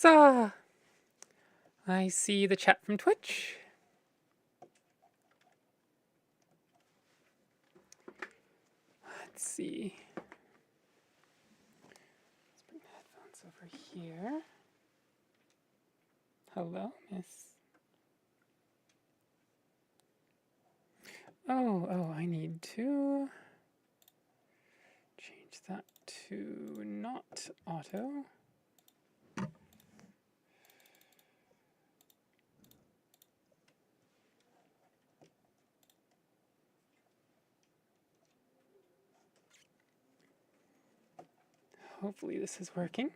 Huzzah! I see the chat from Twitch. Let's see. Let's bring the headphones over here. Hello, miss. Oh, I need to change that to not auto. Hopefully this is working.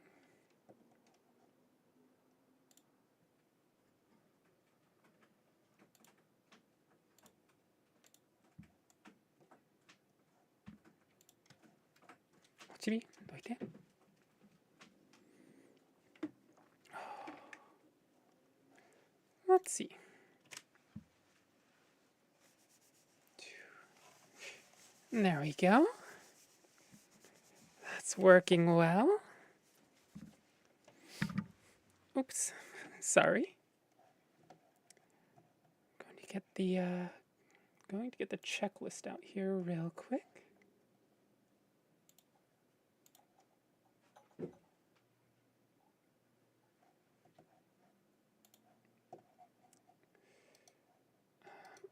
どいて。Let's see. There we go. That's working well. Oops, sorry. Going to get the checklist out here real quick.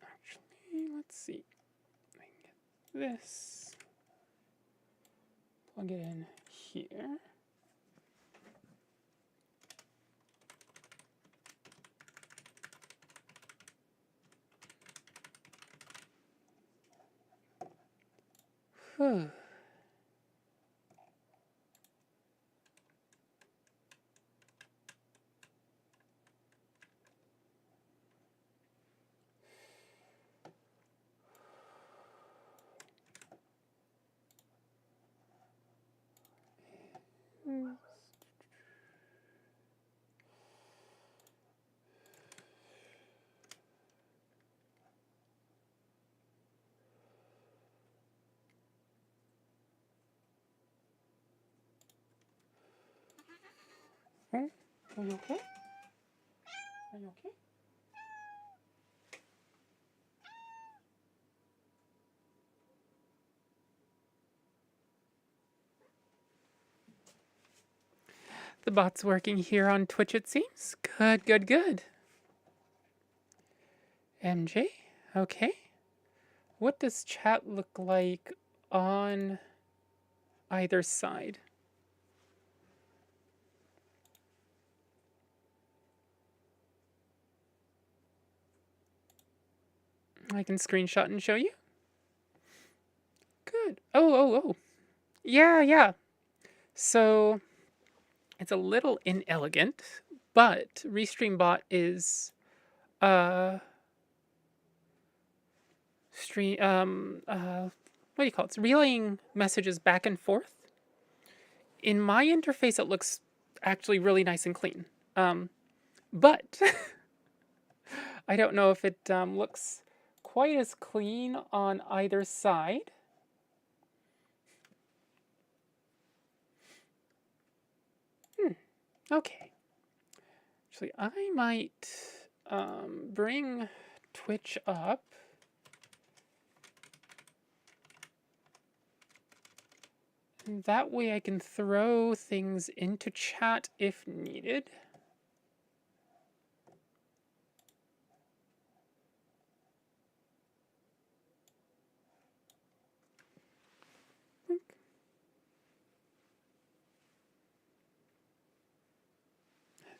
Actually, let's see. I can get this. Plug it in here. Whew. Oh, are you okay? Are you okay? The bot's working here on Twitch, it seems. Good, good, good. MJ, okay. What does chat look like on either side? I can screenshot and show you. Good. Oh. Yeah. So it's a little inelegant, but RestreamBot is what do you call it? It's relaying messages back and forth. In my interface, it looks actually really nice and clean. But I don't know if it looks quite as clean on either side. Okay. Actually, I might bring Twitch up. And that way I can throw things into chat if needed.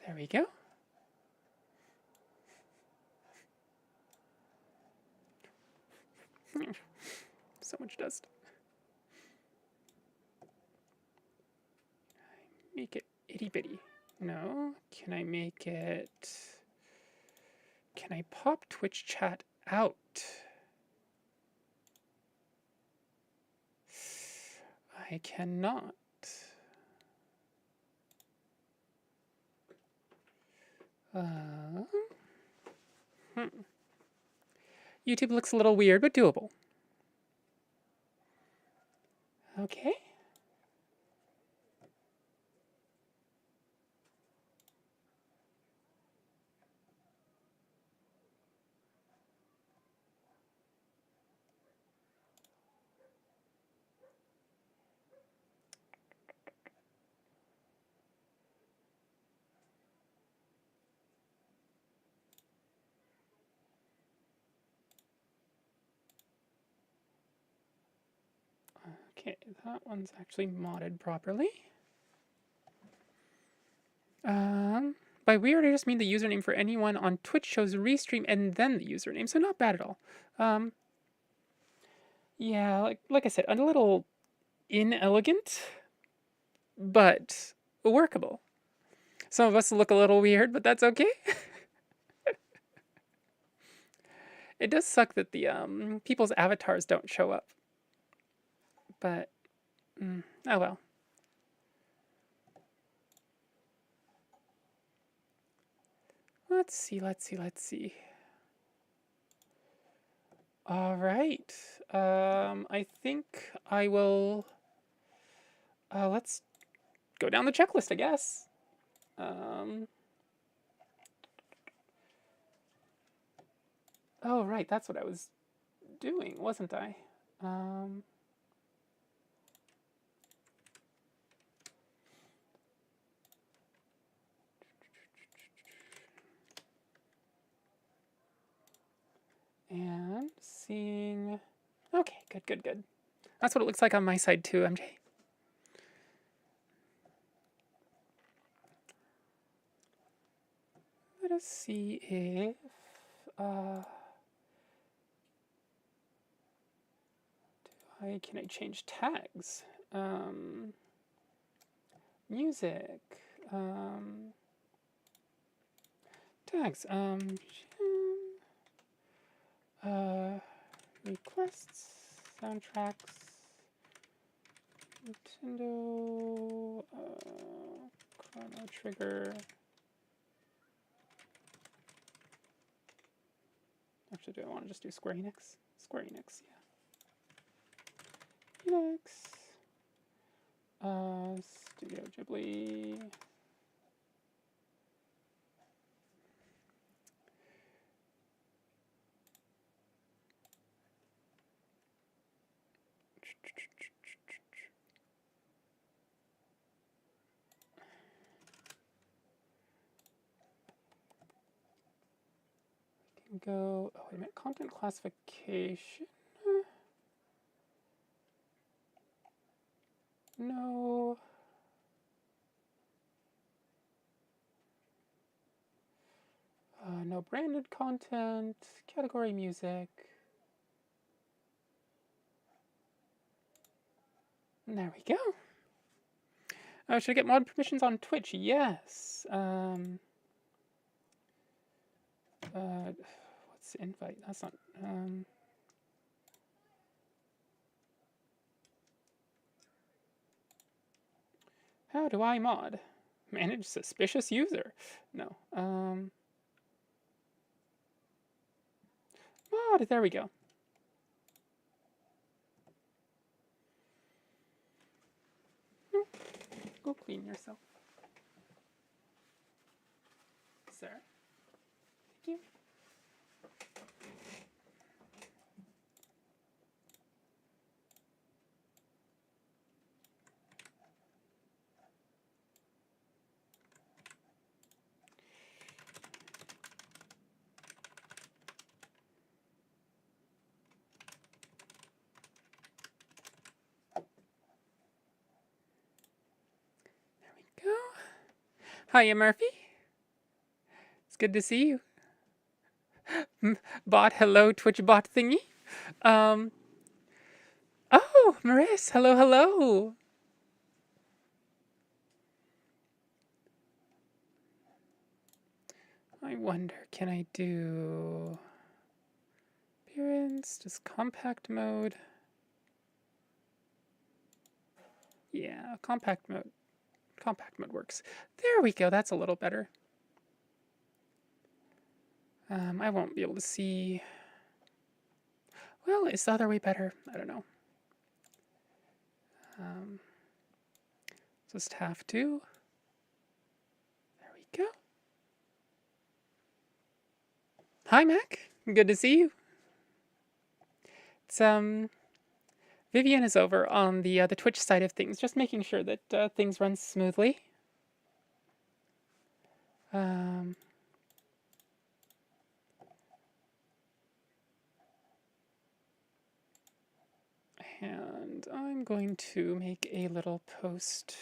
There we go. So much dust. Make it itty bitty. No. Can I make it... Can I pop Twitch chat out? I cannot. YouTube looks a little weird, but doable. Okay. Okay, that one's actually modded properly. By weird, I just mean the username for anyone on Twitch shows restream and then the username, so not bad at all. Yeah, like I said, a little inelegant, but workable. Some of us look a little weird, but that's okay. It does suck that the people's avatars don't show up. But, oh well. Let's see. All right. I think I will. Let's go down the checklist, I guess. Oh, right. That's what I was doing, wasn't I? And seeing. Okay, good. That's what it looks like on my side too, MJ. Let us see if can I change tags? Music. Tags. Requests. Soundtracks. Nintendo. Chrono Trigger. Actually, do I want to just do Square Enix? Square Enix, yeah. Enix. Studio Ghibli. We can go. Oh, wait a minute. Content classification. No. No branded content. Category music. And there we go. Should I get mod permissions on Twitch? Yes. What's the invite? That's not. How do I mod? Manage suspicious user. No. Mod. There we go. Go clean yourself. Sir. Thank you. There we go. Hiya, Murphy. It's good to see you. Bot, hello, Twitch bot thingy. Oh, Maris, hello. I wonder, can I do appearance? Just compact mode? Yeah, compact mode. Compact mode works. There we go. That's a little better. I won't be able to see. Well, is the other way better? I don't know. Just have to. There we go. Hi, Mac. Good to see you. It's Vivian is over on the Twitch side of things, just making sure that things run smoothly. And I'm going to make a little post.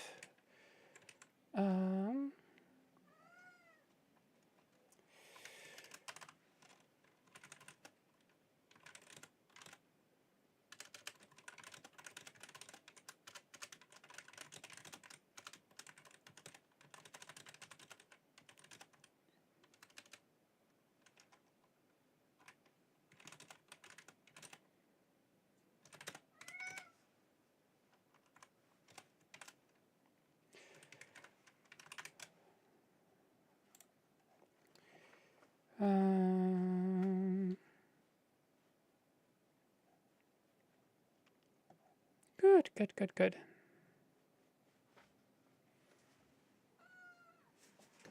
Good, good, good, good.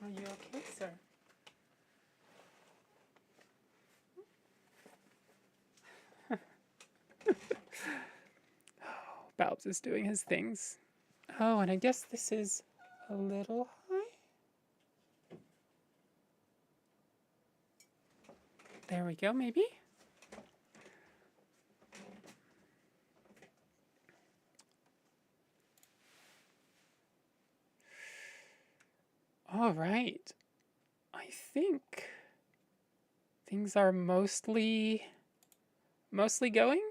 Are you okay, sir? Balbs is doing his things. Oh, and I guess this is a little high. There we go, maybe. All right. I think things are mostly going.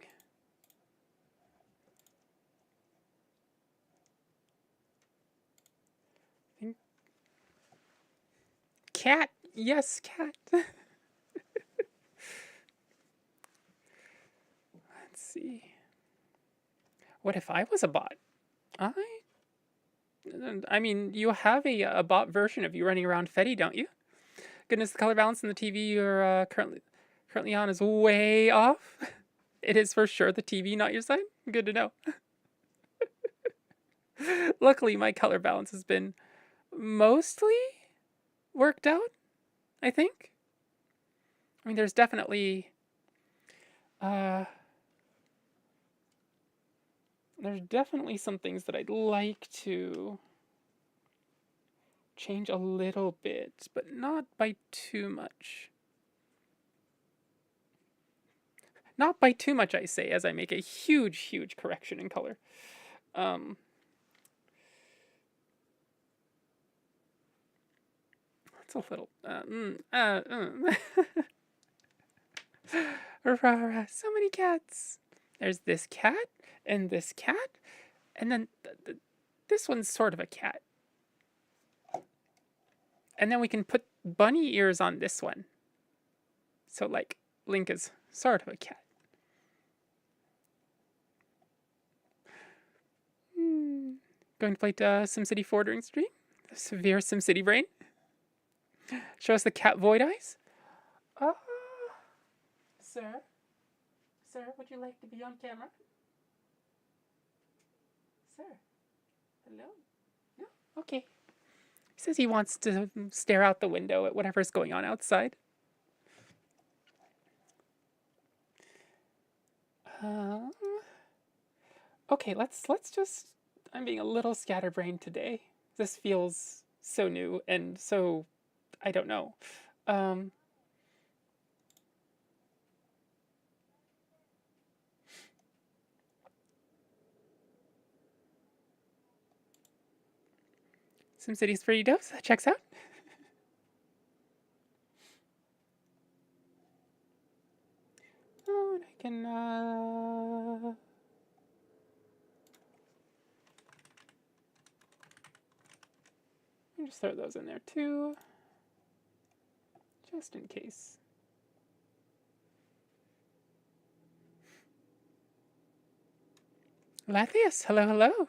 Cat, yes, cat. Let's see. What if I was a bot? I mean, you have a bot version of you running around Fetty, don't you? Goodness, the color balance in the TV you're currently on is way off. It is for sure the TV, not your side. Good to know. Luckily, my color balance has been mostly worked out, I think. I mean, there's definitely some things that I'd like to change a little bit, but not by too much. Not by too much, I say, as I make a huge, huge correction in color. It's a little. So many cats. There's this cat, and then this one's sort of a cat. And then we can put bunny ears on this one. So, like, Link is sort of a cat. Going to play SimCity 4 during stream? Severe SimCity brain? Show us the cat void eyes? Sir? Sir, would you like to be on camera? Sir? Hello? No? Okay. He says he wants to stare out the window at whatever's going on outside. Okay, let's just... I'm being a little scatterbrained today. This feels so new and so... I don't know. SimCity's pretty dope, so that checks out. Oh, and I can, I'll just throw those in there too. Just in case. Lathius, hello, hello.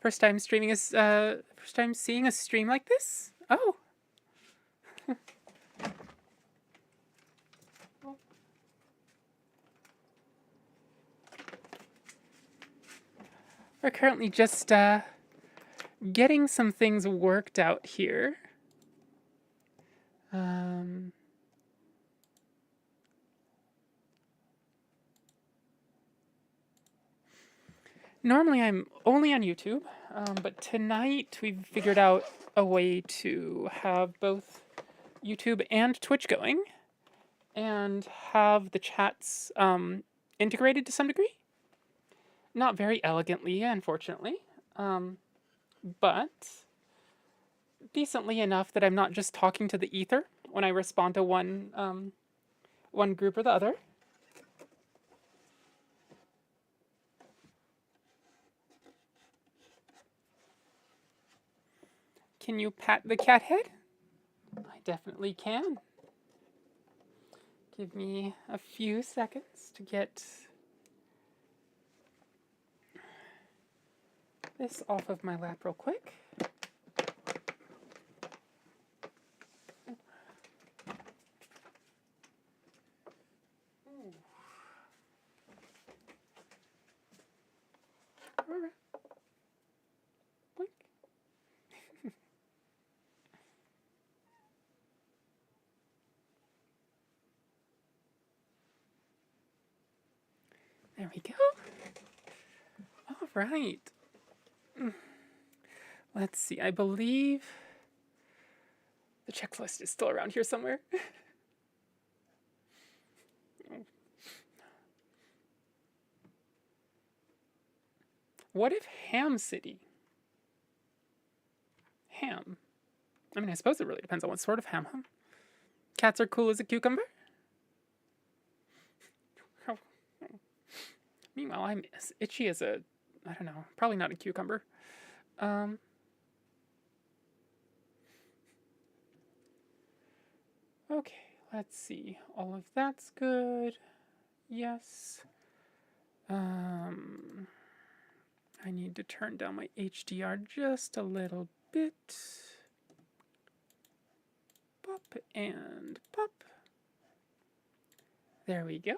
First time streaming is, first time seeing a stream like this? Oh. We're currently just, getting some things worked out here. Normally I'm only on YouTube, but tonight we've figured out a way to have both YouTube and Twitch going and have the chats integrated to some degree. Not very elegantly, unfortunately, but decently enough that I'm not just talking to the ether when I respond to one group or the other. Can you pat the cat head? I definitely can. Give me a few seconds to get this off of my lap real quick. Blink. There we go. All right. Let's see. I believe the checklist is still around here somewhere. What if Ham City? Ham. I mean, I suppose it really depends on what sort of ham, huh? Cats are cool as a cucumber? Meanwhile, I'm as itchy as a, I don't know, probably not a cucumber. Okay, let's see. All of that's good. Yes. I need to turn down my HDR just a little bit. Pop and pop. There we go.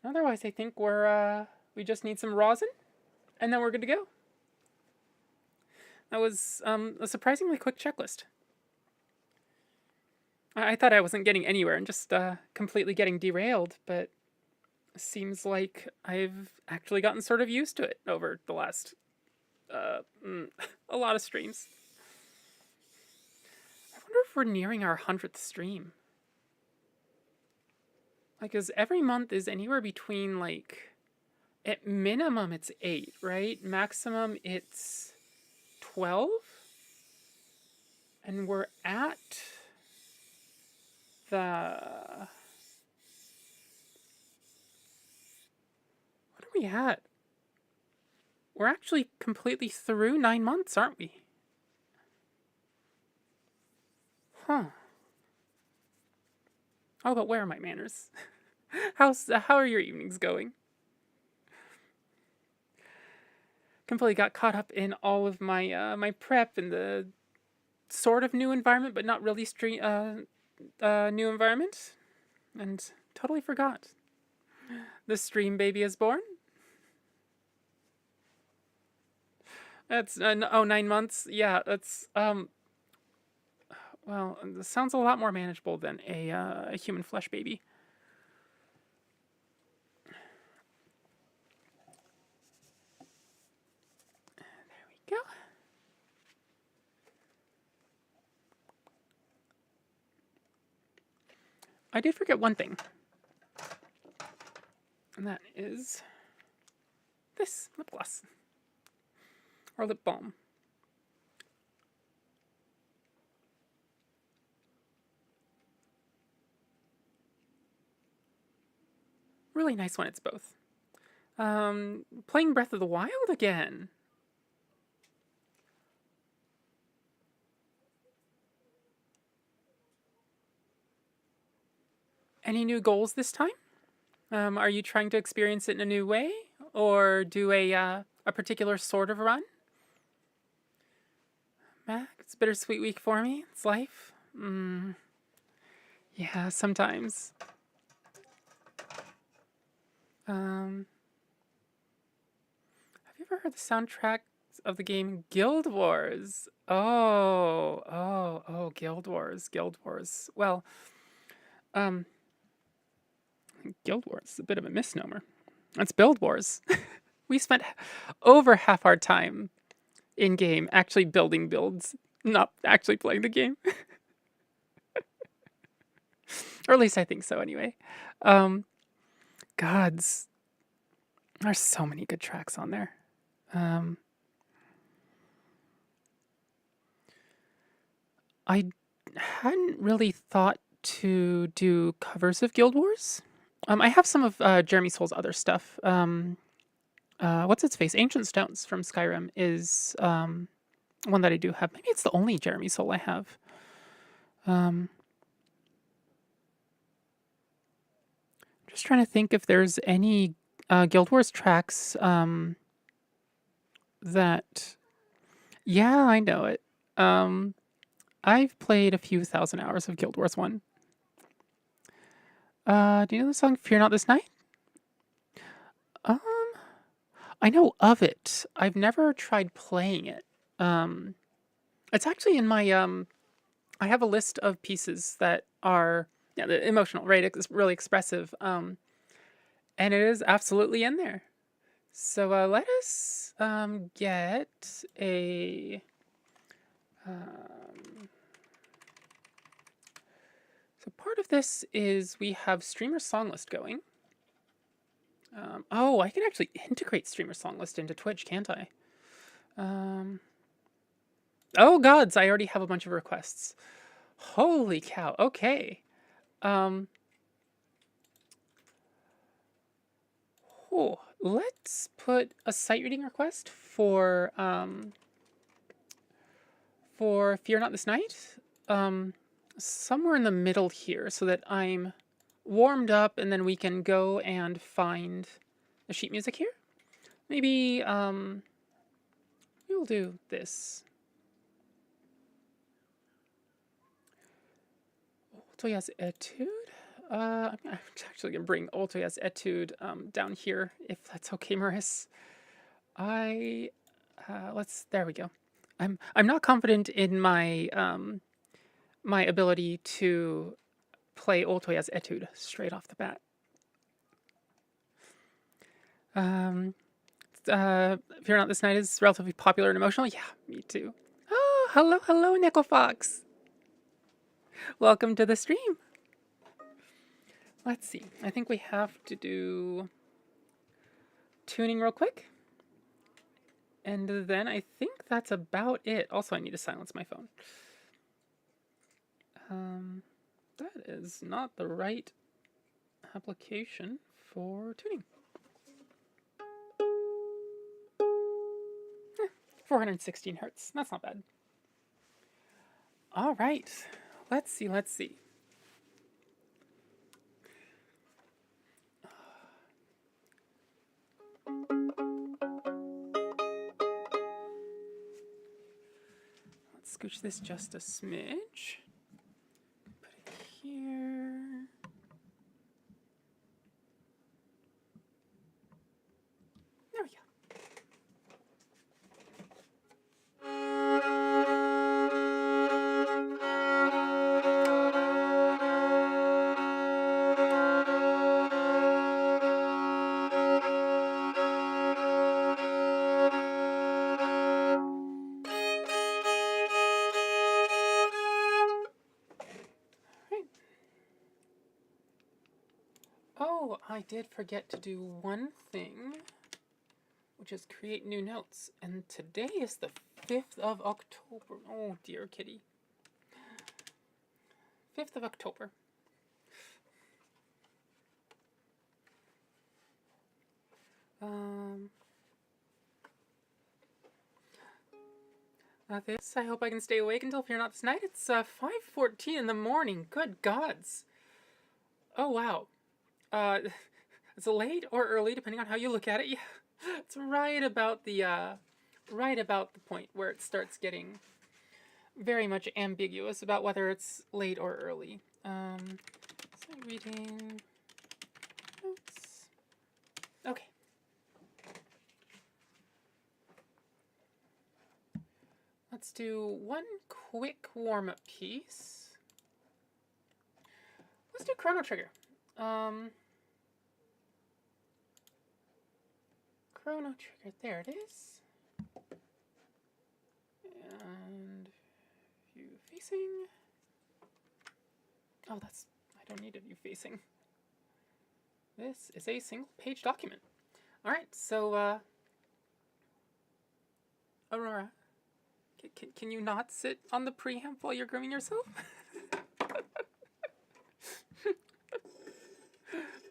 Otherwise, I think we just need some rosin, and then we're good to go. That was a surprisingly quick checklist. I thought I wasn't getting anywhere and just completely getting derailed, but it seems like I've actually gotten sort of used to it over the last a lot of streams. I wonder if we're nearing our 100th stream. Like, because every month is anywhere between, like, at minimum it's 8, right? Maximum it's 12? And we're at the... What are we at? We're actually completely through 9 months, aren't we? Huh. Oh, but where are my manners? How are your evenings going? Completely got caught up in all of my my prep and the sort of new environment, but not really new environment, and totally forgot. The stream baby is born. That's 9 months. Yeah, that's well, this sounds a lot more manageable than a human flesh baby. There we go. I did forget one thing, and that is this lip gloss or lip balm. Really nice when it's both. Playing Breath of the Wild again. Any new goals this time? Are you trying to experience it in a new way, or do a particular sort of run? Mac, it's a bittersweet week for me. It's life. Yeah, sometimes. Have you ever heard the soundtrack of the game Guild Wars? Oh, Guild Wars, Guild Wars. Well, Guild Wars is a bit of a misnomer. It's Build Wars. We spent over half our time in game actually building builds, not actually playing the game. Or at least I think so anyway. Gods. There's so many good tracks on there. I hadn't really thought to do covers of Guild Wars. I have some of Jeremy Soul's other stuff. What's its face? Ancient Stones from Skyrim is one that I do have. Maybe it's the only Jeremy Soul I have. Just trying to think if there's any Guild Wars tracks that. Yeah, I know it. I've played a few thousand hours of Guild Wars 1. Do you know the song Fear Not This Night? Um, I know of it. I've never tried playing it. It's actually in my I have a list of pieces that are emotional, right? It's really expressive. And it is absolutely in there. So let us get a. So part of this is we have Streamer Song List going. Oh, I can actually integrate Streamer Song List into Twitch, can't I? Oh gods, I already have a bunch of requests. Holy cow. Okay. Let's put a sight reading request for Fear Not This Night. Somewhere in the middle here so that I'm warmed up and then we can go and find the sheet music here. Maybe we'll do this. Altoya's Etude. I'm actually gonna bring Altoya's Etude down here if that's okay, Maris. There we go. I'm not confident in my my ability to play Altoya's Etude straight off the bat. Fear Not This Night is relatively popular and emotional. Yeah, me too. Oh, hello, Nickel Fox. Welcome to the stream. Let's see. I think we have to do tuning real quick. And then I think that's about it. Also, I need to silence my phone. That is not the right application for tuning. 416 hertz. That's not bad. All right. Let's see. Let's scooch this just a smidge. Put it here. There we go. Oh, I did forget to do one thing, which is create new notes. And today is the 5th of October. Oh, dear kitty. 5th of October. This, I hope I can stay awake until Fear Not This Night. It's 5:14 in the morning. Good gods. Oh, wow. It's late or early, depending on how you look at it. Yeah, it's right about the point where it starts getting very much ambiguous about whether it's late or early. So reading notes. Okay. Let's do one quick warm-up piece. Let's do Chrono Trigger. Chrono Trigger, there it is. And view facing. Oh, I don't need a view facing. This is a single page document. All right, so Aurora, can you not sit on the preamp while you're grooming yourself?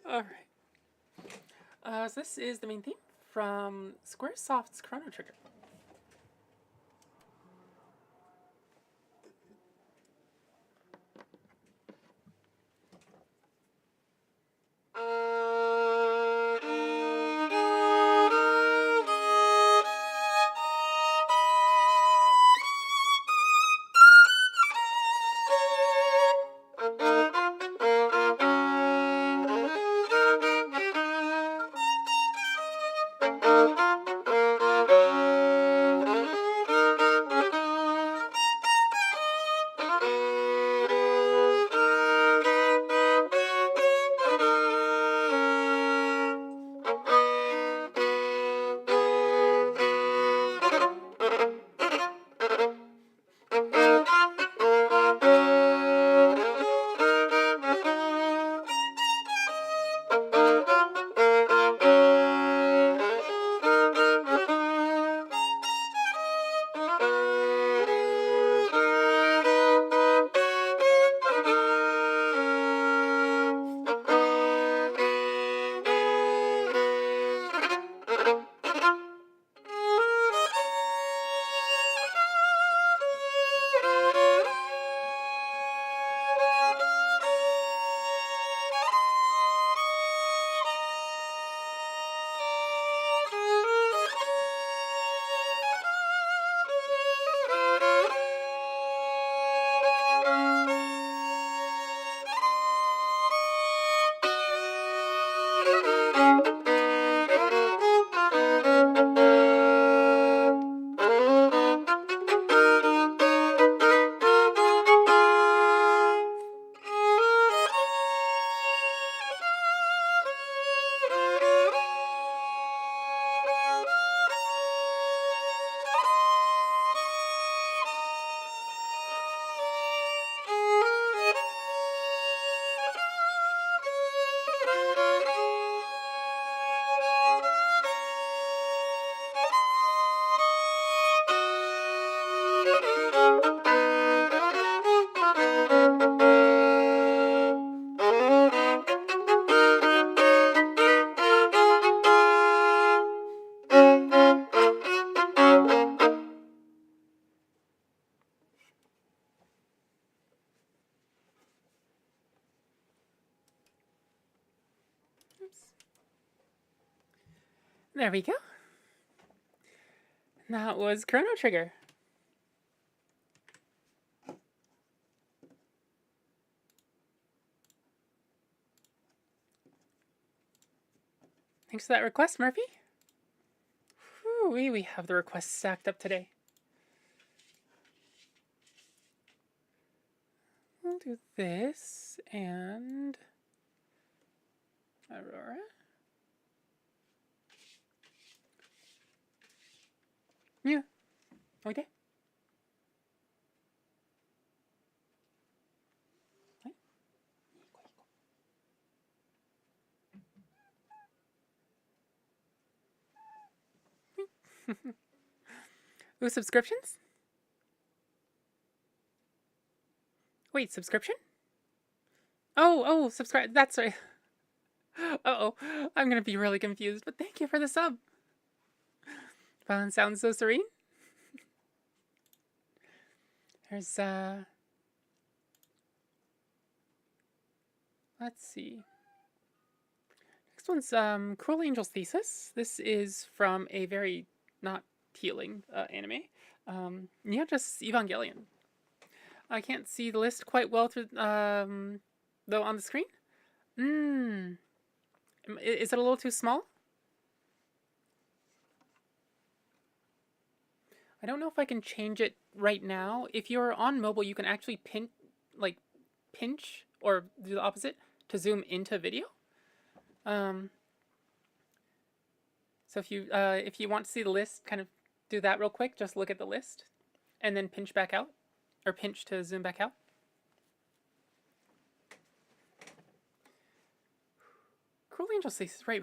All right. So this is the main theme from Squaresoft's Chrono Trigger. There we go. That was Chrono Trigger. Thanks for that request, Murphy. Whew, we have the requests stacked up today. We'll do this and Aurora. Yeah. Okay. Ooh, subscriptions? Wait, subscription? Oh, subscribe. That's right. Uh-oh. I'm gonna be really confused, but thank you for the sub. Violin sounds so serene. There's, let's see. Next one's, Cruel Angel's Thesis. This is from a very not healing anime. Yeah, just Evangelion. I can't see the list quite well through, though on the screen. Is it a little too small? I don't know if I can change it right now. If you're on mobile, you can actually pinch or do the opposite to zoom into video. So if you want to see the list, kind of do that real quick. Just look at the list, and then pinch back out, or pinch to zoom back out. Cruel Angel Thesis. Right.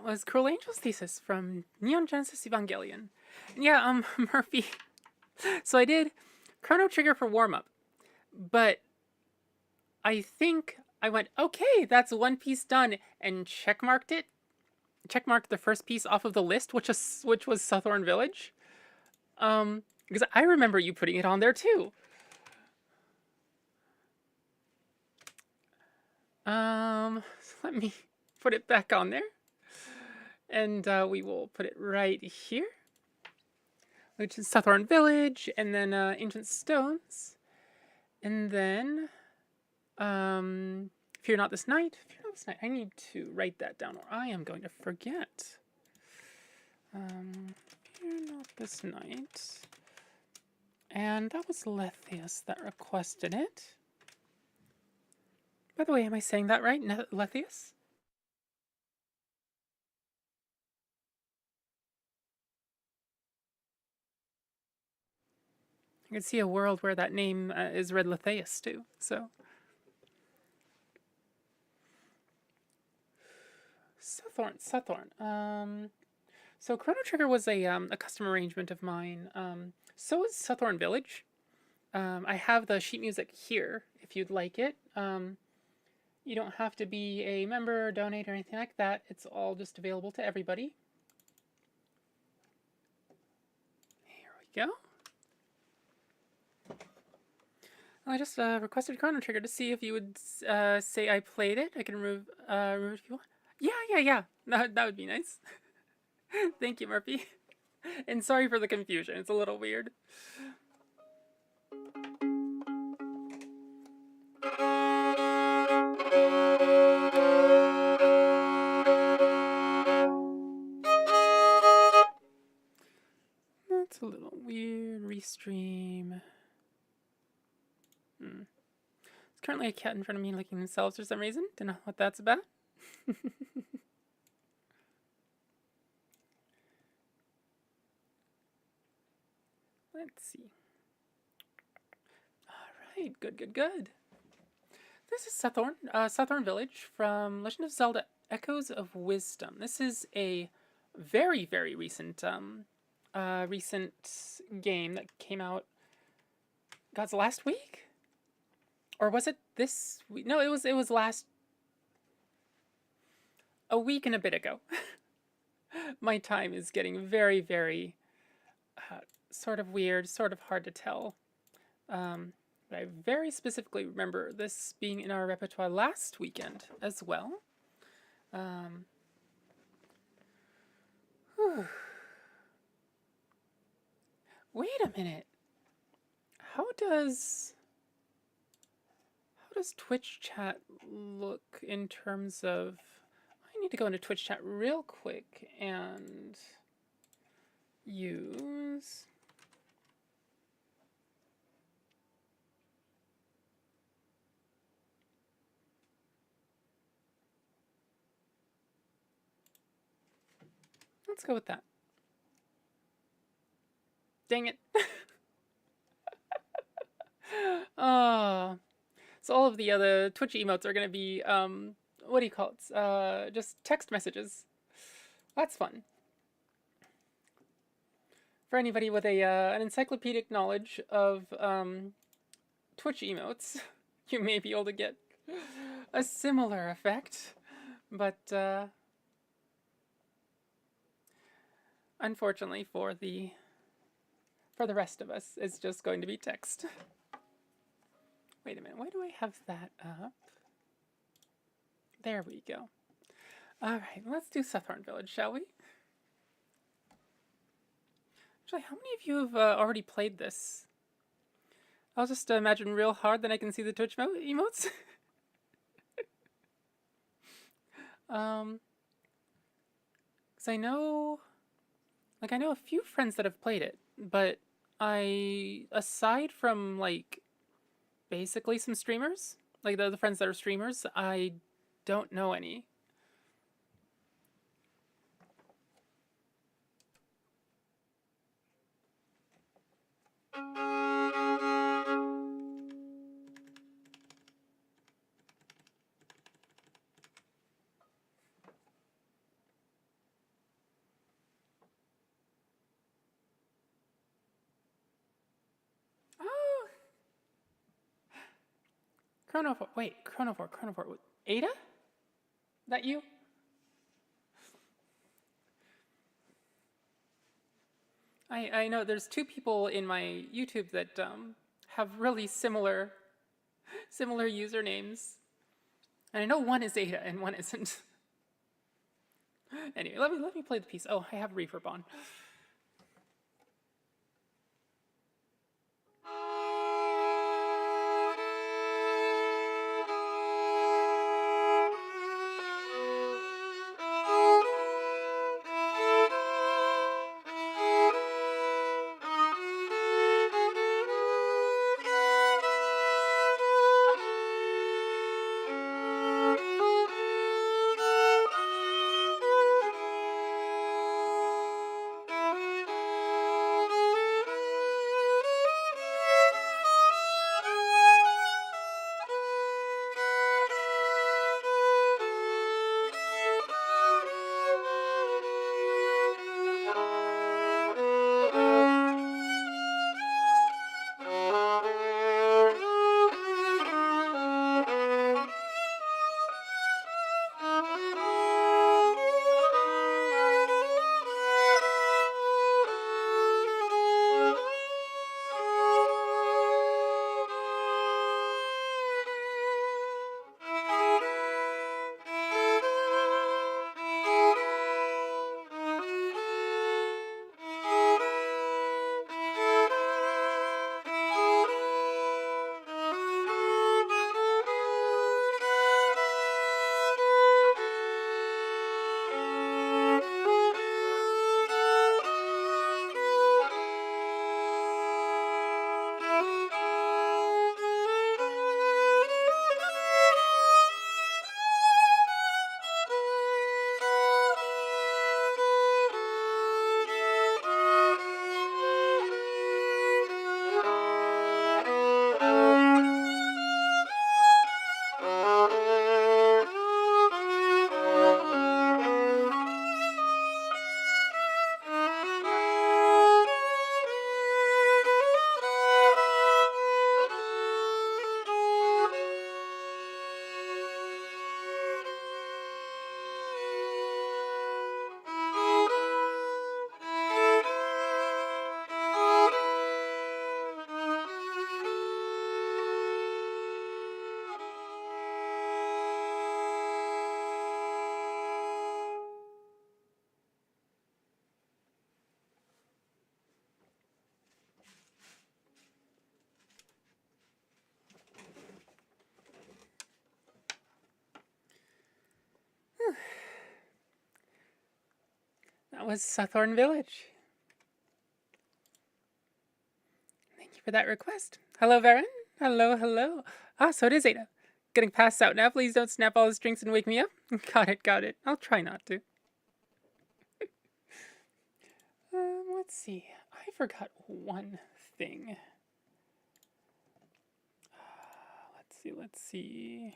was Cruel Angel's Thesis from Neon Genesis Evangelion. And yeah, Murphy. So I did Chrono Trigger for warm-up, but I think I went, okay, that's one piece done, and checkmarked it. Checkmarked the first piece off of the list, which was Southorn Village. Because I remember you putting it on there too. So let me put it back on there. And we will put it right here, which is Southorn Village, and then Ancient Stones. And then, Fear Not This Night. Fear Not This Night. I need to write that down, or I am going to forget. Fear Not This Night. And that was Lethius that requested it. By the way, am I saying that right? Lethius? I can see a world where that name is read Lethius too, so. Southorn. So Chrono Trigger was a custom arrangement of mine. So is Southorn Village. I have the sheet music here, if you'd like it. You don't have to be a member or donate or anything like that. It's all just available to everybody. Here we go. I just requested Chrono Trigger to see if you would say I played it. I can remove it if you want. Yeah. That would be nice. Thank you, Murphy. And sorry for the confusion. It's a little weird. That's a little weird. Restream. There's currently a cat in front of me licking themselves for some reason. Don't know what that's about. Let's see. Alright, good. This is Southorn Village from Legend of Zelda Echoes of Wisdom. This is a very recent recent game that came out, God's, last week? Or was it this week? No, it was a week and a bit ago. My time is getting very sort of weird, sort of hard to tell. But I very specifically remember this being in our repertoire last weekend as well. Wait a minute. How does Twitch chat look in terms of... I need to go into Twitch chat real quick and use... Let's go with that. Dang it. Oh. So all of the other Twitch emotes are going to be, what do you call it? Just text messages. That's fun. For anybody with an encyclopedic knowledge of Twitch emotes, you may be able to get a similar effect. But unfortunately for the rest of us, it's just going to be text. Wait a minute, why do I have that up? There we go. Alright, let's do Southorn Village, shall we? Actually, how many of you have already played this? I'll just imagine real hard, then I can see the Twitch emotes. Because I know a few friends that have played it, but aside from, like, basically some streamers, like the friends that are streamers, I don't know any. Chronovore. Wait, Chronovore. Ada? That you? I know there's two people in my YouTube that have really similar usernames, and I know one is Ada and one isn't. Anyway, let me play the piece. Oh, I have reverb on. That was Southorn Village. Thank you for that request. Hello, Varen. Hello. Ah, so it is Ada. Getting passed out now. Please don't snap all his drinks and wake me up. Got it. I'll try not to. Let's see. I forgot one thing. Let's see.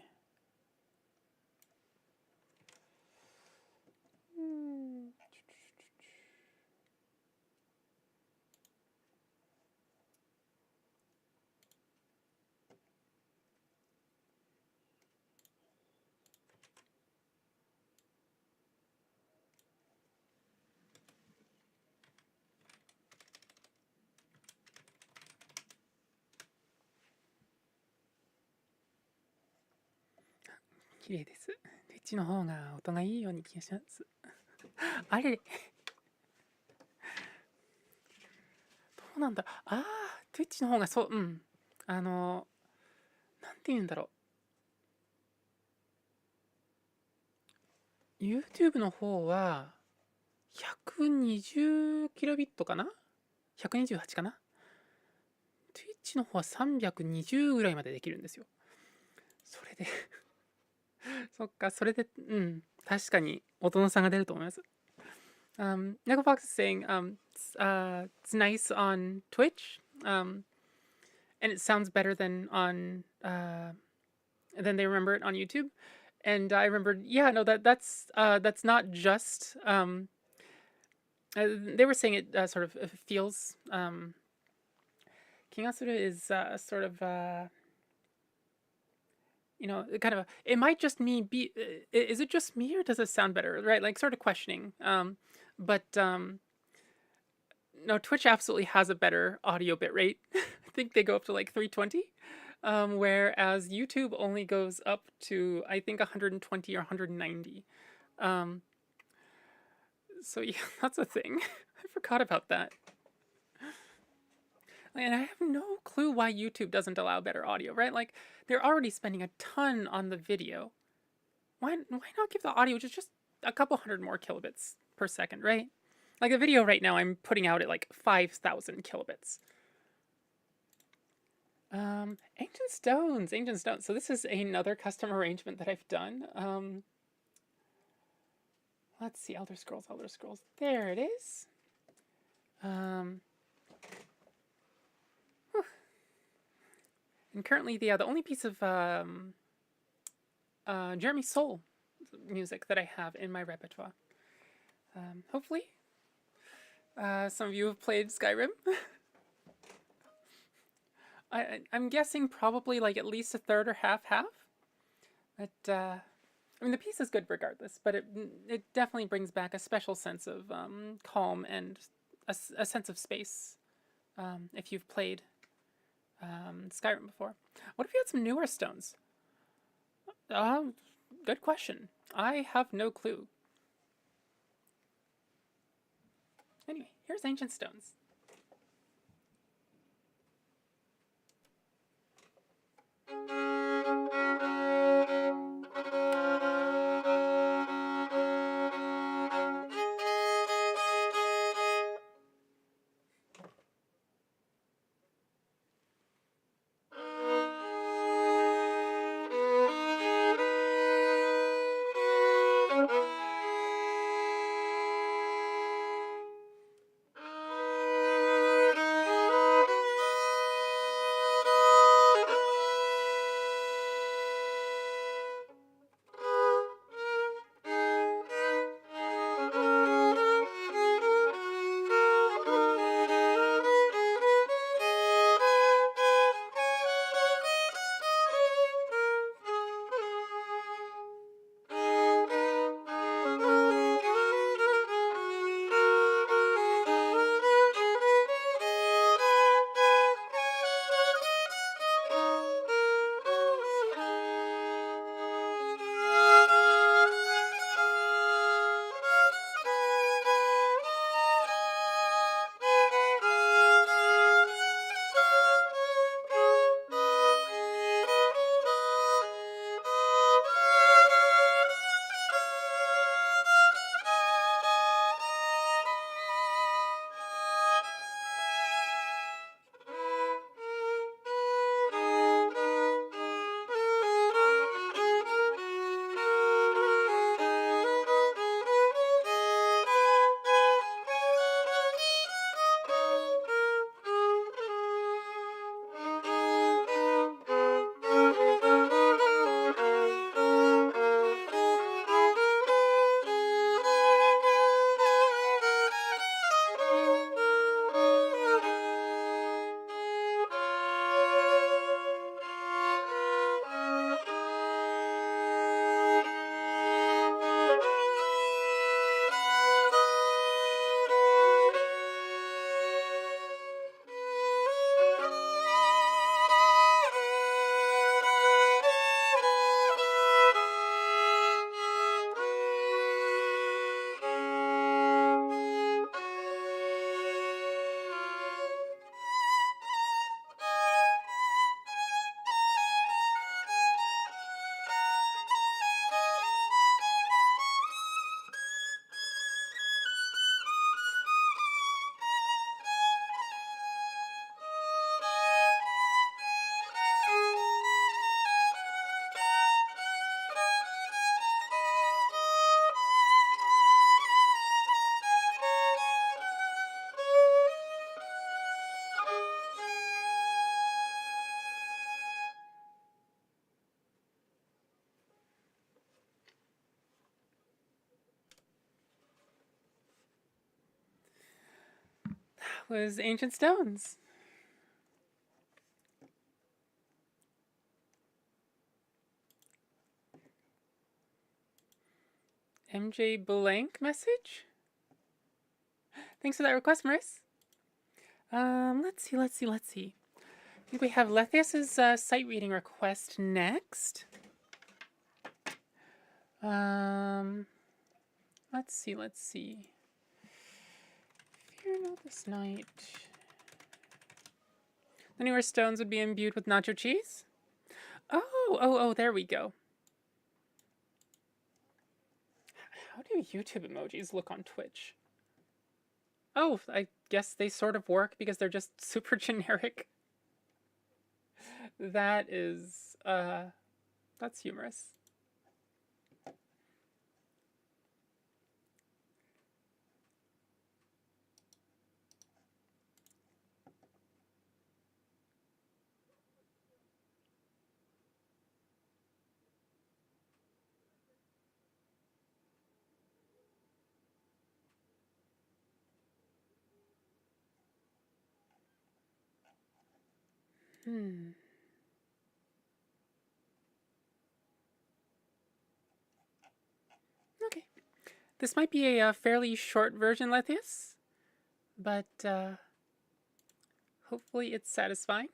綺麗です。こっちの方が音がいいように気がします。あれどうなんだ。Twitch の方がそう、なんて言うんだろう。YouTube の方は120キロビットかな ?128 かな ?Twitch の方は320ぐらいまでできるんですよ。それでそっか、それで、確かに音の差が出ると思います。Negofox is saying it's nice on Twitch, and it sounds better than than they remember it on YouTube. And I remembered, yeah, no, that's not just they were saying it sort of feels Kingasuru is sort of you know, kind of, it might just me be, is it just me or does it sound better, right? Like sort of questioning. But no, Twitch absolutely has a better audio bitrate. I think they go up to like 320, whereas YouTube only goes up to, I think, 120 or 190. Um, so yeah, that's a thing. I forgot about that. And I have no clue why YouTube doesn't allow better audio, right? Like, they're already spending a ton on the video. Why not give the audio just a couple hundred more kilobits per second, right? Like, the video right now I'm putting out at like 5,000 kilobits. Ancient Stones, Ancient Stones. So this is another custom arrangement that I've done. Let's see, Elder Scrolls, Elder Scrolls. There it is. And currently the only piece of Jeremy Soule music that I have in my repertoire. Hopefully, some of you have played Skyrim. I'm guessing probably like at least a third or half. But I mean, the piece is good regardless, but it definitely brings back a special sense of calm and a sense of space if you've played Skyrim before. What if you had some newer stones? Good question. I have no clue. Anyway, here's Ancient Stones. Was Ancient Stones. MJ blank message? Thanks for that request, Maris. Let's see. I think we have Lethius's sight reading request next. Let's see. Fear not this night. The newer stones would be imbued with nacho cheese? Oh, there we go. How do YouTube emojis look on Twitch? Oh, I guess they sort of work because they're just super generic. That is, that's humorous. Okay. This might be a fairly short version, Lethius, but hopefully it's satisfying.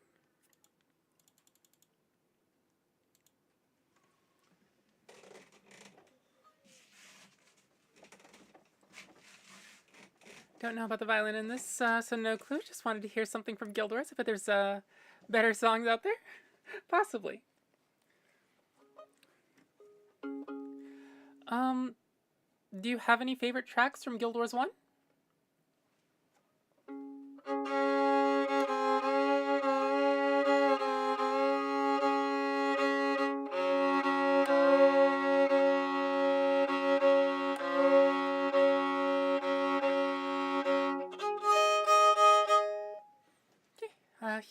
Don't know about the violin in this, so no clue. Just wanted to hear something from Guild Wars. I bet there's better songs out there. Possibly. Do you have any favorite tracks from Guild Wars 1?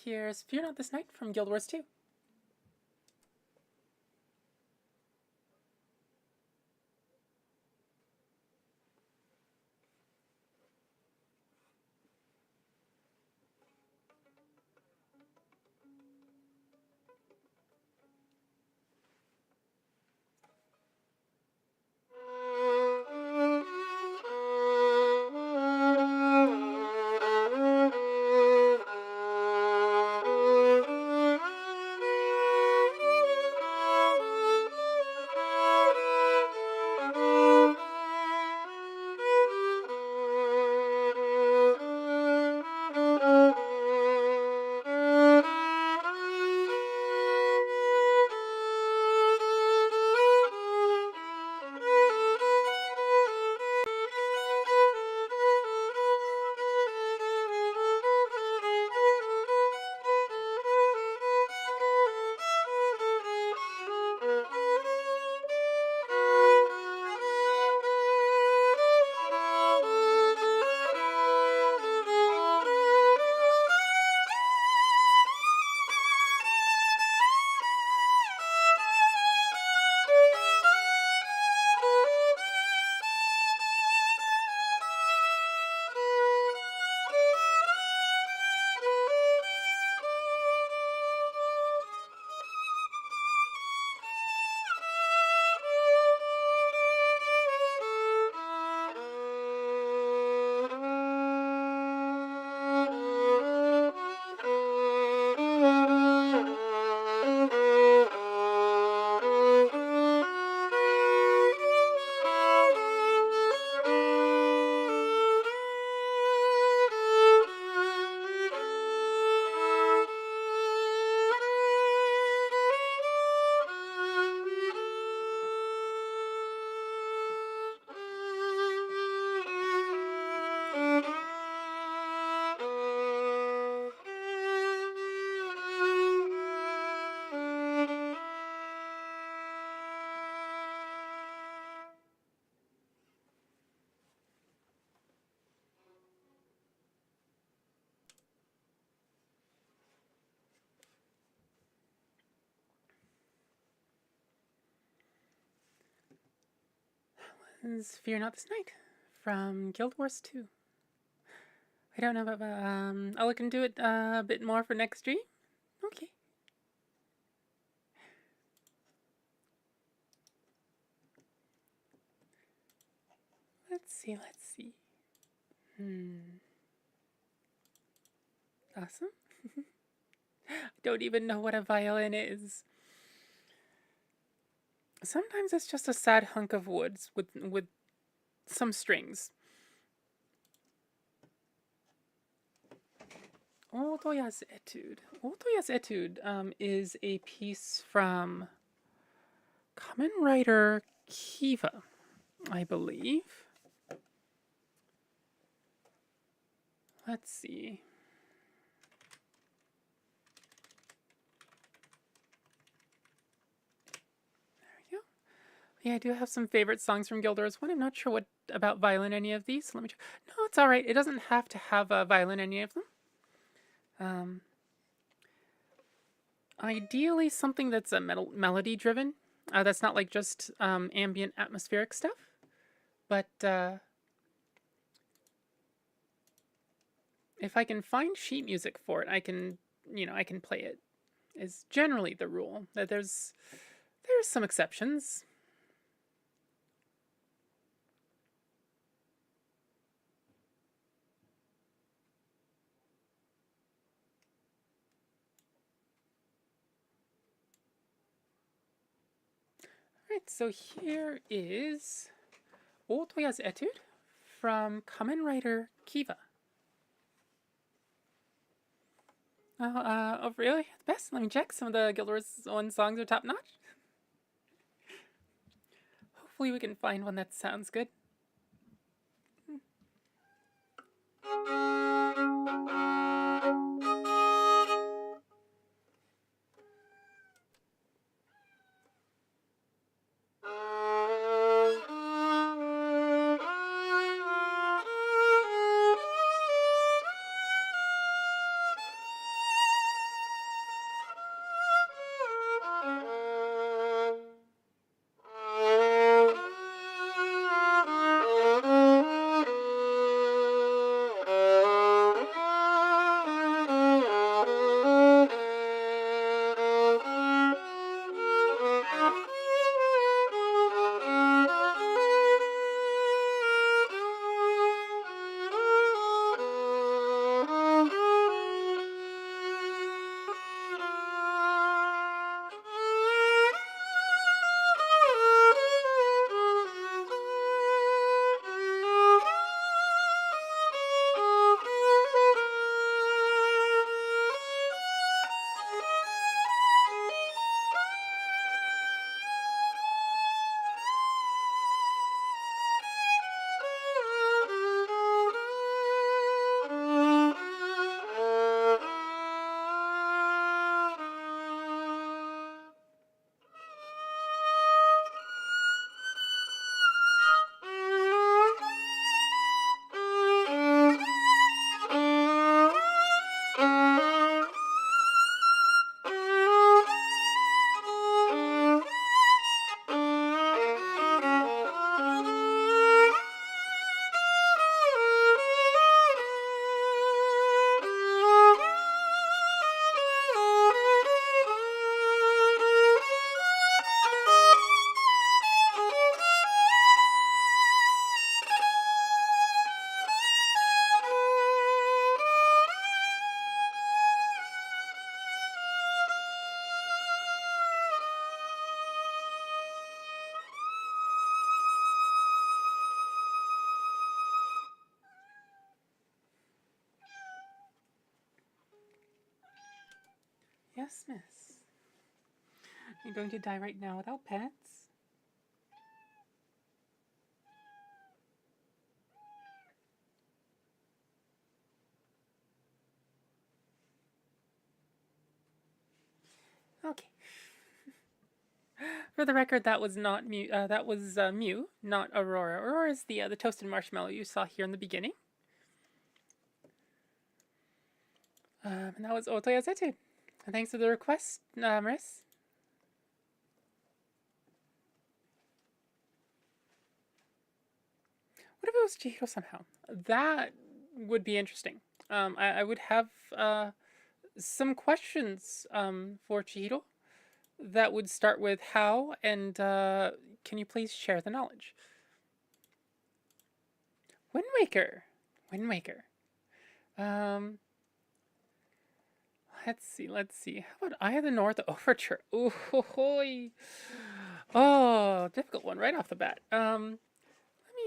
Here's Fear Not This Night from Guild Wars 2. Is Fear Not This Night from Guild Wars 2. I don't know about, I'll look into it a bit more for next stream. Okay. let's see. Awesome. I don't even know what a violin is. Sometimes it's just a sad hunk of wood with some strings. Otoya's Etude. Otoya's Etude is a piece from common writer Kiva, I believe. Let's see. Yeah, I do have some favorite songs from Gildora's one. I'm not sure what about violin any of these. Let me check. No, it's all right. It doesn't have to have a violin any of them. Ideally, something that's a melody driven. That's not like just ambient atmospheric stuff. But if I can find sheet music for it, I can play it. Is generally the rule. That there's some exceptions. Alright, so here is Otoya's Etude from common writer Kiva. Oh, really? The best? Let me check. Some of the Gildora's One songs are top notch. Hopefully we can find one that sounds good. Yes, miss. You're going to die right now without pets? Okay. For the record, that was not Mew. That was Mew, not Aurora. Aurora is the toasted marshmallow you saw here in the beginning. And that was Otoya's Etude. Thanks for the request, Maris. What if it was Chihiro somehow? That would be interesting. I would have some questions for Chihiro that would start with how, and can you please share the knowledge? Wind Waker. Wind Waker. Um, let's see. How about Eye of the North Overture? Ooh, ho, hoi. Oh, difficult one right off the bat. Let me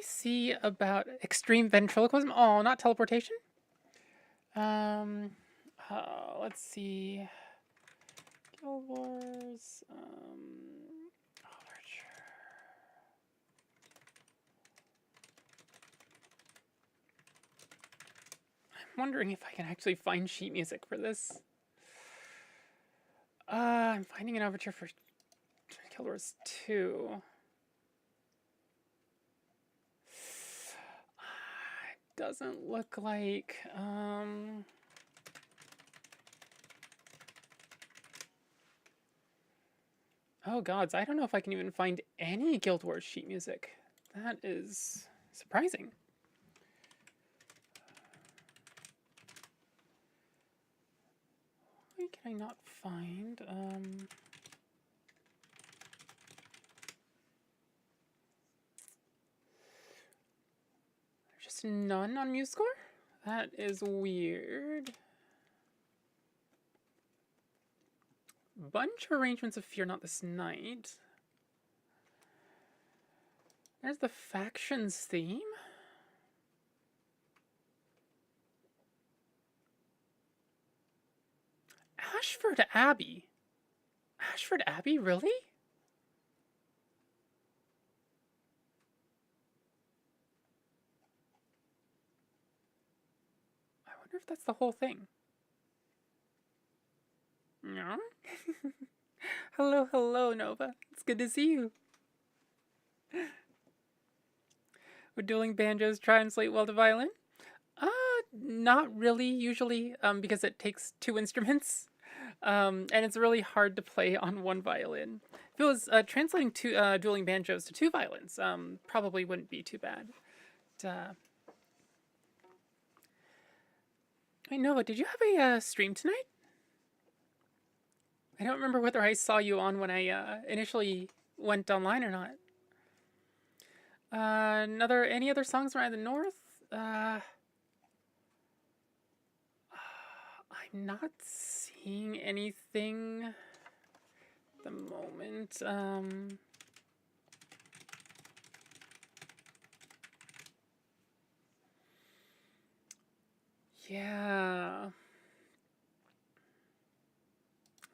see about Extreme Ventriloquism. Oh, not teleportation. Um, let's see. Guild Wars. Overture. I'm wondering if I can actually find sheet music for this. I'm finding an overture for Guild Wars 2. It doesn't look like. Oh gods, I don't know if I can even find any Guild Wars sheet music. That is surprising. Why can I not find? There's just none on MuseScore? That is weird. Bunch of arrangements of Fear Not This Night. There's the Factions theme. Ashford Abbey. Ashford Abbey, really? I wonder if that's the whole thing. No? Hello, hello, Nova. It's good to see you. Would dueling banjos translate well to violin? Not really, usually, because it takes two instruments. And it's really hard to play on one violin. If it was translating dueling banjos to two violins, probably wouldn't be too bad. But, wait, Nova, did you have a stream tonight? I don't remember whether I saw you on when I initially went online or not. Any other songs from the North? I'm not seeing anything at the moment. Yeah.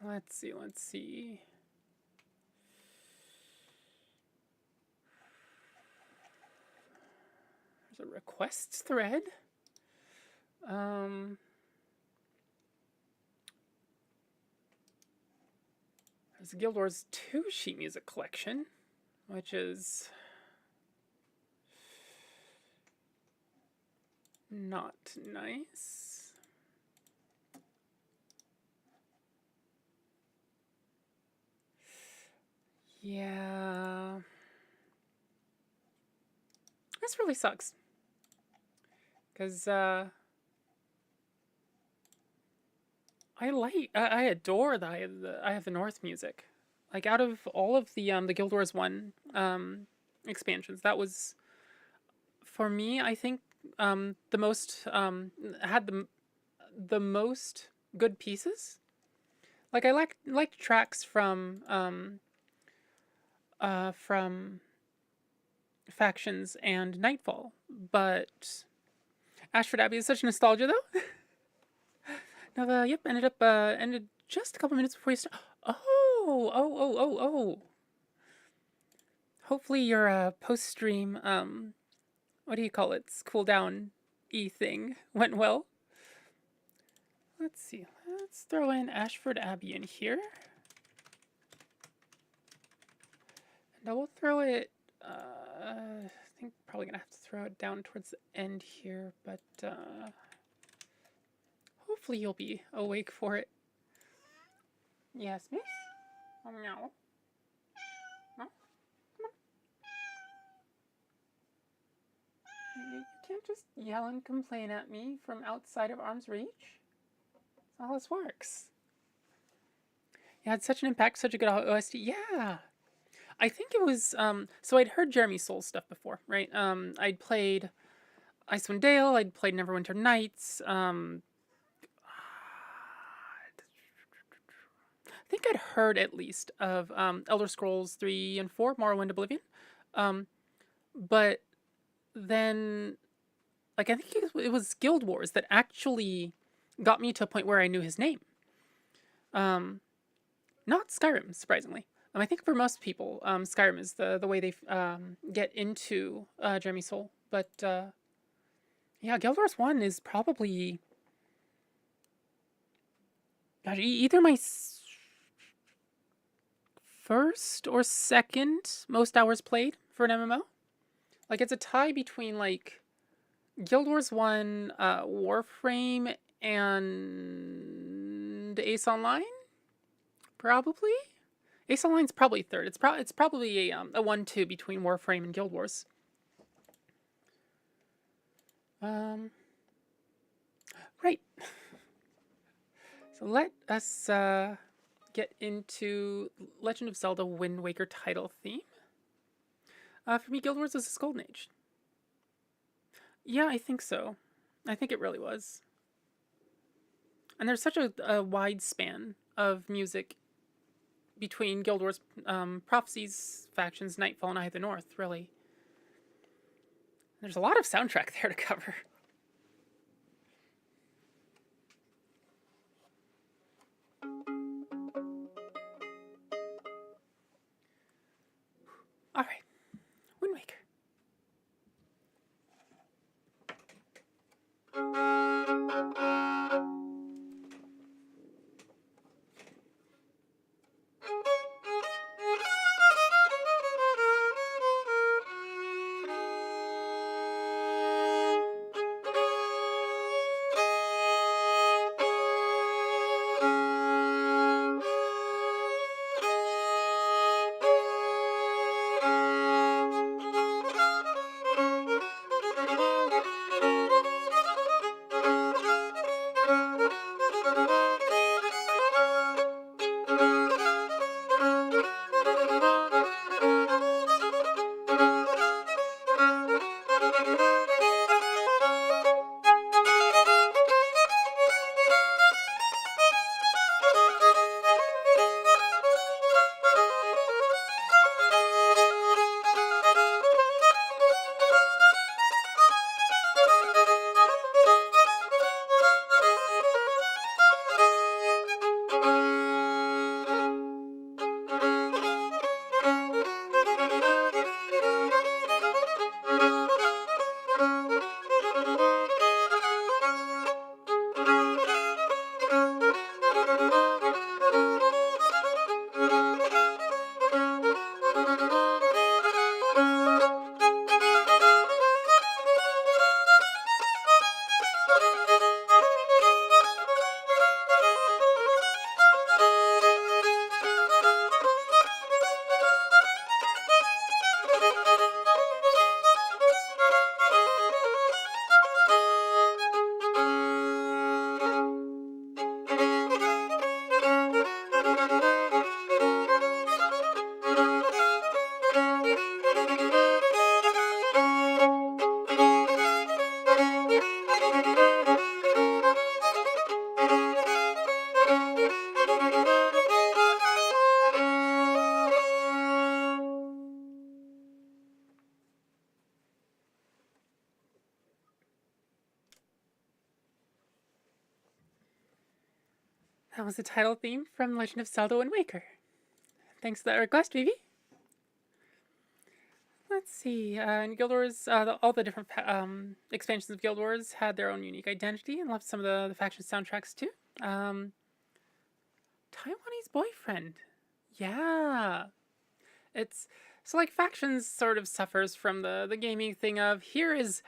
Let's see. There's a requests thread. There's a Guild Wars 2 sheet music collection, which is not nice. Yeah. This really sucks. Because, I adore the I have the North music. Like, out of all of the Guild Wars 1 expansions, that was, for me, I think, the most, had the most good pieces. Like, I liked tracks from Factions and Nightfall, but Ashford Abbey is such nostalgia, though. Nova, yep, ended just a couple minutes before you start. Oh. Hopefully your post-stream, what do you call it? Cooldown thing went well. Let's see. Let's throw in Ashford Abbey in here. And I will throw it, I think probably gonna have to throw it down towards the end here, but hopefully you'll be awake for it. Yes, miss? Oh, no. No? Come on. You can't just yell and complain at me from outside of arm's reach. That's how this works. Yeah, it's such an impact, such a good OST. Yeah. I think it was, so I'd heard Jeremy Soul's stuff before, right? I'd played Icewind Dale, I'd played Neverwinter Nights. I think I'd heard at least of Elder Scrolls 3 and 4, Morrowind Oblivion. Um, but then, like, I think it was Guild Wars that actually got me to a point where I knew his name. Not Skyrim, surprisingly. I think for most people, Skyrim is the way they get into Jeremy Soule. But yeah, Guild Wars 1 is probably, gosh, either my first or second most hours played for an MMO. Like, it's a tie between, like, Guild Wars 1, Warframe, and Ace Online? Probably? Ace Online's probably third. It's probably a 1-2 between Warframe and Guild Wars. Right. So let us get into Legend of Zelda Wind Waker title theme. For me, Guild Wars was this golden age. Yeah, I think so. I think it really was. And there's such a wide span of music between Guild Wars, Prophecies, Factions, Nightfall, and Eye of the North, really. There's a lot of soundtrack there to cover. All right, Wind Waker. That was the title theme from Legend of Zelda Wind Waker. Thanks for that request, Vivi. Let's see. In Guild Wars, all the different expansions of Guild Wars had their own unique identity, and loved some of the faction soundtracks too. Taiwanese Boyfriend. Yeah. It's so, like, Factions sort of suffers from the gaming thing of here is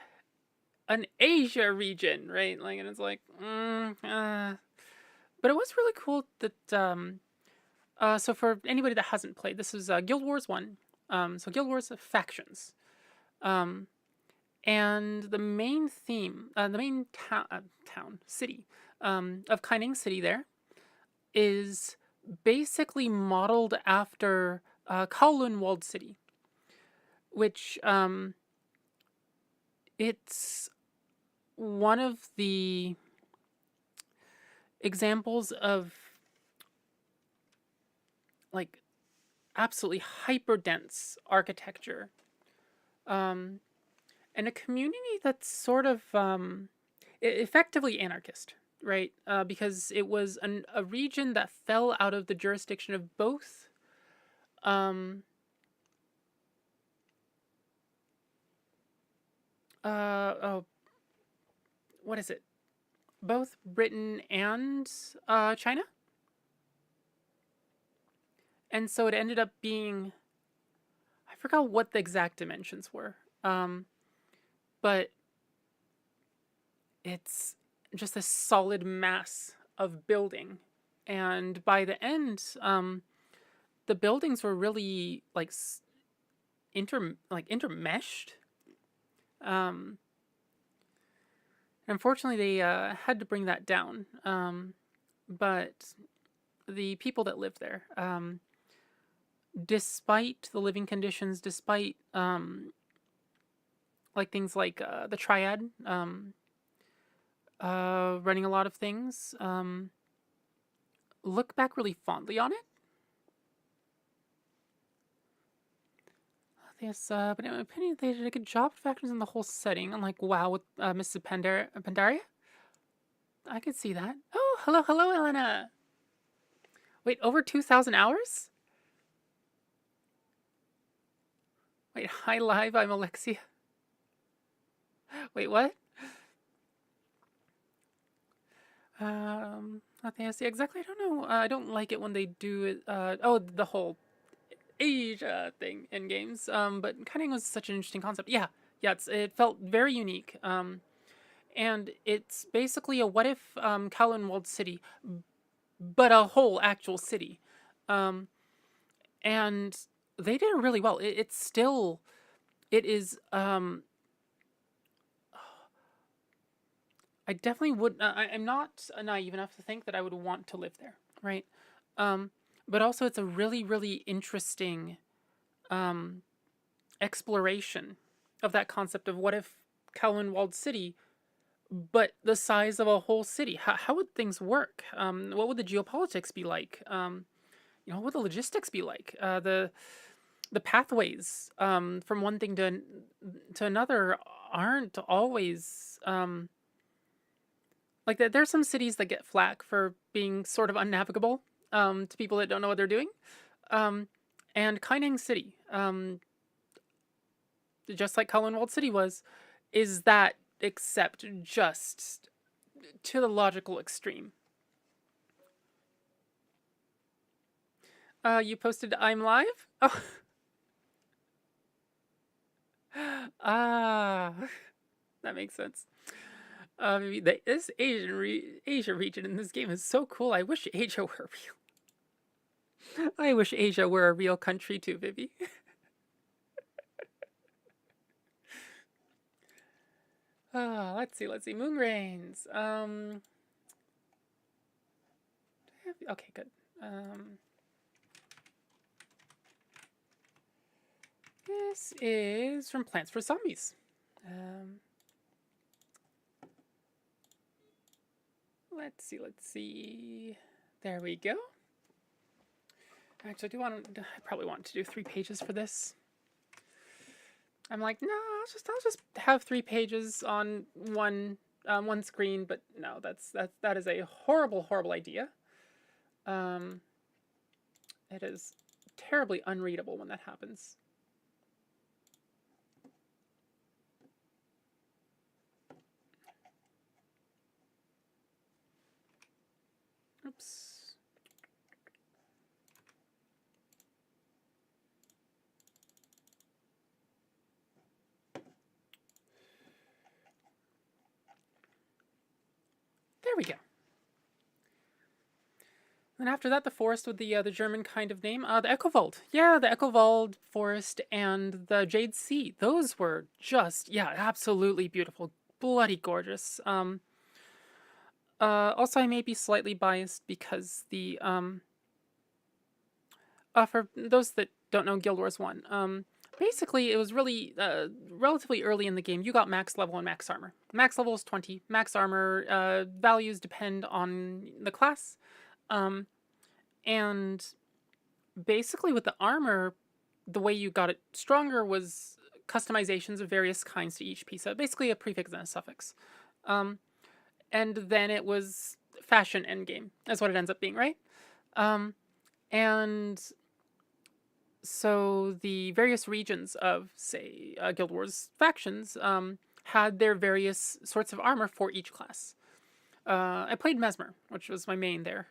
an Asia region, right? Like, and it's like, but it was really cool that so for anybody that hasn't played, this is Guild Wars 1. So Guild Wars Factions. And the main theme, the main city of Kaining City there is basically modeled after Kowloon Walled City, which it's one of the examples of like absolutely hyper dense architecture, um, and a community that's sort of effectively anarchist, right? Because it was a region that fell out of the jurisdiction of both. Um, oh, what is it? Both Britain and China, and so it ended up being, I forgot what the exact dimensions were, but it's just a solid mass of building, and by the end, the buildings were really like intermeshed. Um, Unfortunately, they had to bring that down. But the people that lived there, despite the living conditions, despite like things like the triad, running a lot of things, look back really fondly on it. Yes, but in my opinion, they did a good job of factoring in the whole setting. I'm like, wow, with Mrs. Pandaria, I could see that. Oh, hello, hello, Elena. Wait, over 2,000 hours? Wait, hi live, I'm Alexia. Wait, what? Nothing else. Yeah, exactly. I don't know. I don't like it when they do it. Oh, the whole Asia thing in games. But kiting was such an interesting concept. Yeah, yeah. It felt very unique. And it's basically a what if Kowloon Walled City, but a whole actual city. Um, and they did it really well. It's still, it is. I definitely would. I'm not naive enough to think that I would want to live there, right? Um, but also, it's a really, really interesting um, exploration of that concept of what if Kowloon Walled City, but the size of a whole city. How would things work? What would the geopolitics be like? What would the logistics be like? The pathways from one thing to another aren't always like that. There's some cities that get flack for being sort of unnavigable to people that don't know what they're doing. Um, and Kaineng City, just like Kowloon Walled City was, is that except just to the logical extreme. You posted I'm live? Oh. Ah, that makes sense. Maybe this Asia region in this game is so cool. I wish Asia were real. I wish Asia were a real country too, Vivi. Let's see. Let's see. Moon rains. Okay, good. This is from Plants for Zombies. Let's see. Let's see. There we go. Actually, I probably want to do 3 pages for this. I'm like, no, I'll just have 3 pages on one screen, but no, that is a horrible, horrible idea. It is terribly unreadable when that happens. Oops. There we go. And after that, the forest with the German kind of name, the Echovald. Yeah, the Echovald forest and the Jade Sea. Those were just, yeah, absolutely beautiful, bloody gorgeous. Also, I may be slightly biased because for those that don't know Guild Wars 1, basically, it was really relatively early in the game. You got max level and max armor. Max level is 20. Max armor values depend on the class. Um, and basically, with the armor, the way you got it stronger was customizations of various kinds to each piece. So basically, a prefix and a suffix. Um, and then it was fashion endgame. That's what it ends up being, right? And so the various regions of, say, Guild Wars factions had their various sorts of armor for each class. I played Mesmer, which was my main there.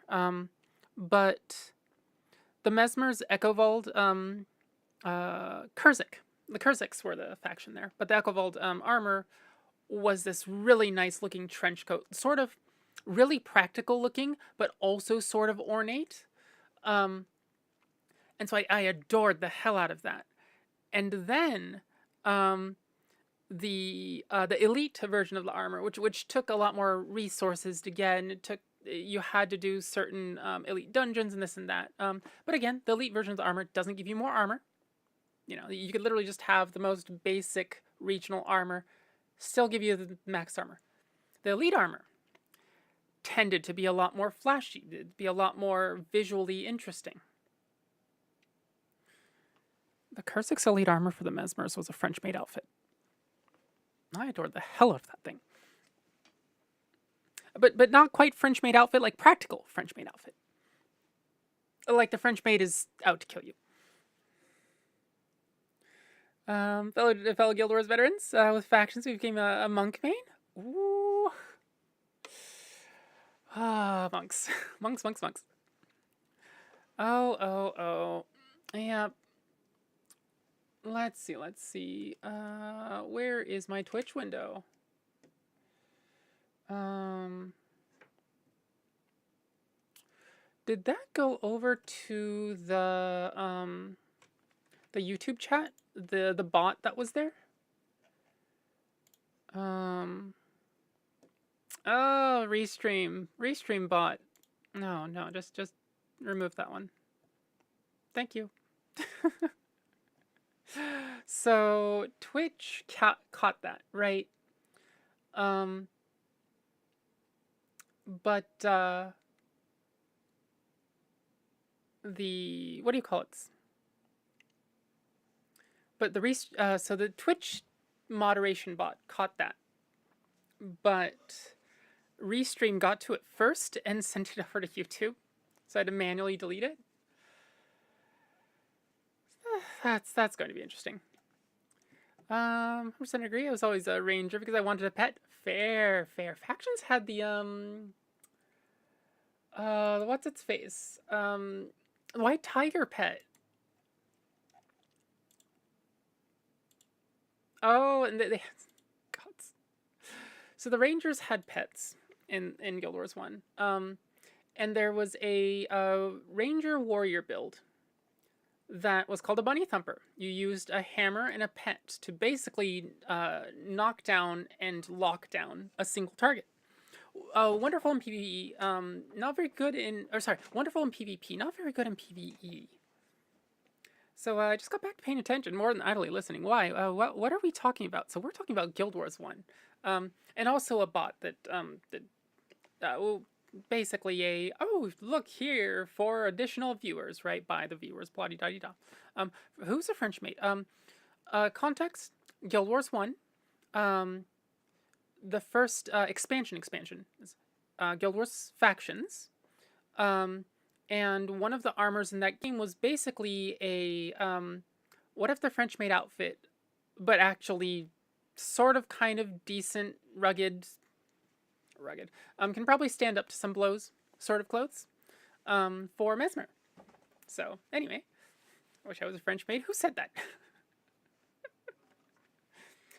But the Mesmer's Echovald Kurzik. The Kurziks were the faction there. But the Echovald armor was this really nice looking trench coat. Sort of really practical looking, but also sort of ornate. And so I adored the hell out of that. And then the elite version of the armor, which took a lot more resources to get, and you had to do certain elite dungeons and this and that. But again, the elite version of the armor doesn't give you more armor. You know, you could literally just have the most basic regional armor, still give you the max armor. The elite armor tended to be a lot more flashy, it'd be a lot more visually interesting. The Kurzik's elite armor for the Mesmers was a French-made outfit. I adored the hell out of that thing. But not quite French-made outfit, like practical French-made outfit. Like the French-made is out to kill you. Fellow Guild Wars veterans, with factions, we became a monk main. Ooh. Monks. monks. Oh. Yeah. Let's see. Where is my Twitch window? Did that go over to the YouTube chat? The bot that was there? Oh, Restream bot. No, just remove that one. Thank you. So Twitch caught that, right? But the what do you call it? But so the Twitch moderation bot caught that, but Restream got to it first and sent it over to YouTube, so I had to manually delete it. That's going to be interesting. 100% agree. I was always a ranger because I wanted a pet. Fair. Factions had the what's its face? White tiger pet. Oh, and they gods. So the rangers had pets in Guild Wars 1. And there was a ranger warrior build that was called a bunny thumper. You used a hammer and a pet to basically knock down and lock down a single target. Wonderful in PvE, not very good in, wonderful in PvP, not very good in PvE. So I just got back to paying attention more than idly listening. Why? What are we talking about? So we're talking about Guild Wars 1, and also a bot that basically look here for additional viewers, right? By the viewers, blah de da de da. Who's a French mate? Context: Guild Wars 1. The first expansion is Guild Wars factions. And one of the armors in that game was basically a what if the French made outfit, but actually sort of kind of decent, rugged, can probably stand up to some blows sort of clothes for Mesmer. So anyway, I wish I was a French maid. Who said that?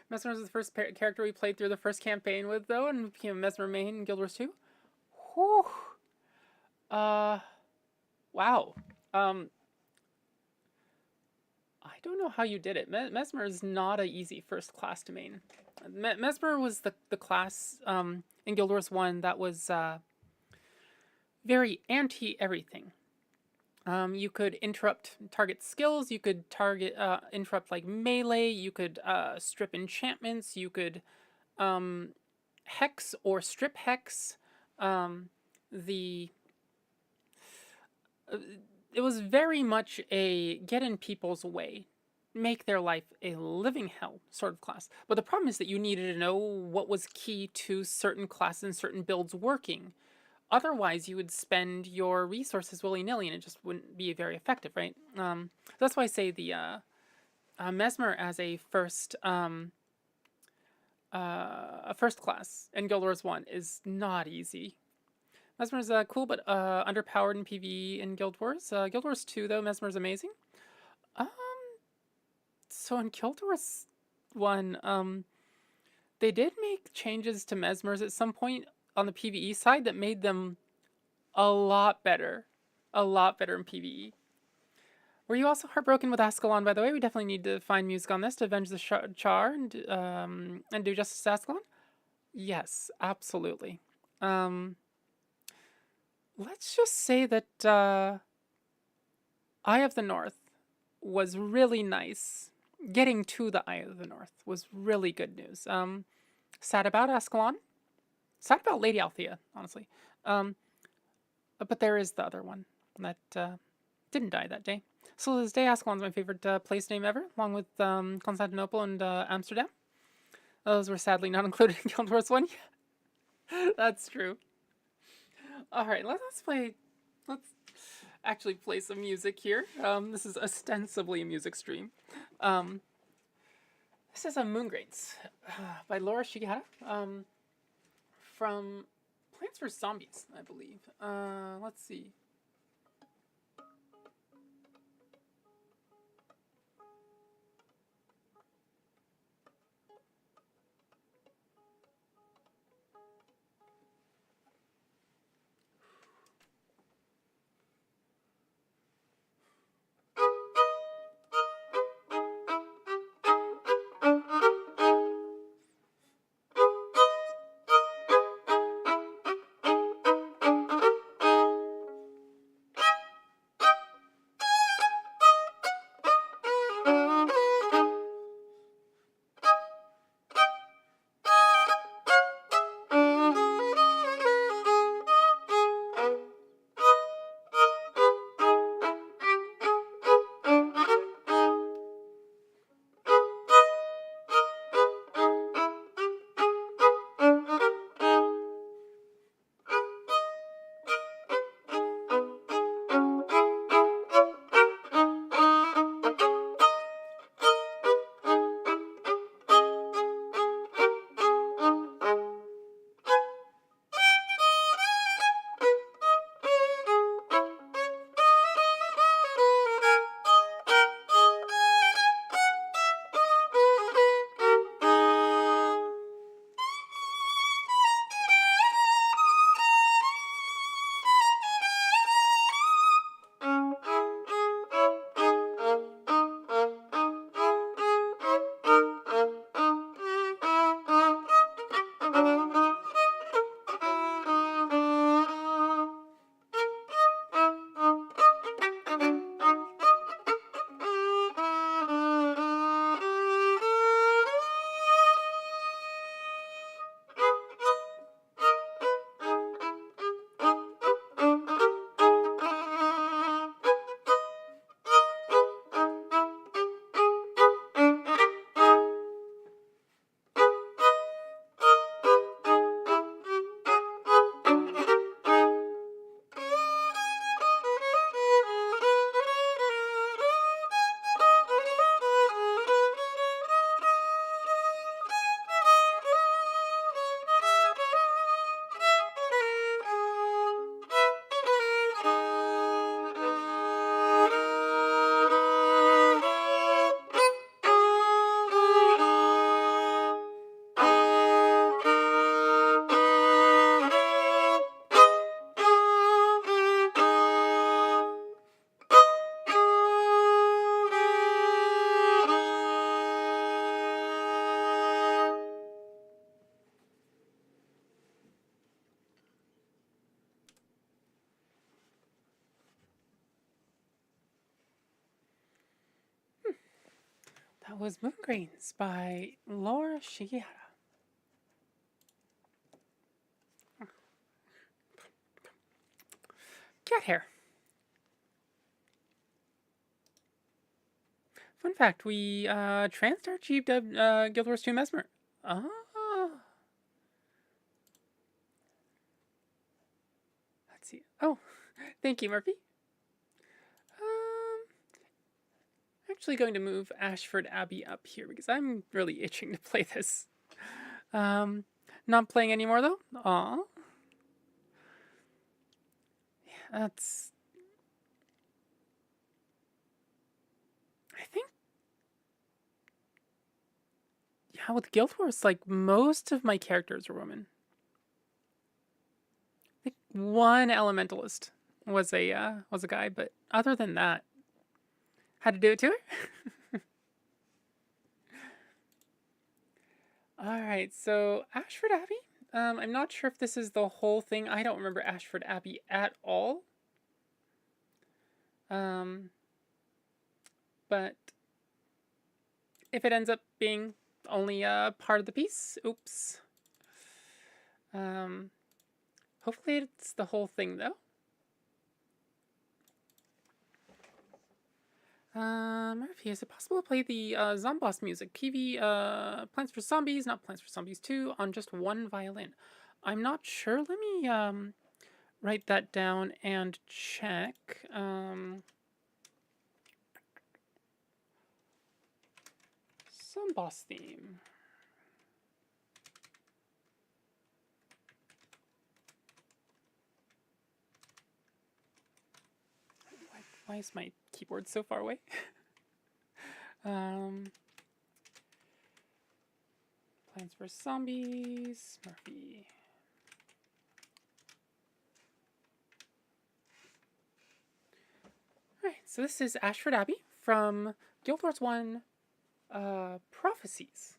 Mesmer was the first character we played through the first campaign with, though, and became a Mesmer main in Guild Wars 2. Whew. Wow. I don't know how you did it. Mesmer is not an easy first class to main. Mesmer was the class in Guild Wars 1 that was very anti-everything. You could interrupt target skills. You could interrupt like melee. You could strip enchantments. You could um, hex or strip hex. Um, the it was very much a get in people's way, make their life a living hell sort of class. But the problem is that you needed to know what was key to certain classes and certain builds working. Otherwise, you would spend your resources willy nilly, and it just wouldn't be very effective, right? That's why I say the Mesmer as a first class in Guild Wars 1 is not easy. Mesmer's cool, but underpowered in PvE in Guild Wars. Guild Wars 2, though, Mesmer's amazing. Um, so in Guild Wars 1, they did make changes to Mesmers at some point on the PvE side that made them a lot better. A lot better in PvE. Were you also heartbroken with Ascalon, by the way? We definitely need to find music on this to avenge the Char and do justice to Ascalon. Yes, absolutely. Let's just say that Eye of the North was really nice. Getting to the Eye of the North was really good news. Sad about Ascalon. Sad about Lady Althea, honestly. But there is the other one that didn't die that day. So this day, Ascalon's my favorite place name ever, along with Constantinople and Amsterdam. Those were sadly not included in Guild Wars 1. That's true. Alright, let's actually play some music here. This is ostensibly a music stream. This is Moongrates by Laura Shigehara from Plants vs. Zombies, I believe. Let's see. That was Moon Greens by Laura Shigihara. Cat hair. Fun fact, we Transtar achieved Guild Wars 2 Mesmer. Ah. Let's see. Oh, thank you, Murphy. Actually going to move Ashford Abbey up here because I'm really itching to play this. Not playing anymore though. Aw. Yeah, that's... I think... Yeah, with Guild Wars, like, most of my characters are women. I think one Elementalist was a guy, but other than that, had to do it to her. Alright, so Ashford Abbey. I'm not sure if this is the whole thing. I don't remember Ashford Abbey at all. But if it ends up being only a part of the piece, oops. Hopefully it's the whole thing though. Murphy, is it possible to play the Zomboss music? PV Plants for Zombies, not Plants for Zombies 2, on just one violin? I'm not sure. Let me write that down and check. Zomboss theme. Why is my keyboard so far away? Plants for Zombies, Murphy. Alright, so this is Ashford Abbey from Guild Wars 1 Prophecies.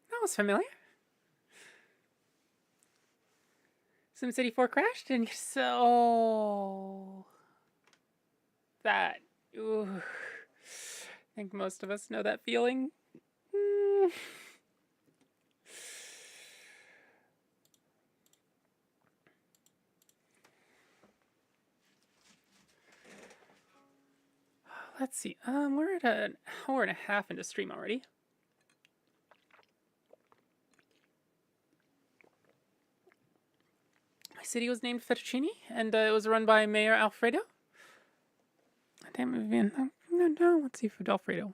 That was familiar. SimCity 4 crashed and so... That... Ooh. I think most of us know that feeling. Let's see. We're at an hour and a half into stream already. My city was named Fettuccine, and it was run by Mayor Alfredo. Damn it, man. No, let's see for Alfredo.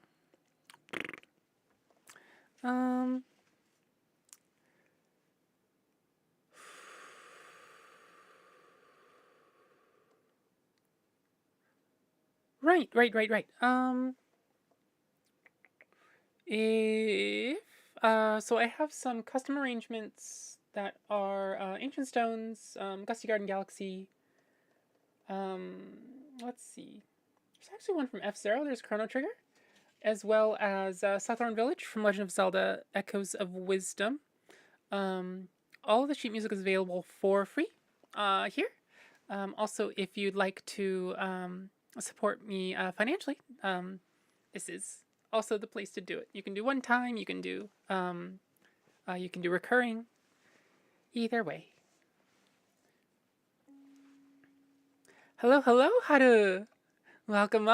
Right. If so I have some custom arrangements that are Ancient Stones, Gusty Garden Galaxy. Um, let's see. There's actually one from F-Zero. There's Chrono Trigger, as well as Southbound Village from Legend of Zelda: Echoes of Wisdom. Um, all of the sheet music is available for free here. Also, if you'd like to support me financially, this is also the place to do it. You can do one time. You can do recurring. Either way. Hello, hello, Haru. Welcome.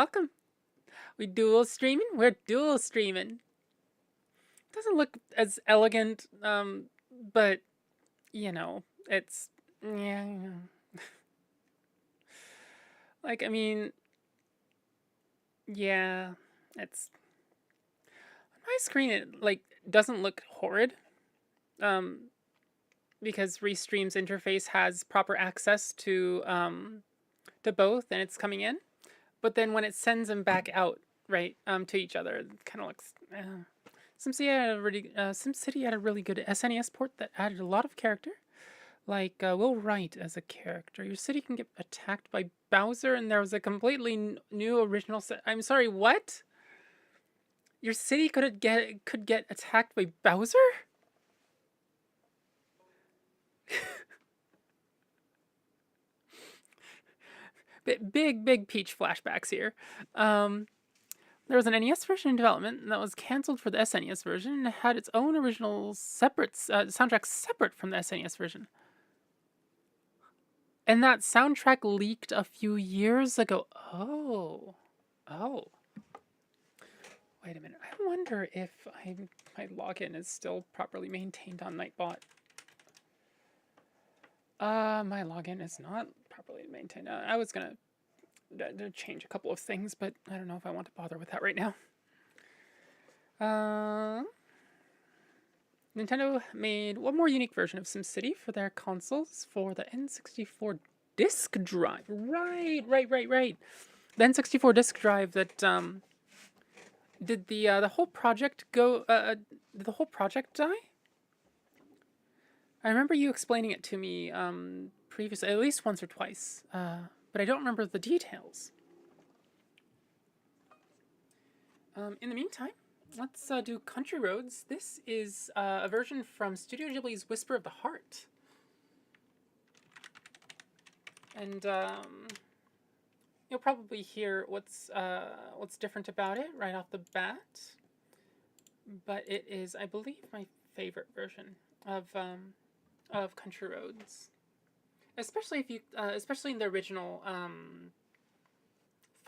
We dual streaming. We're dual streaming. Doesn't look as elegant, but you know, it's yeah. Like I mean, yeah, it's on my screen. It like doesn't look horrid, um, because Restream's interface has proper access to both, and it's coming in. But then when it sends them back out, right, to each other, it kind of looks. SimCity had a really good SNES port that added a lot of character. Like, Will Wright as a character. Your city can get attacked by Bowser, and there was a completely new original set. I'm sorry, what? Your city could get attacked by Bowser? Big Peach flashbacks here. There was an NES version in development that was canceled for the SNES version and had its own original separate soundtrack separate from the SNES version. And that soundtrack leaked a few years ago. Oh. Wait a minute. I wonder if my login is still properly maintained on Nightbot. My login is not properly maintained. I was gonna change a couple of things, but I don't know if I want to bother with that right now. Nintendo made one more unique version of SimCity for their consoles for the N64 disk drive. Right. The N64 disk drive that did the whole project go did the whole project die? I remember you explaining it to me previously, at least once or twice, but I don't remember the details. In the meantime, let's do Country Roads. This is a version from Studio Ghibli's Whisper of the Heart. And you'll probably hear what's different about it right off the bat. But it is, I believe, my favorite version of Country Roads. Especially if you, especially in the original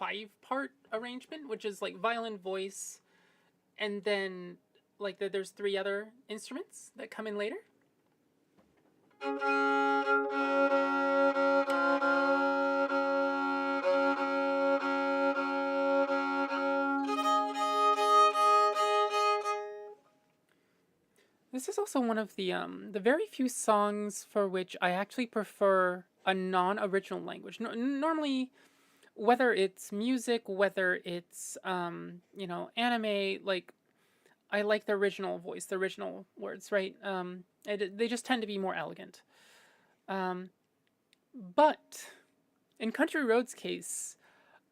5-part arrangement, which is like violin, voice, and then like there's 3 other instruments that come in later. This is also one of the very few songs for which I actually prefer a non-original language. Normally, whether it's music, whether it's anime, like I like the original voice, the original words, right? They just tend to be more elegant. But in Country Roads' case,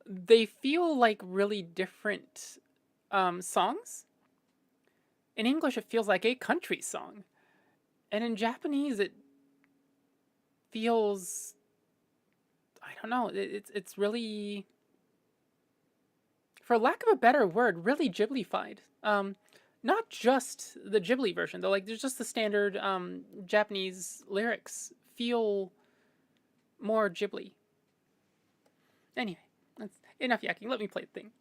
they feel like really different songs. In English, it feels like a country song, and in Japanese, it feels, I don't know, it's really, for lack of a better word, really Ghibli-fied. Not just the Ghibli version, though. Like, there's just the standard Japanese lyrics feel more Ghibli. Anyway, that's enough yakking. Let me play the thing.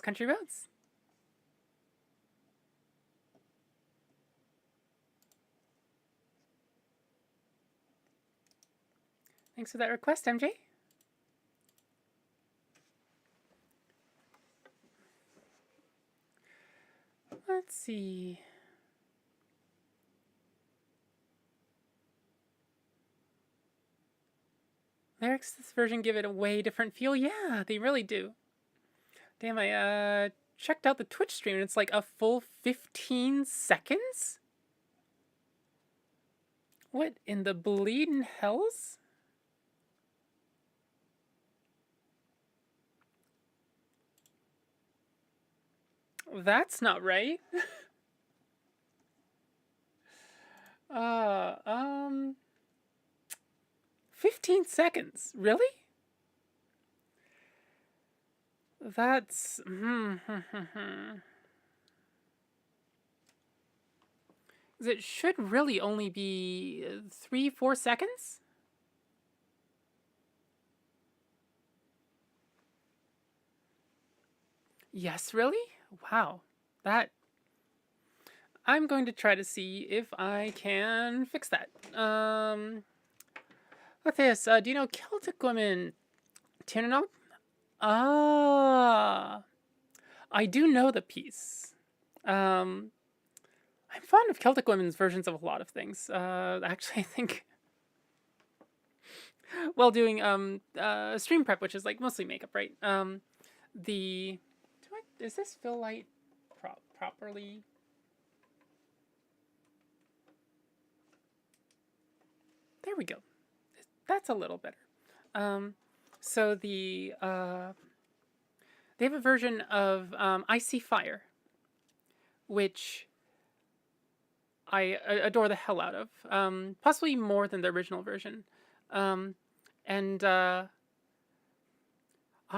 Country Roads. Thanks for that request, MJ. Let's see. Lyrics this version give it a way different feel. Yeah, they really do. Damn, I checked out the Twitch stream and it's like a full 15 seconds? What in the bleeding hells? That's not right. 15 seconds? Really? That's... It should really only be 3-4 seconds? Yes, really? Wow. That... I'm going to try to see if I can fix that. With this, do you know Celtic Women tune out? Ah, I do know the piece. I'm fond of Celtic Women's versions of a lot of things. Actually, I think while doing stream prep, which is like mostly makeup, right? Is this fill light properly? There we go. That's a little better. So they have a version of I See Fire, which I adore the hell out of, possibly more than the original version. And off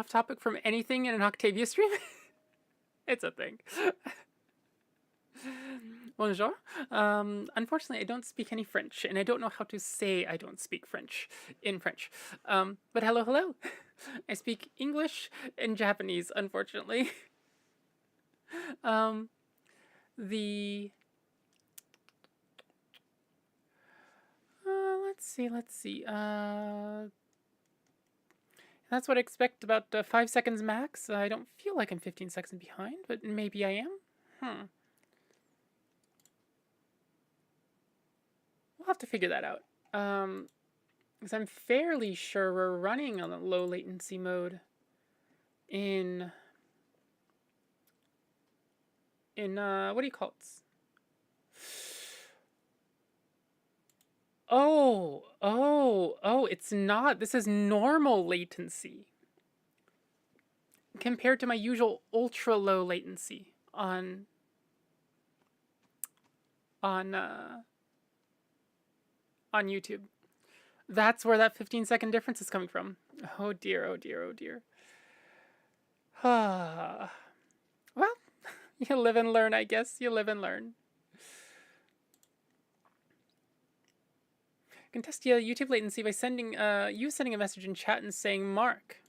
topic from anything in an Octavia stream, it's a thing. Bonjour. Unfortunately, I don't speak any French, and I don't know how to say I don't speak French in French. But hello, hello. I speak English and Japanese, unfortunately. Let's see. That's what I expect, about 5 seconds max. I don't feel like I'm 15 seconds behind, but maybe I am. We'll have to figure that out. Because I'm fairly sure we're running on a low latency mode in what do you call it? Oh, it's not. This is normal latency compared to my usual ultra low latency on YouTube. That's where that 15-second difference is coming from. Oh dear, oh dear, oh dear. Well, you live and learn, I guess. You live and learn. I can test your YouTube latency by sending sending a message in chat and saying Mark.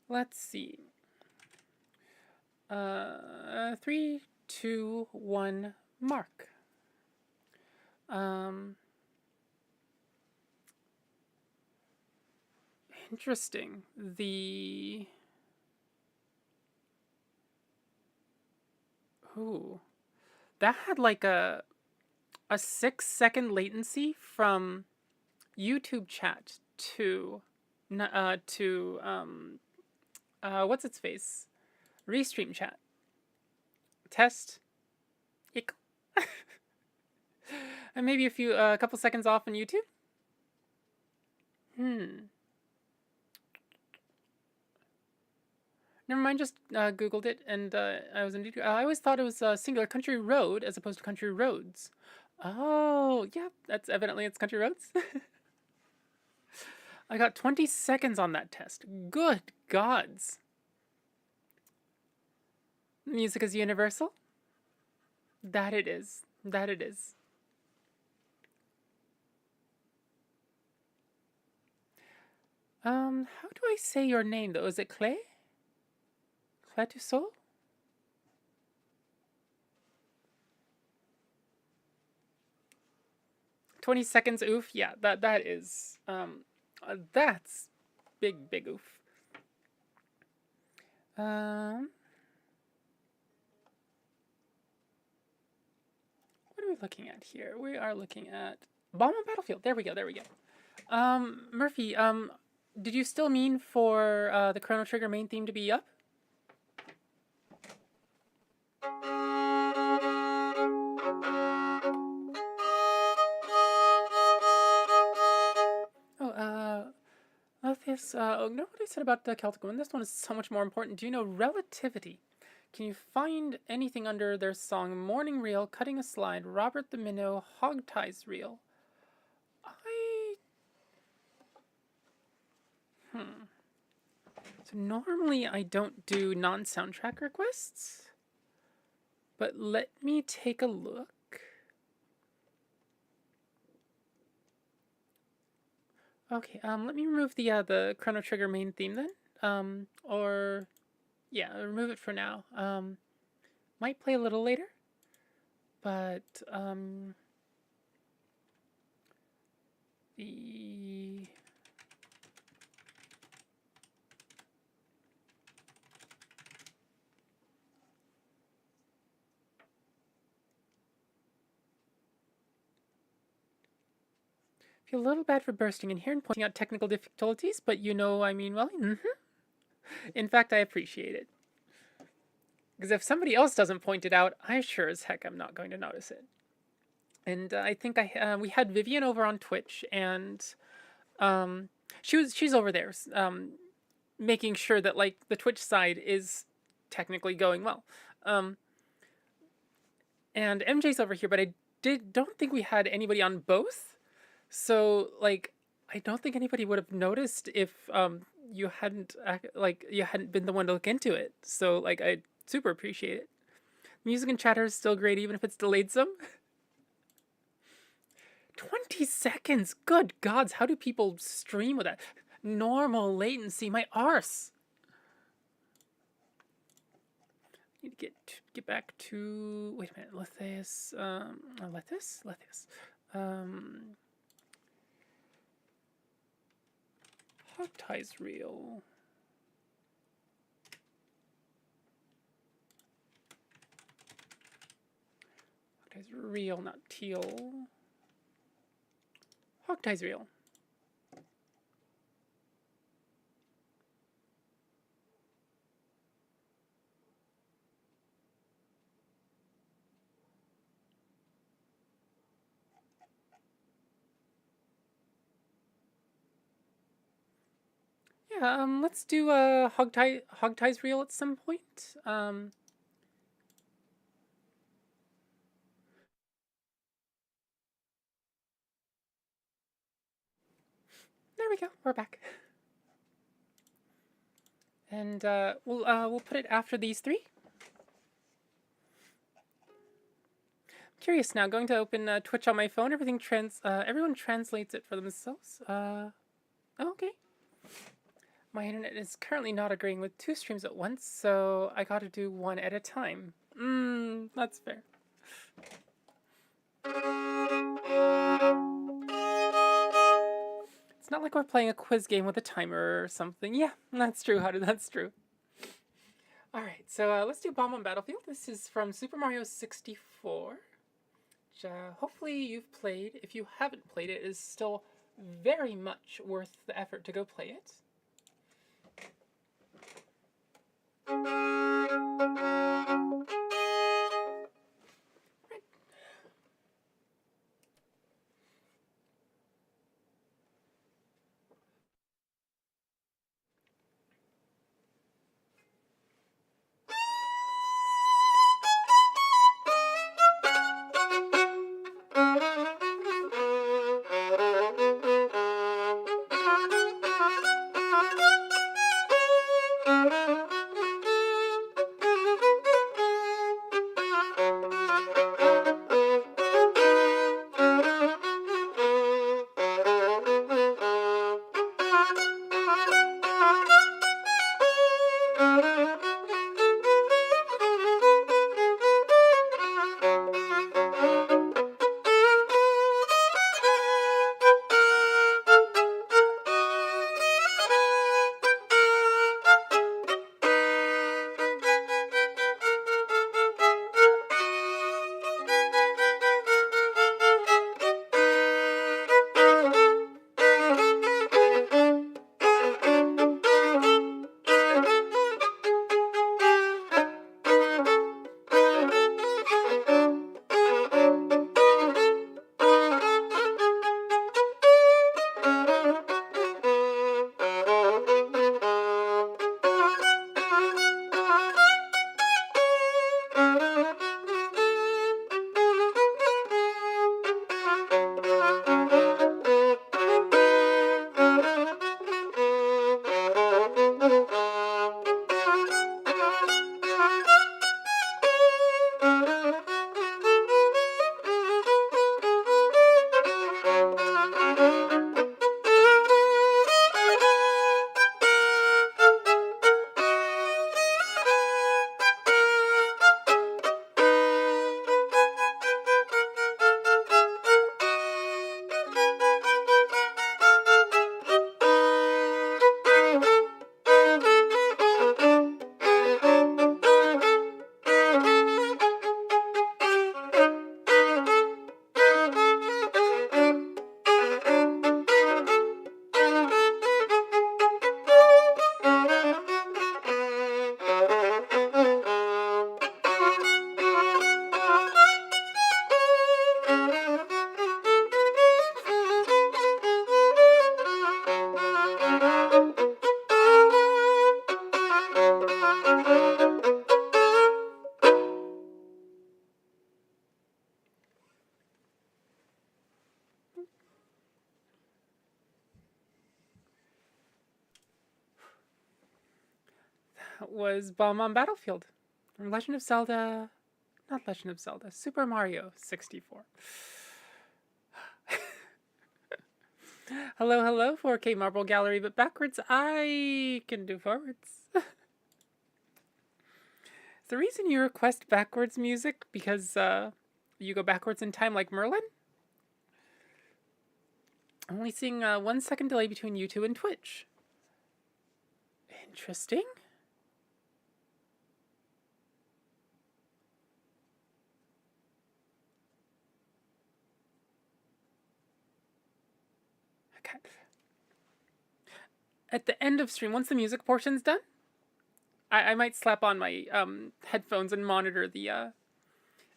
Let's see. 3, 2, 1, Mark. Interesting. That had like a 6-second latency from YouTube chat to what's its face? Restream chat. Test. And maybe a couple seconds off on YouTube. Never mind, just Googled it, and I was indeed. I always thought it was singular country road as opposed to country roads. Oh, yeah, that's evidently it's country roads. I got 20 seconds on that test. Good gods. Music is universal? That it is. That it is. How do I say your name though? Is it Clay? Clay du Sol? 20 seconds oof. Yeah, that is that's big oof. What are we looking at here? We are looking at Bomb on Battlefield. There we go. Murphy, did you still mean for the Chrono Trigger main theme to be up? Know what I said about the Celtic Woman? This one is so much more important. Do you know Relativity? Can you find anything under their song Morning Reel, Cutting a Slide, Robert the Minnow, Hog Ties Reel? So normally I don't do non-soundtrack requests, but let me take a look. Okay, let me remove the Chrono Trigger main theme then. Or yeah, remove it for now. Might play a little later, but the feel a little bad for bursting in here and pointing out technical difficulties, but you know I mean well. In fact, I appreciate it. Because if somebody else doesn't point it out, I sure as heck am not going to notice it. And I think we had Vivian over on Twitch, and she's over there making sure that like the Twitch side is technically going well. And MJ's over here, but I don't think we had anybody on both. So like I don't think anybody would have noticed if you hadn't been the one to look into it. So like I super appreciate it. Music and chatter is still great even if it's delayed some. 20 seconds. Good gods, how do people stream with that? Normal latency, my arse. Need to get back to wait a minute, let this. Hog ties reel. Hog ties reel, not teal. Hog ties reel. Yeah, let's do a hog ties reel at some point. There we go. We're back. And we'll put it after these three. I'm curious now. Going to open Twitch on my phone. Everyone translates it for themselves. Okay. My internet is currently not agreeing with 2 streams at once, so I gotta do one at a time. That's fair. It's not like we're playing a quiz game with a timer or something. Yeah, that's true. That's true. Alright, so let's do Bomb on Battlefield. This is from Super Mario 64. Which, hopefully you've played. If you haven't played it, it is still very much worth the effort to go play it. was Bomb on Battlefield. Legend of Zelda, not Legend of Zelda, Super Mario 64. Hello, hello, 4K Marble Gallery, but backwards I can do forwards. The reason you request backwards music because you go backwards in time like Merlin? I'm only seeing a 1 second delay between YouTube and Twitch. Interesting. Okay. At the end of stream, once the music portion's done, I might slap on my headphones and monitor the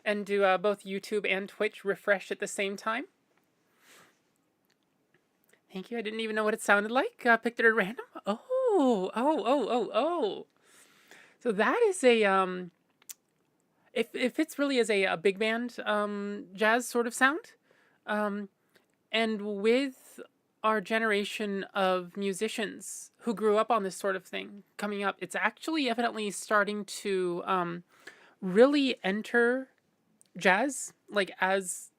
and do both YouTube and Twitch refresh at the same time. Thank you. I didn't even know what it sounded like. Picked it at random. Oh. So that is a if it's really is a big band jazz sort of sound, and with our generation of musicians who grew up on this sort of thing coming up, it's actually evidently starting to really enter jazz like as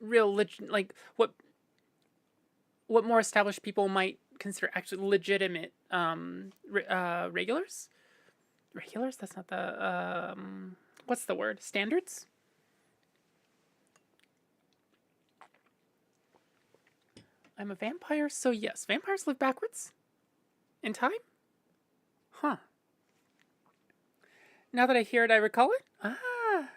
real like what more established people might consider actually legitimate regulars. Regulars? That's not the what's the word? Standards? I'm a vampire, so yes, vampires live backwards in time? Huh. Now that I hear it, I recall it? Ah.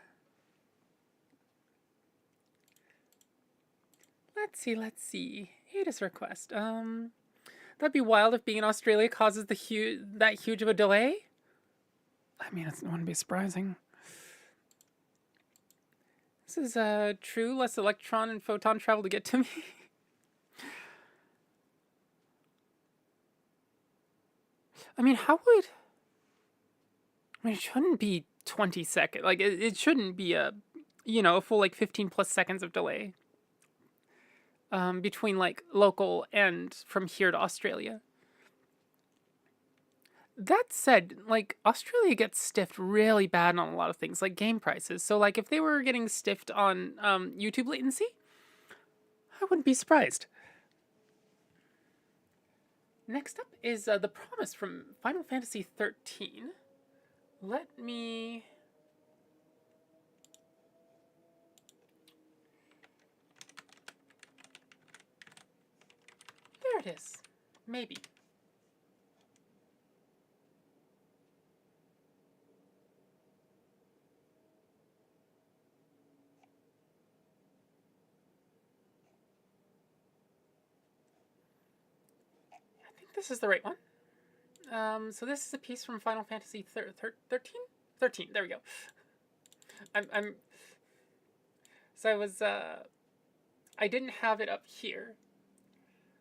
Let's see. Ada's request. That'd be wild if being in Australia causes that huge of a delay. I mean, it wouldn't be surprising. This is true. Less electron and photon travel to get to me. I mean, it shouldn't be 20 seconds. Like, it shouldn't be a full, like, 15 plus seconds of delay between, like, local and from here to Australia. That said, like, Australia gets stiffed really bad on a lot of things, like game prices. So, like, if they were getting stiffed on YouTube latency, I wouldn't be surprised. Next up is The Promise from Final Fantasy XIII. Let me... There it is. Maybe. I think this is the right one. So this is a piece from Final Fantasy 13? 13, there we go. So I didn't have it up here,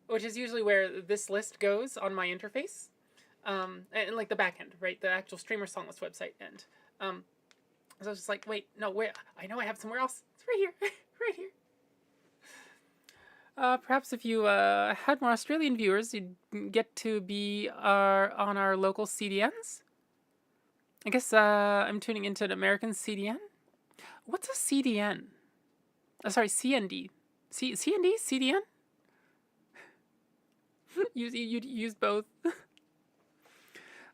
which is usually where this list goes on my interface. And like the back end, right? The actual streamer song list website end. So I was just like, wait, no, where? I know I have somewhere else. It's right here, right here. Perhaps if you had more Australian viewers, you'd get to be on our local CDNs. I guess I'm tuning into an American CDN. What's a CDN? Sorry, CND. CND? CDN? You'd use both.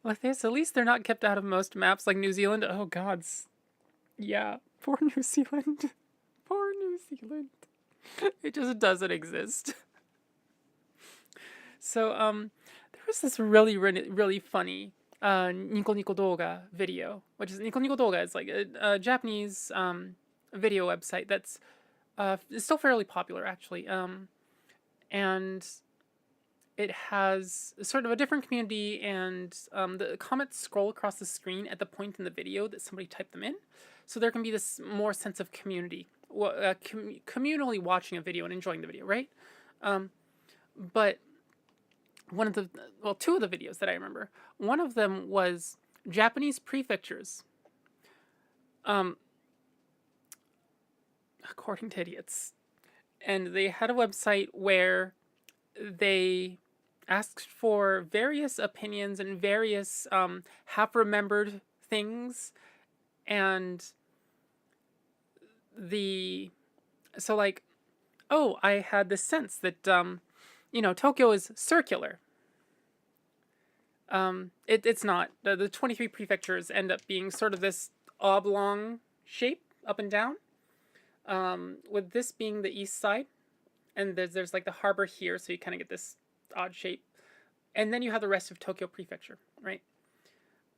Like this, at least they're not kept out of most maps like New Zealand. Oh, gods. Yeah, poor New Zealand. Poor New Zealand. It just doesn't exist. So, there was this really funny Nico Nico Doga video, which is Nico Nico Doga is like a Japanese video website that's is still fairly popular actually, and it has sort of a different community, and the comments scroll across the screen at the point in the video that somebody typed them in, so there can be this more sense of community, communally watching a video and enjoying the video, right? But two of the videos that I remember, one of them was Japanese prefectures, according to idiots, and they had a website where they asked for various opinions and various half-remembered things, and so like, oh, I had this sense that Tokyo is circular. It's not. The 23 prefectures end up being sort of this oblong shape up and down, with this being the east side, and there's like the harbor here, so you kind of get this odd shape, and then you have the rest of Tokyo prefecture, right?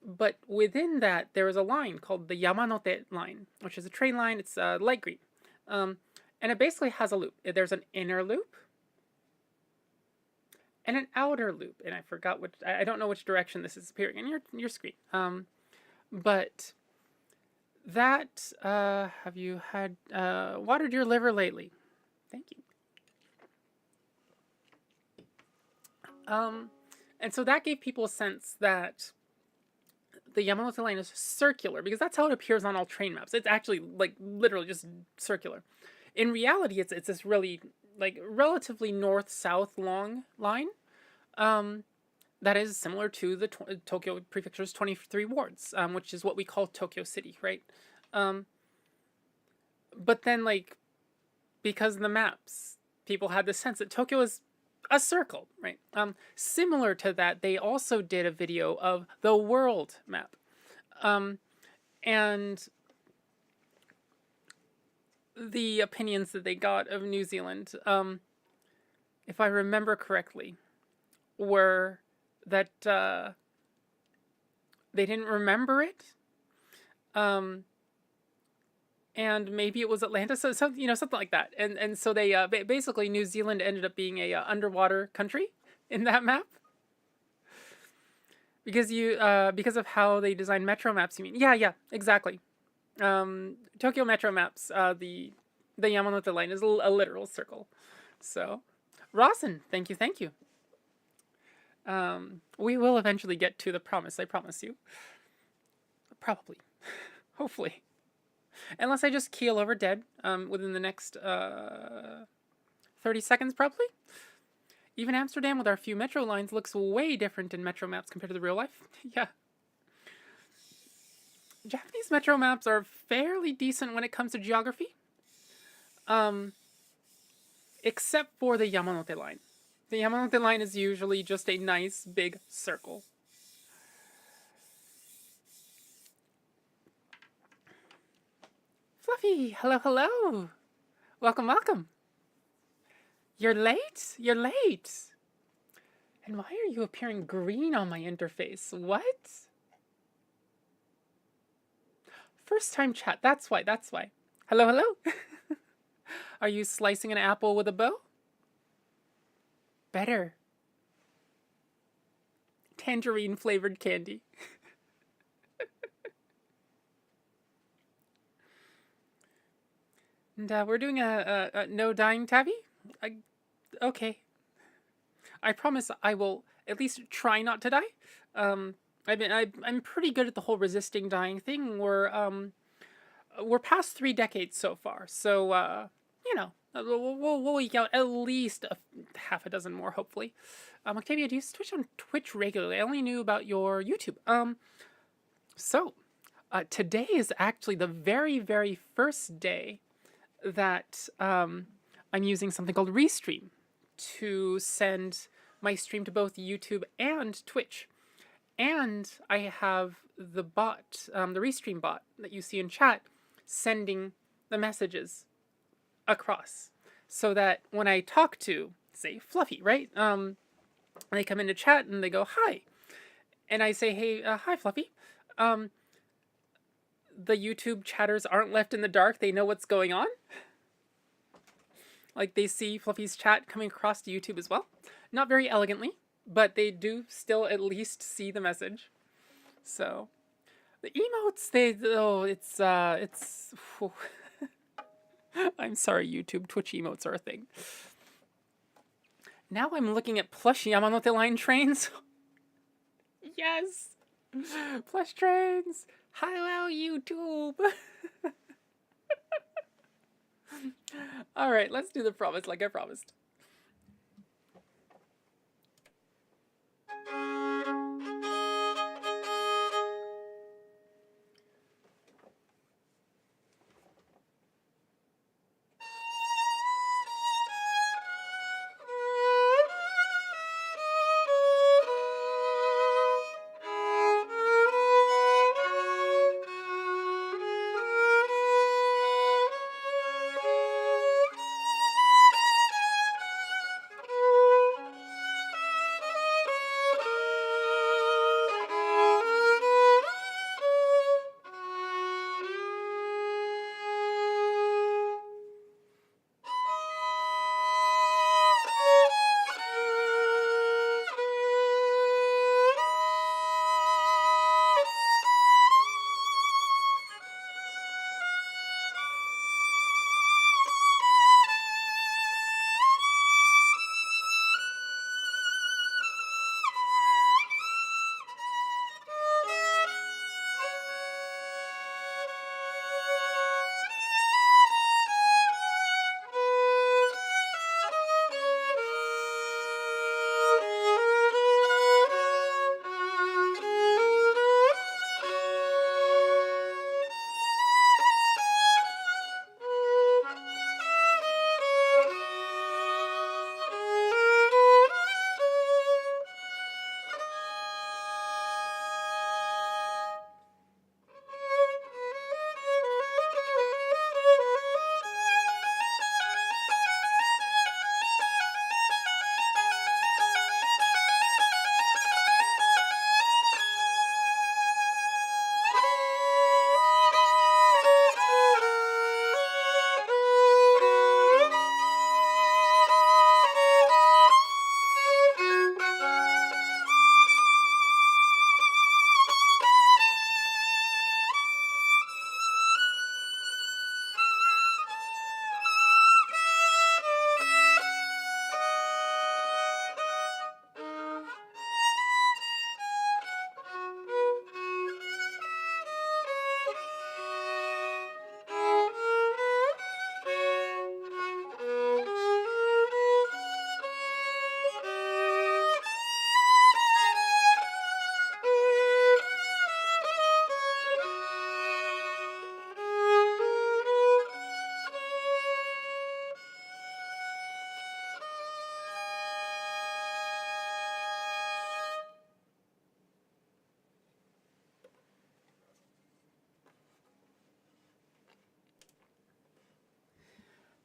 But within that, there is a line called the Yamanote line, which is a train line. It's light green, and it basically has a loop. There's an inner loop and an outer loop, and I forgot which. I don't know which direction this is appearing in your screen. But that have you had watered your liver lately? Thank you. And so that gave people a sense that the Yamanote line is circular, because that's how it appears on all train maps. It's actually like literally just circular. In reality, it's this really like relatively north-south long line that is similar to the Tokyo prefecture's 23 wards, which is what we call Tokyo City, right? But then, like, because of the maps, people had the sense that Tokyo is a circle, right? Similar to that, they also did a video of the world map. And the opinions that they got of New Zealand, if I remember correctly, were that they didn't remember it. And maybe it was Atlantis, so something like that. And so they basically New Zealand ended up being a underwater country in that map, because because of how they designed metro maps. You mean? Yeah, exactly. Tokyo metro maps, the Yamanote line is a literal circle. So, Rawson, thank you. We will eventually get to the promise. I promise you. Probably, hopefully. Unless I just keel over dead within the next 30 seconds, probably. Even Amsterdam with our few metro lines looks way different in metro maps compared to the real life. Yeah. Japanese metro maps are fairly decent when it comes to geography. Except for the Yamanote line. The Yamanote line is usually just a nice big circle. Fluffy, hello. Welcome. You're late? And why are you appearing green on my interface? What? First time chat, that's why. Hello. Are you slicing an apple with a bow? Better. Tangerine flavored candy. And we're doing a no dying tabby? Okay. I promise I will at least try not to die. I'm pretty good at the whole resisting dying thing. We're past 3 decades so far, so we'll eke out at least half a dozen more, hopefully. Octavia, do you Twitch on Twitch regularly? I only knew about your YouTube. So today is actually the very, very first day that I'm using something called Restream to send my stream to both YouTube and Twitch. And I have the bot, the Restream bot that you see in chat, sending the messages across, so that when I talk to, say, Fluffy, right? They come into chat and they go, hi. And I say, hey, hi, Fluffy. The YouTube chatters aren't left in the dark. They know what's going on. Like, they see Fluffy's chat coming across to YouTube as well. Not very elegantly, but they do still at least see the message. So, the emotes, it's I'm sorry, YouTube. Twitch emotes are a thing. Now I'm looking at plush Yamanote line trains. Yes! Plush trains! Hello, YouTube! Alright, let's do the promise like I promised.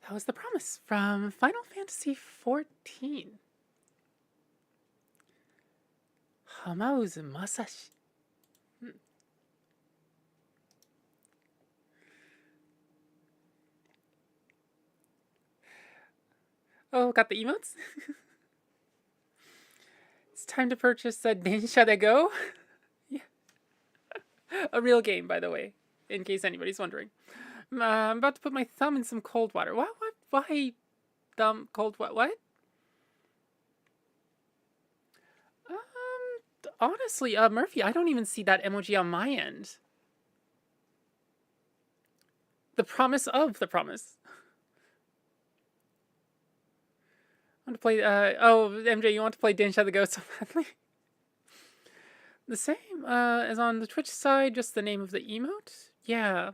That was the promise from Final Fantasy XIV. Hamauzu Masashi. Oh, got the emotes? It's time to purchase a Densha de Go. Yeah. A real game, by the way, in case anybody's wondering. I'm about to put my thumb in some cold water. What? Why cold what? Honestly, Murphy, I don't even see that emoji on my end. The promise of the promise. I want to play, MJ, you want to play Densha the Ghost so badly? The same, as on the Twitch side, just the name of the emote? Yeah.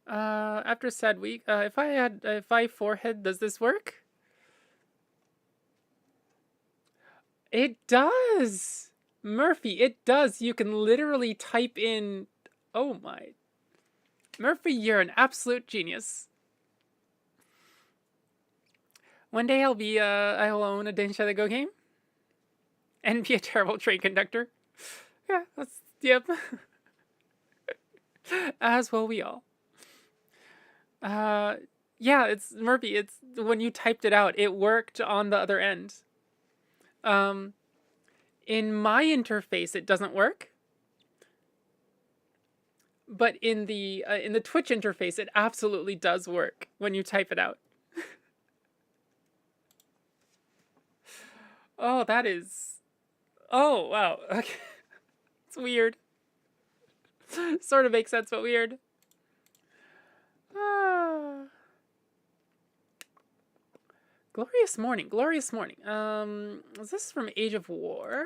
After a sad week, if I forehead, does this work? It does! Murphy, it does. You can literally type in, oh my. Murphy, you're an absolute genius. One day I will own a Densha the Go game. And be a terrible train conductor. Yeah, yep. As will we all. Yeah, it's Murphy. It's when you typed it out, it worked on the other end. In my interface, it doesn't work, but in the Twitch interface, it absolutely does work when you type it out. Oh, that is. Oh wow. Okay, it's weird. Sort of makes sense, but weird. Glorious morning, glorious morning. Is this from Age of War?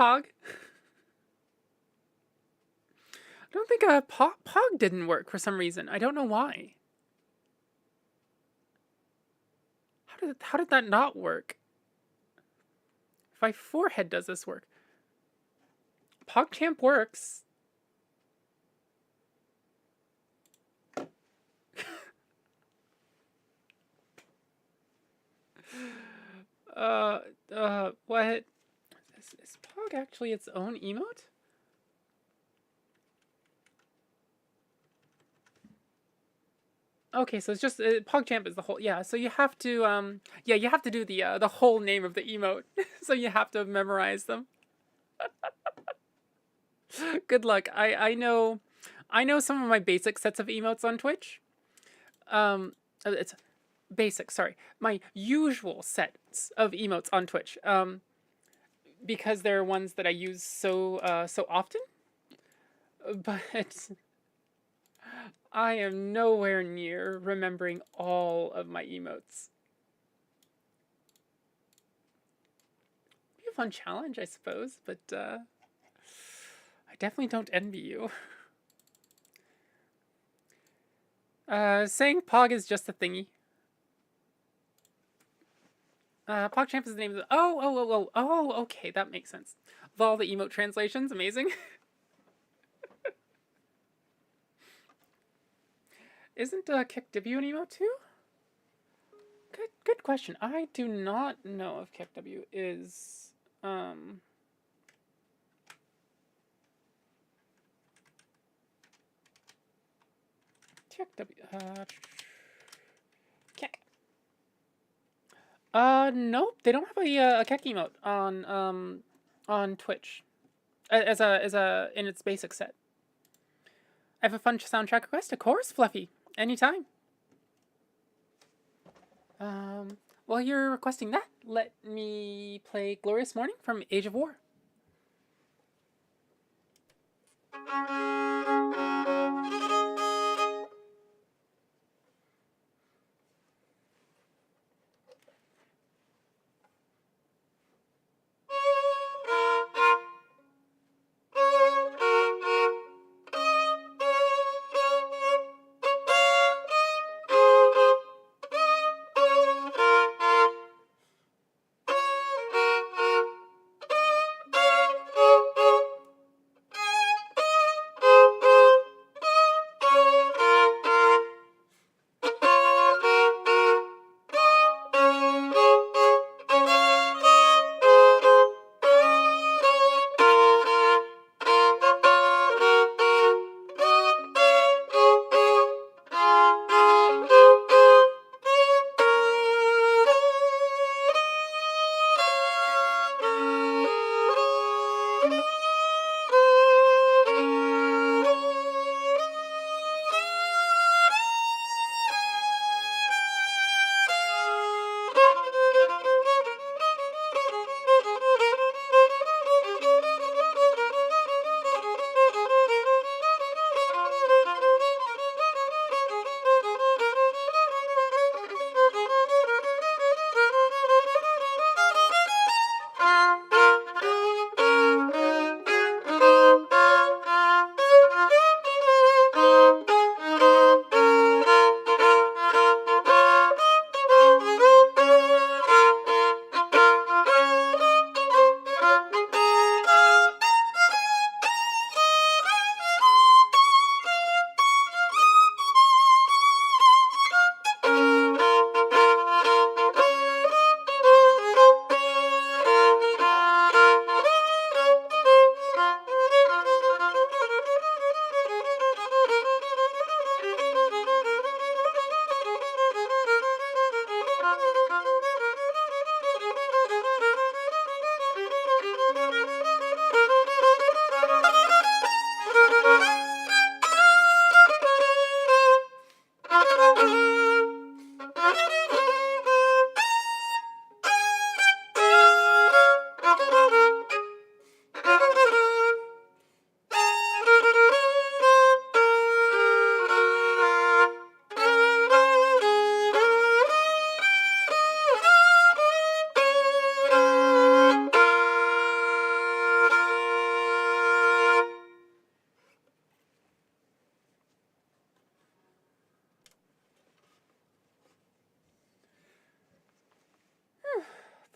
Pog? I don't think Pog didn't work for some reason. I don't know why. How did that not work? If my forehead does this work? PogChamp works. What? Is Pog actually its own emote? Okay, so it's just PogChamp is the whole. Yeah, so you have to you have to do the whole name of the emote. So you have to memorize them. Good luck. I know some of my basic sets of emotes on Twitch. It's basic. Sorry, my usual sets of emotes on Twitch. Because they're ones that I use so often. But I am nowhere near remembering all of my emotes. Be a fun challenge, I suppose, but I definitely don't envy you. Saying Pog is just a thingy. PogChamp is the name of the. Oh, okay, that makes sense. Of all the emote translations, amazing. Isn't Kick W an emote too? Good question. I do not know if Kick W is Kick W Kick. Nope, they don't have a Kick emote on Twitch as a in its basic set. I have a fun soundtrack request, of course, Fluffy. Anytime. While you're requesting that, let me play Glorious Morning from Age of War.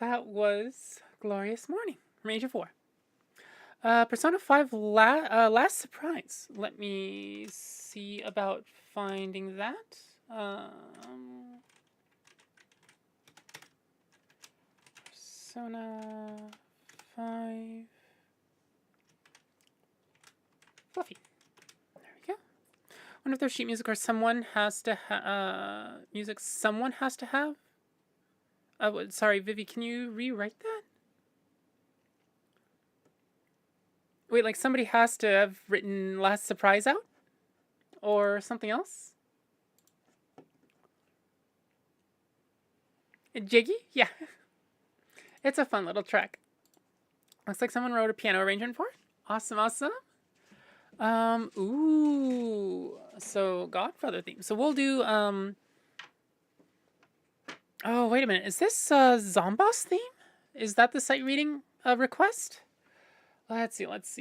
That was Glorious Morning, Major 4. Persona 5 Last Surprise. Let me see about finding that. Persona 5 Fluffy. There we go. Wonder if there's sheet music or someone has to music someone has to have. Sorry, Vivi, can you rewrite that? Wait, like somebody has to have written Last Surprise out? Or something else? Jiggy? Yeah. It's a fun little track. Looks like someone wrote a piano arrangement for it. Awesome, awesome. Ooh. So, Godfather theme. So we'll do, oh, wait a minute. Is this Zomboss theme? Is that the sight reading request? Let's see. Plants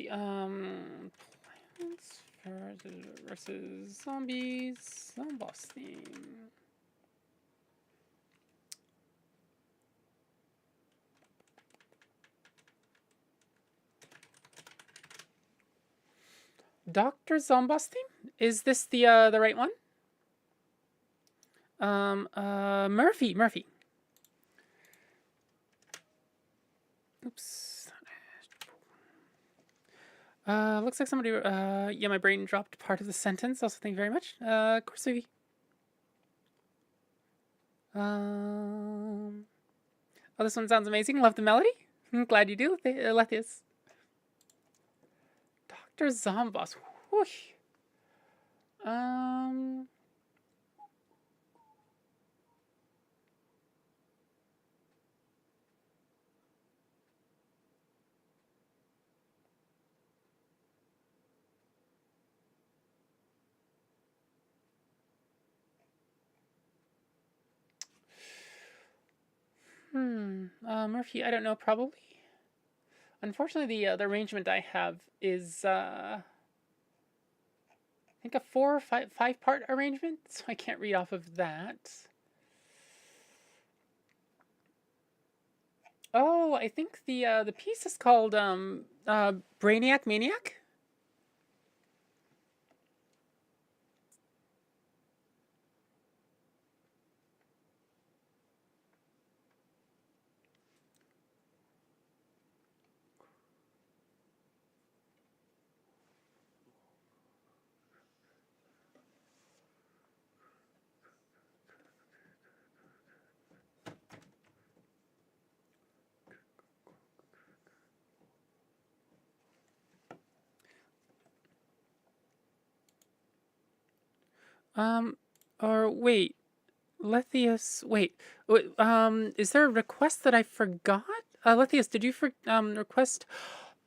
versus zombies. Zomboss theme. Dr. Zomboss theme? Is this the right one? Murphy. Oops. Looks like somebody, yeah, my brain dropped part of the sentence. Also, thank you very much. Of course, Vivi. Oh, this one sounds amazing. Love the melody. I'm glad you do, Lethius. Dr. Zomboss. Whoosh. Murphy, I don't know, probably. Unfortunately, the arrangement I have is, I think a 4 or 5 part arrangement, so I can't read off of that. Oh, I think the piece is called Brainiac Maniac. Or wait, Lethius, wait, is there a request that I forgot? Lethius, did you request?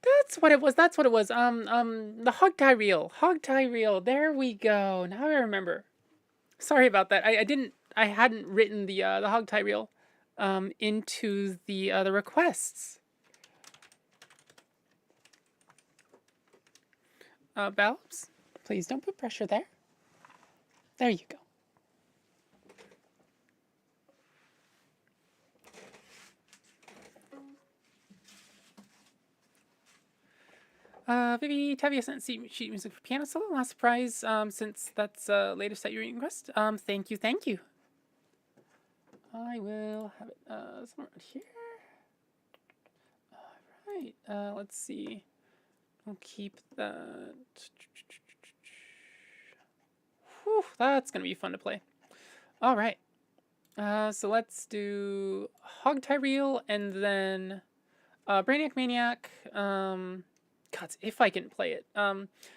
That's what it was. That's what it was. The hog tie reel. Hog tie reel. There we go. Now I remember. Sorry about that. I hadn't written the hog tie reel, into the requests. Balbs, please don't put pressure there. There you go. Vivi, Tavia sent sheet music for piano solo. Last surprise, since that's latest at your request. Thank you, thank you. I will have it somewhere around here. All right, let's see. We'll keep that. Whew, that's gonna be fun to play. All right. So let's do Hog Tie Reel and then Brainiac Maniac. God, if I can play it.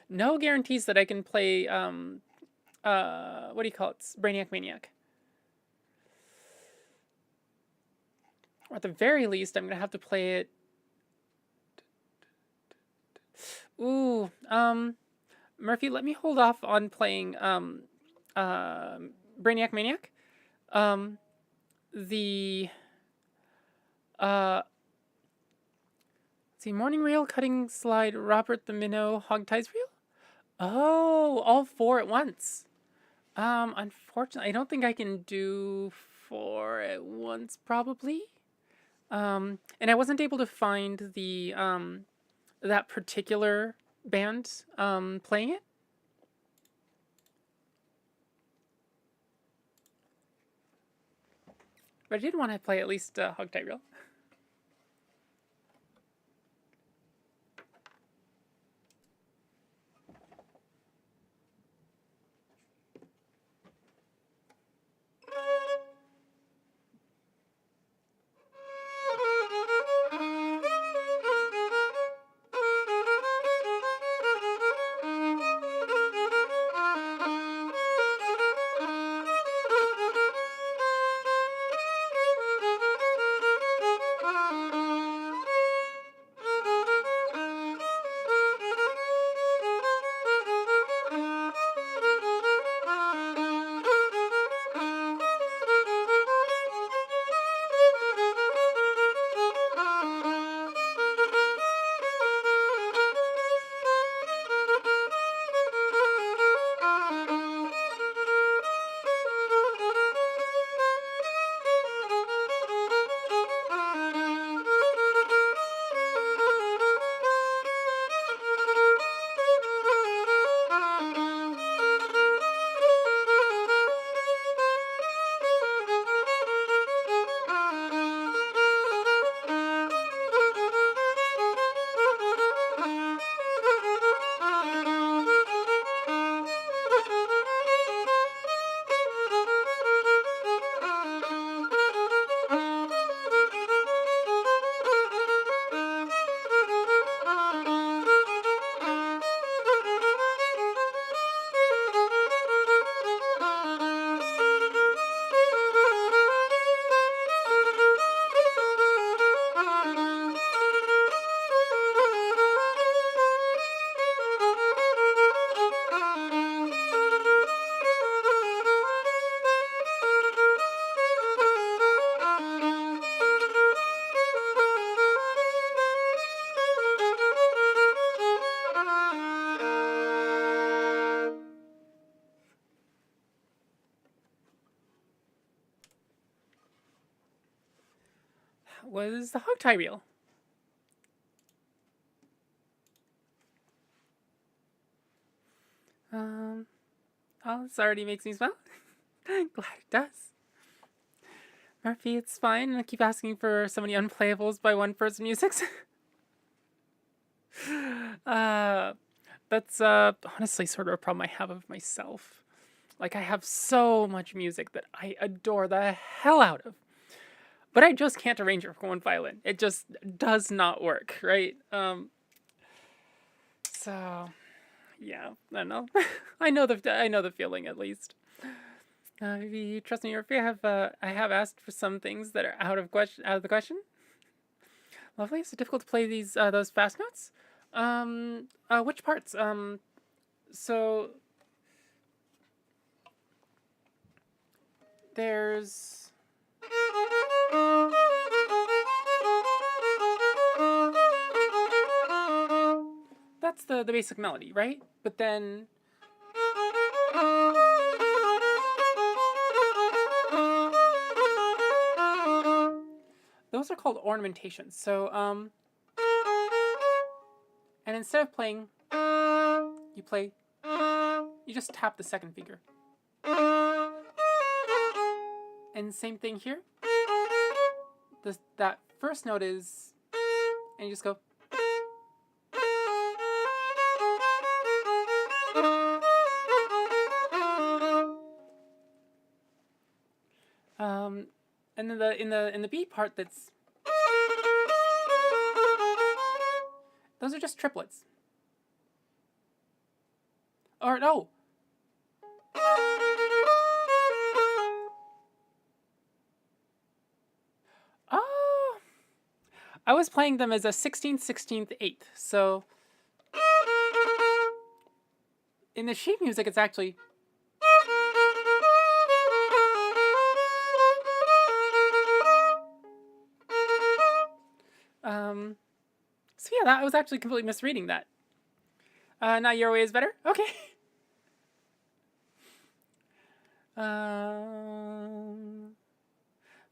No guarantees that I can play. What do you call it? Brainiac Maniac. Or at the very least, I'm gonna have to play it. Ooh, Murphy, let me hold off on playing Brainiac Maniac. The see, Morning Reel, Cutting Slide, Robert the Minnow, Hog Ties Reel. Oh, all four at once. Unfortunately, I don't think I can do 4 at once, probably. And I wasn't able to find the that particular band playing it. But I did want to play at least Hog Tie Reel. Was the Hog Tie Reel. Oh, this already makes me smile. Glad it does. Murphy, it's fine. I keep asking for so many unplayables by one person musics. That's honestly sort of a problem I have of myself. Like, I have so much music that I adore the hell out of. But I just can't arrange it for one violin. It just does not work, right? So yeah, I don't know. I know the feeling at least. Maybe trust me, or if I have asked for some things that are out of the question. Lovely. Is it difficult to play those fast notes? Which parts? So there's that's the basic melody, right? But then those are called ornamentations. So and instead of playing, you just tap the second finger. And same thing here. That first note is, and you just go. And then in the B part, those are just triplets. Or no. Oh, I was playing them as a 16th, 16th, 8th. So in the sheet music, it's actually. So yeah, I was actually completely misreading that. Now your way is better? Okay.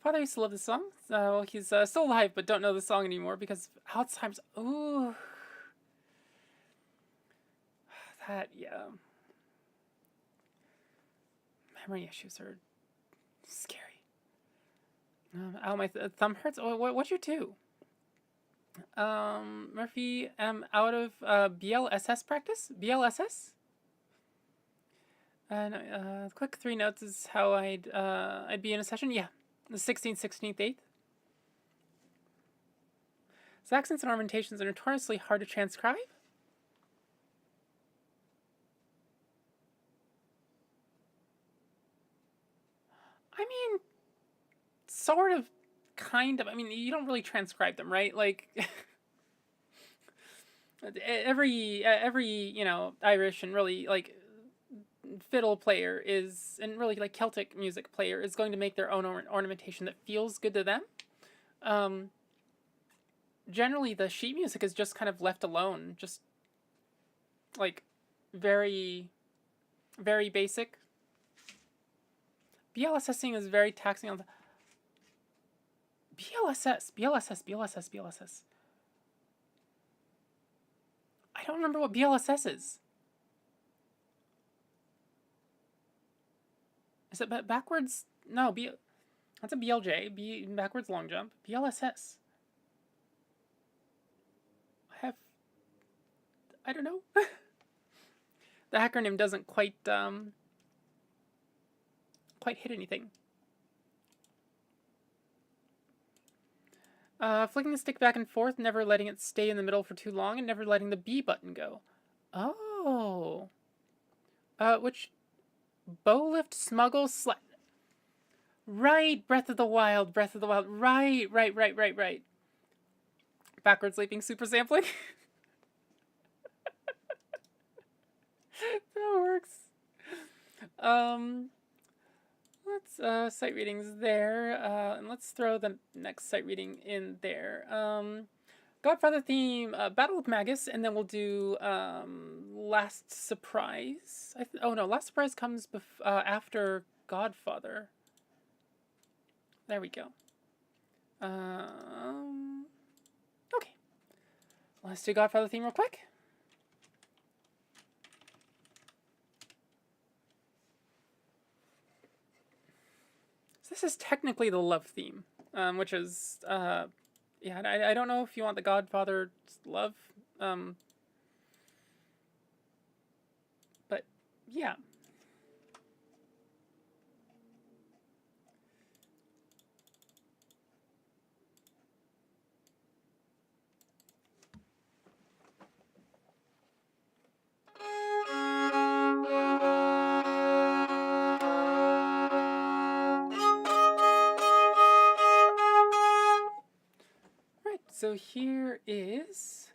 Father used to love this song. Well, he's still alive, but don't know the song anymore because of Alzheimer's. Ooh. That, yeah. Memory issues are scary. Ow, my thumb hurts. Oh, what'd you do? Murphy, I'm out of BLSS practice? BLSS? No, quick 3 notes is how I'd be in a session. Yeah, the 16th, 16th, 8th. So accents and ornamentations are notoriously hard to transcribe. I mean, sort of, kind of. I mean, you don't really transcribe them, right? Like, every Irish and really like fiddle player is, and really like Celtic music player is going to make their own ornamentation that feels good to them. Generally, the sheet music is just kind of left alone, just like very, very basic. BLSSing is very taxing on the BLSS. I don't remember what BLSS is. Is it backwards? No, that's a BLJ. Backwards long jump. BLSS. I don't know. The acronym doesn't quite hit anything. Flicking the stick back and forth, never letting it stay in the middle for too long, and never letting the B button go. Oh. Which bow lift, smuggle, Right, Breath of the Wild. Right. Backwards leaping, super sampling. That works. Let's sight readings there, and let's throw the next sight reading in there. Godfather theme, Battle of Magus, and then we'll do Last Surprise. Last Surprise comes after Godfather. There we go. Okay. Let's do Godfather theme real quick. So this is technically the love theme, which is, I don't know if you want the Godfather love, but yeah. So here is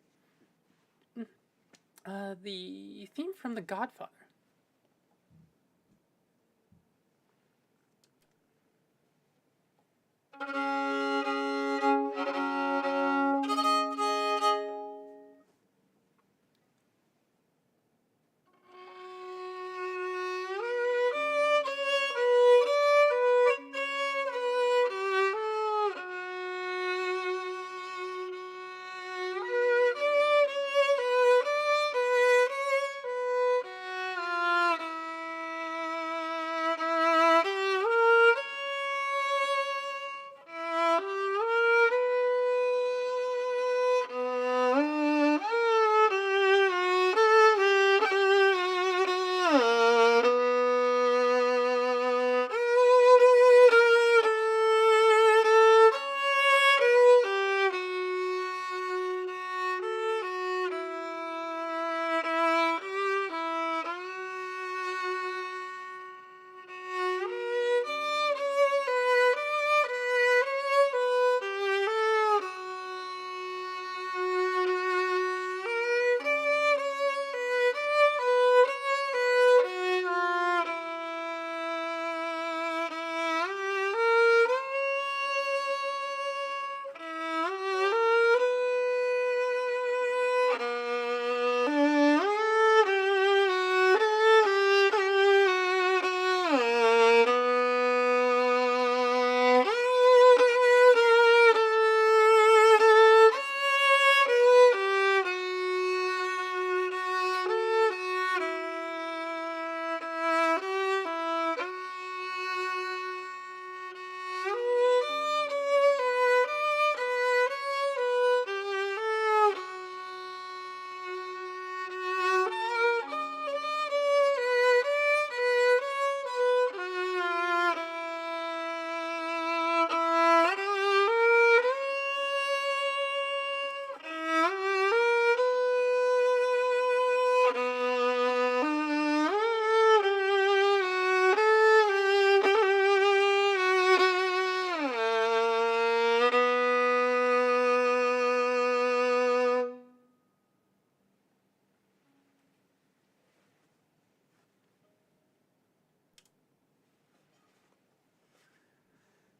the theme from The Godfather.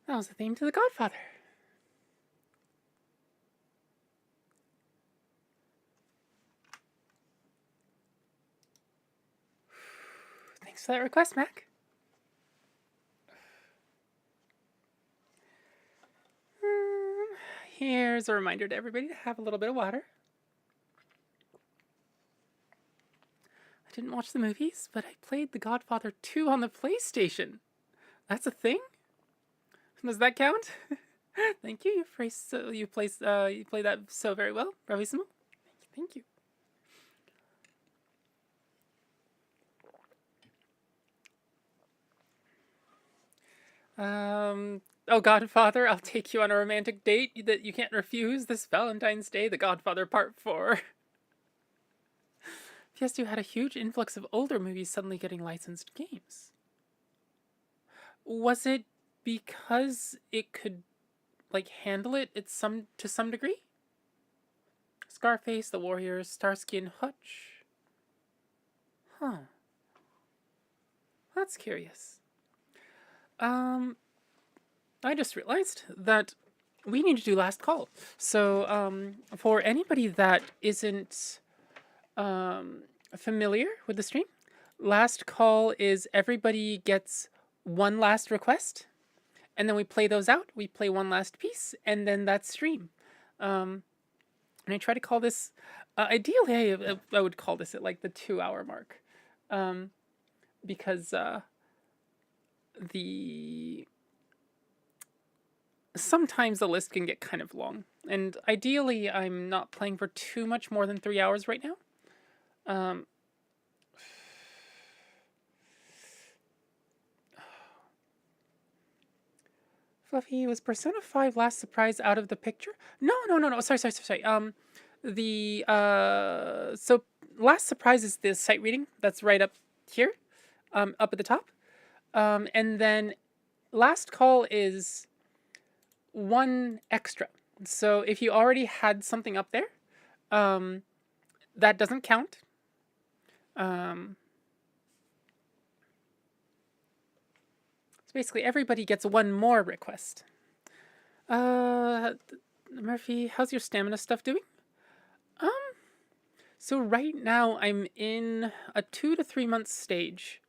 That was the theme to The Godfather. Thanks for that request, Mac. Here's a reminder to everybody to have a little bit of water. I didn't watch the movies, but I played The Godfather 2 on the PlayStation. That's a thing? Does that count? Thank you. You play that so very well. Bravissimo. Thank you. Oh, Godfather, I'll take you on a romantic date that you can't refuse this Valentine's Day, The Godfather Part 4. PS2 had a huge influx of older movies suddenly getting licensed games. Was it because it could, like, handle it to some degree? Scarface, The Warriors, Starsky and Hutch. Huh. That's curious. I just realized that we need to do last call. So, for anybody that isn't familiar with the stream, last call is everybody gets one last request, and then we play those out. We play one last piece, and then that's stream. And I try to call this, ideally, I would call this at like the 2-hour mark, because sometimes the list can get kind of long, and ideally I'm not playing for too much more than 3 hours right now. Fluffy, was Persona 5 Last Surprise out of the picture? No. Sorry. So Last Surprise is the sight reading that's right up here, up at the top. And then Last Call is one extra. So if you already had something up there, that doesn't count. So basically, everybody gets one more request. Murphy, how's your stamina stuff doing? Um, so right now I'm in a 2 to 3 month stage.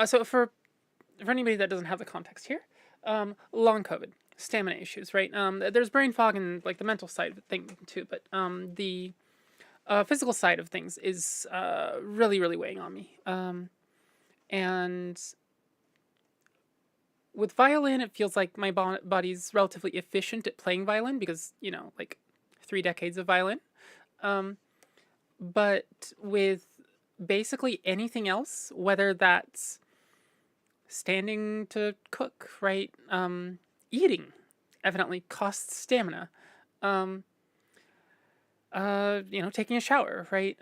So for anybody that doesn't have the context here, long COVID, stamina issues, right? There's brain fog and like the mental side of the thing too, but the physical side of things is really, really weighing on me. And with violin, it feels like my body's relatively efficient at playing violin because, like 3 decades of violin. Um, but with basically anything else, whether that's standing to cook, right? Eating evidently costs stamina. Um, taking a shower, right?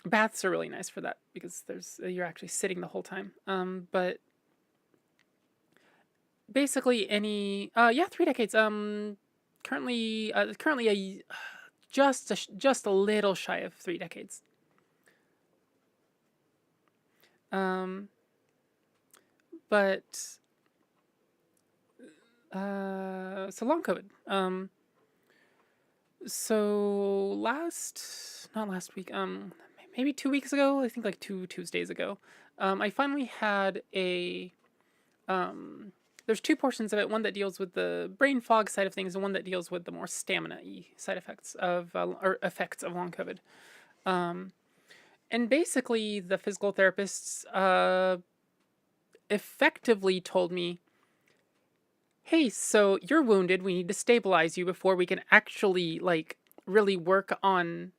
Baths are really nice for that because you're actually sitting the whole time. But basically yeah, 3 decades. Currently just a little shy of 3 decades. Um, but so long COVID. So not last week, maybe 2 weeks ago, I think like 2 Tuesdays ago, I finally had there's two portions of it, one that deals with the brain fog side of things and one that deals with the more stamina-y side effects or effects of long COVID. And basically the physical therapists, effectively told me, hey, so you're wounded. We need to stabilize you before we can actually like really work on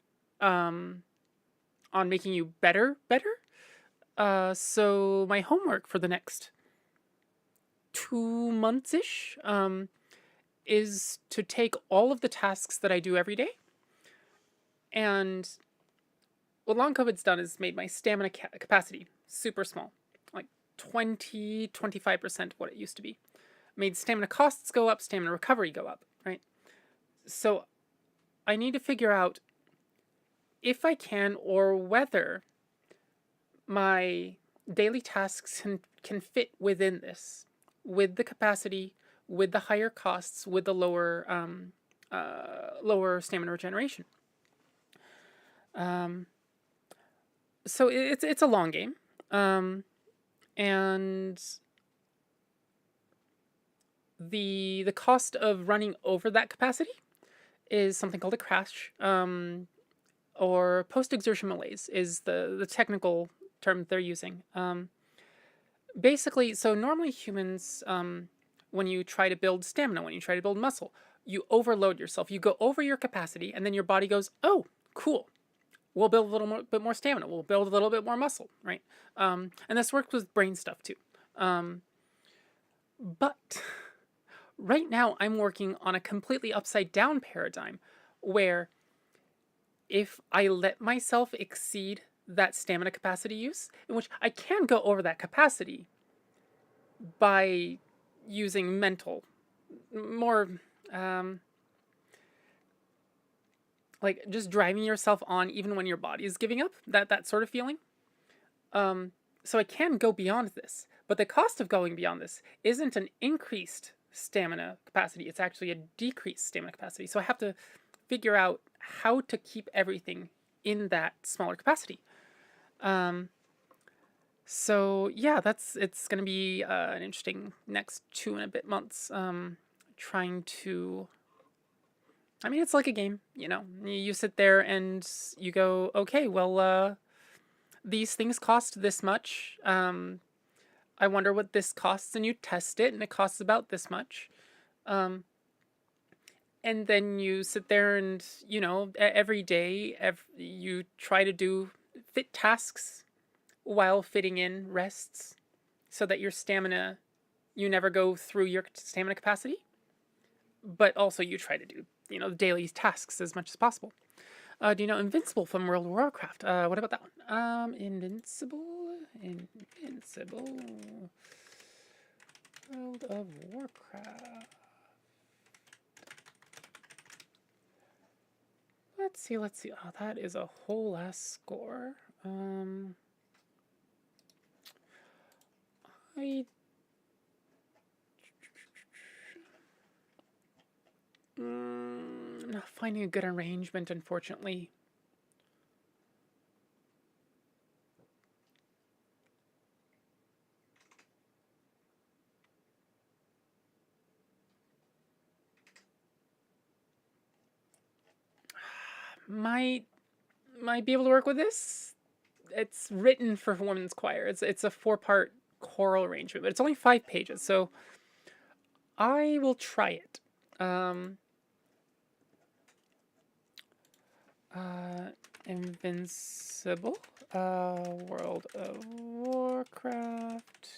making you better. So my homework for the next 2 months ish is to take all of the tasks that I do every day, and what long COVID's done is made my stamina capacity super small, like 20-25% what it used to be. Made stamina costs go up, stamina recovery go up, right? So I need to figure out if I can or whether my daily tasks can fit within this, with the capacity, with the higher costs, with the lower stamina regeneration. So it's a long game, and the cost of running over that capacity is something called a crash, or post-exertion malaise is the technical term they're using. Basically, so normally humans, when you try to build stamina, when you try to build muscle, you overload yourself. You go over your capacity, and then your body goes, "Oh, cool. We'll build a bit more stamina. We'll build a little bit more muscle, right?" And this works with brain stuff too. But right now, I'm working on a completely upside down paradigm, where if I let myself exceed that stamina capacity use, in which I can go over that capacity by using mental, more like just driving yourself on even when your body is giving up, that sort of feeling. So I can go beyond this, but the cost of going beyond this isn't an increased stamina capacity, it's actually a decreased stamina capacity. So I have to figure out how to keep everything in that smaller capacity. So yeah, it's going to be an interesting next 2 and a bit months. Trying to, I mean, it's like a game, You sit there and you go, okay, well, these things cost this much. I wonder what this costs, and you test it, and it costs about this much. And then you sit there and, every day, you try to do fit tasks while fitting in rests so that your stamina, you never go through your stamina capacity, but also you try to do, daily tasks as much as possible. Do you know Invincible from World of Warcraft? What about that one? Invincible. World of Warcraft. Let's see. Oh, that is a whole last score. I'm not finding a good arrangement, unfortunately. Might be able to work with this. It's written for women's choir. It's a 4-part choral arrangement, but it's only 5 pages, so I will try it. Invincible, World of Warcraft,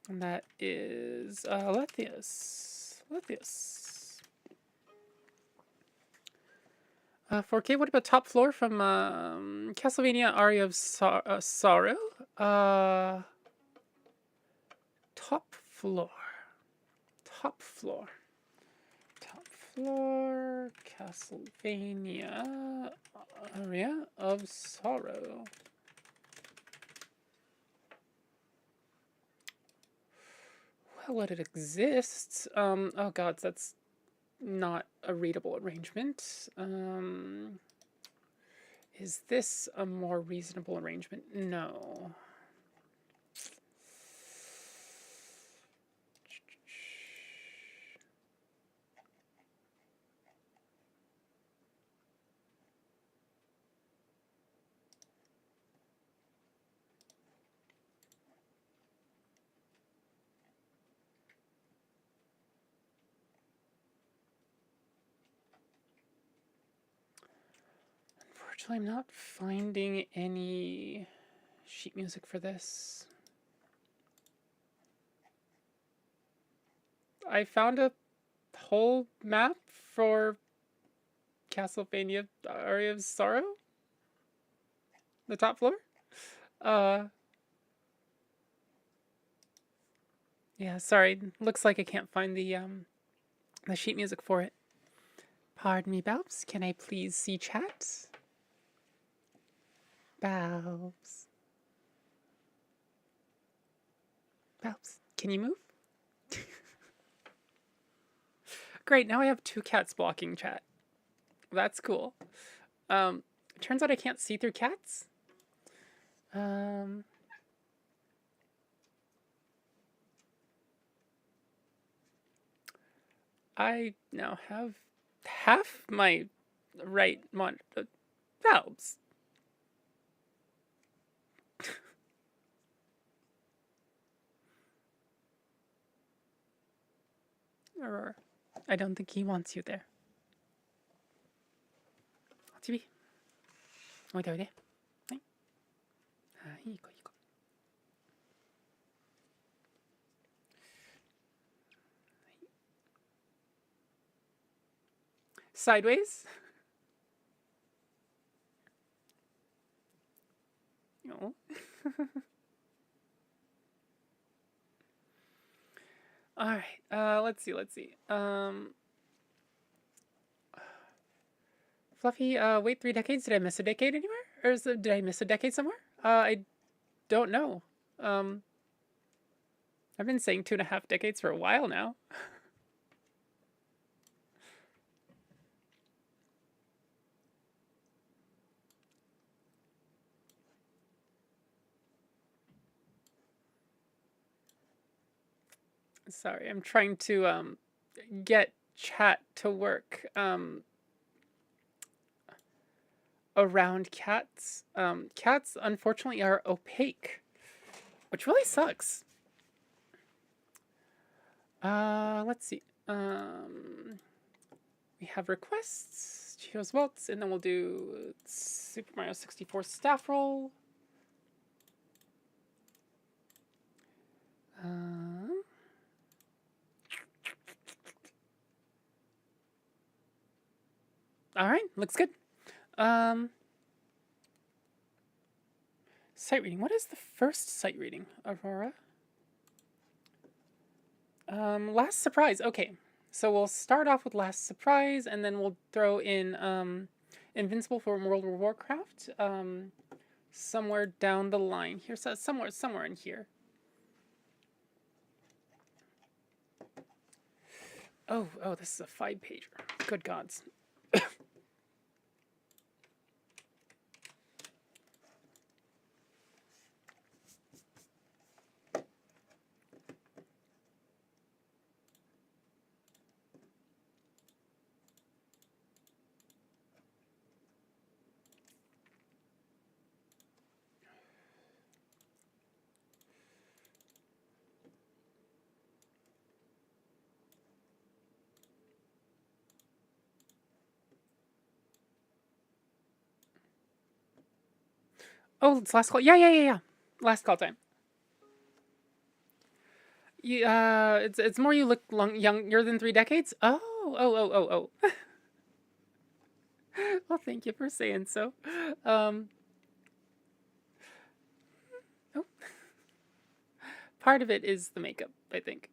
and that is Lethius. 4K. What about Top Floor from Castlevania Aria of Sorrow? Top Floor. Castlevania Aria of Sorrow. Well, it exists. Oh god, that's not a readable arrangement. Is this a more reasonable arrangement? No. Unfortunately, I'm not finding any sheet music for this. I found a whole map for Castlevania Aria of Sorrow? The top floor? Yeah, sorry. Looks like I can't find the sheet music for it. Pardon me, Babs. Can I please see chat? Babs. Can you move? Great, now I have 2 cats blocking chat. That's cool. Turns out I can't see through cats. I now have half my right monitor. Valves. Or I don't think he wants you there. Octavia. おいでおいで。はい。はい、いい子いい子。Sideways. No. All right. Let's see. Fluffy. Wait 3 decades. Did I miss a decade anywhere? Or did I miss a decade somewhere? I don't know. I've been saying 2.5 decades for a while now. Sorry, I'm trying to get chat to work around cats. Cats, unfortunately, are opaque, which really sucks. Let's see. We have requests, Cheetos Waltz, and then we'll do Super Mario 64 staff roll. All right, looks good. Sight reading. What is the first sight reading, Aurora? Last surprise. Okay, So we'll start off with Last Surprise, and then we'll throw in Invincible from World of Warcraft somewhere down the line here. So somewhere in here. Oh, this is a 5-pager. Good gods. Oh, it's last call. Yeah. Last call time. It's more you look younger than 3 decades. Oh. Well, thank you for saying so. Um, oh, part of it is the makeup, I think,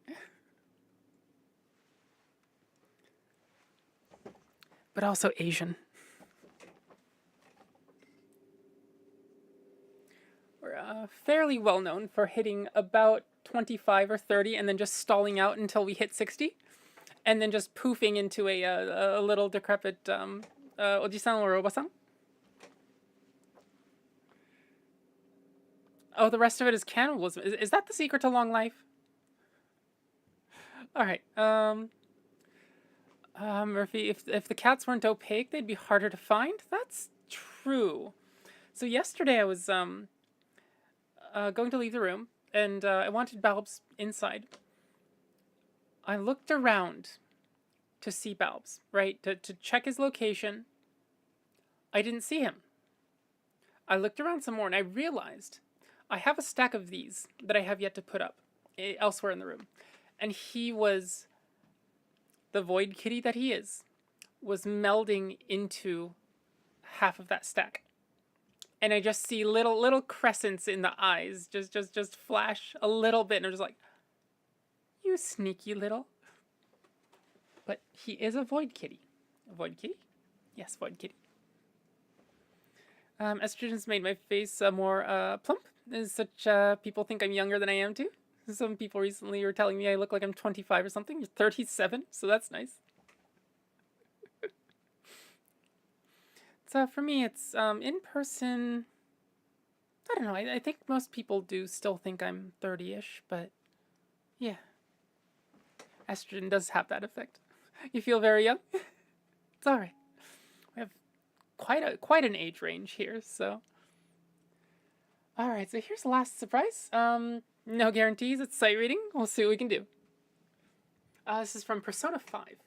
but also Asian. We're fairly well known for hitting about 25 or 30 and then just stalling out until we hit 60, and then just poofing into a little decrepit ojisan or obasan. Oh, the rest of it is cannibalism. Is that the secret to long life? All right. Murphy, if the cats weren't opaque, they'd be harder to find. That's true. So yesterday I was going to leave the room, and I wanted Balbs inside. I looked around to see Balbs, right? To check his location. I didn't see him. I looked around some more, and I realized I have a stack of these that I have yet to put up elsewhere in the room. And he was, the void kitty that he is, was melding into half of that stack. And I just see little crescents in the eyes, just flash a little bit, and I'm just like, you sneaky little. But he is a void kitty. A void kitty? Yes, void kitty. Estrogen's made my face more plump. As such, people think I'm younger than I am too. Some people recently were telling me I look like I'm 25 or something. You're 37, so that's nice. So for me, it's in person. I don't know. I think most people do still think I'm 30-ish, but yeah, estrogen does have that effect. You feel very young. It's all right. We have quite an age range here, so. All right, so here's the last surprise. No guarantees. It's sight reading. We'll see what we can do. This is from Persona 5.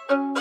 Hui.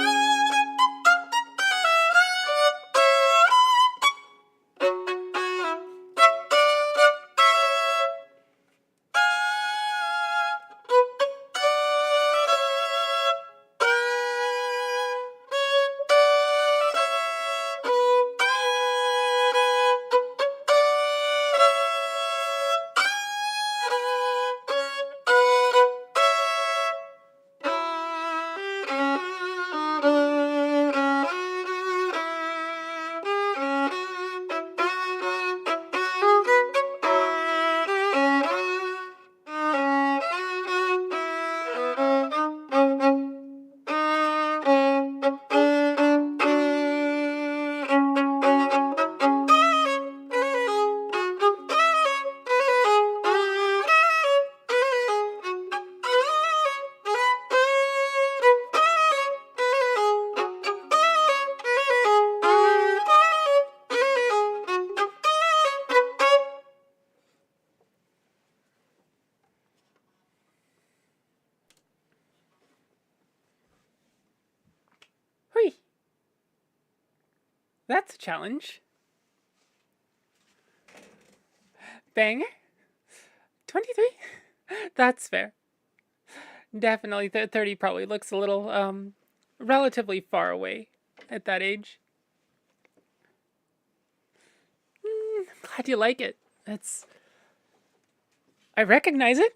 That's a challenge. Banger. 23? That's fair. Definitely 30 probably looks a little relatively far away at that age. I'm glad you like it. I recognize it.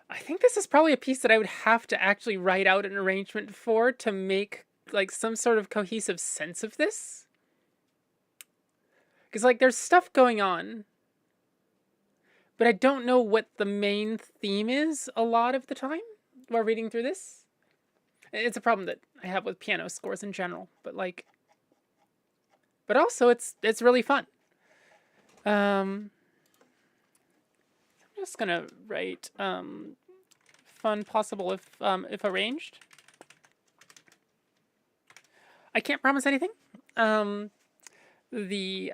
I think this is probably a piece that I would have to actually write out an arrangement for to make like some sort of cohesive sense of this. Because like there's stuff going on, but I don't know what the main theme is a lot of the time while reading through this. It's a problem that I have with piano scores in general, but also it's really fun. I'm just gonna write fun possible if arranged. I can't promise anything. The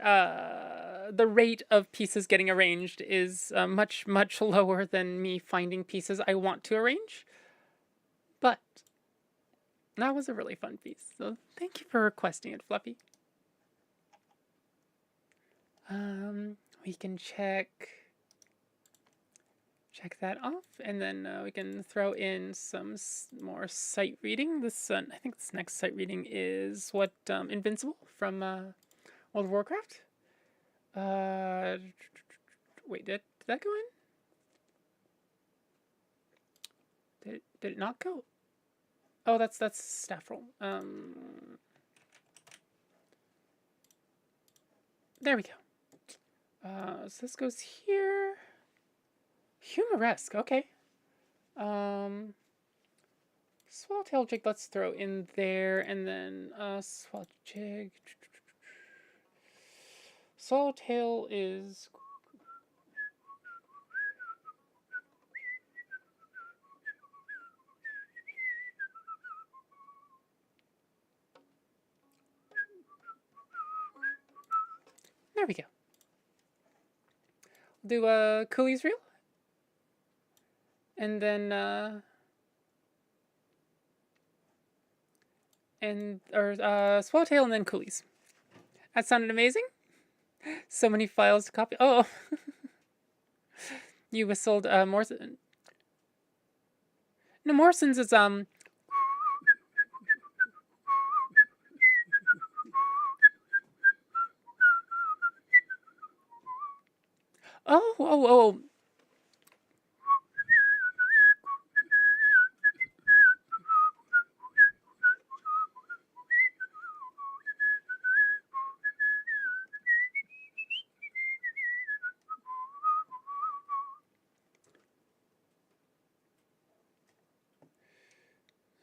rate of pieces getting arranged is much lower than me finding pieces I want to arrange. But that was a really fun piece, so thank you for requesting it, Fluffy. We can check that off, and then we can throw in some more sight reading. This I think this next sight reading is what Invincible from World of Warcraft. Wait, did that go in? Did it not go? Oh, that's staff roll. There we go. So this goes here. Humoresque, okay. Swallowtail Jig, let's throw in there, and then Swallow Jig. Swallowtail is. There we go. We'll do Cooley's Reel. And then, Swallowtail and then Coolies. That sounded amazing. So many files to copy. Oh, you whistled Morrison. No, Morrison's is Oh.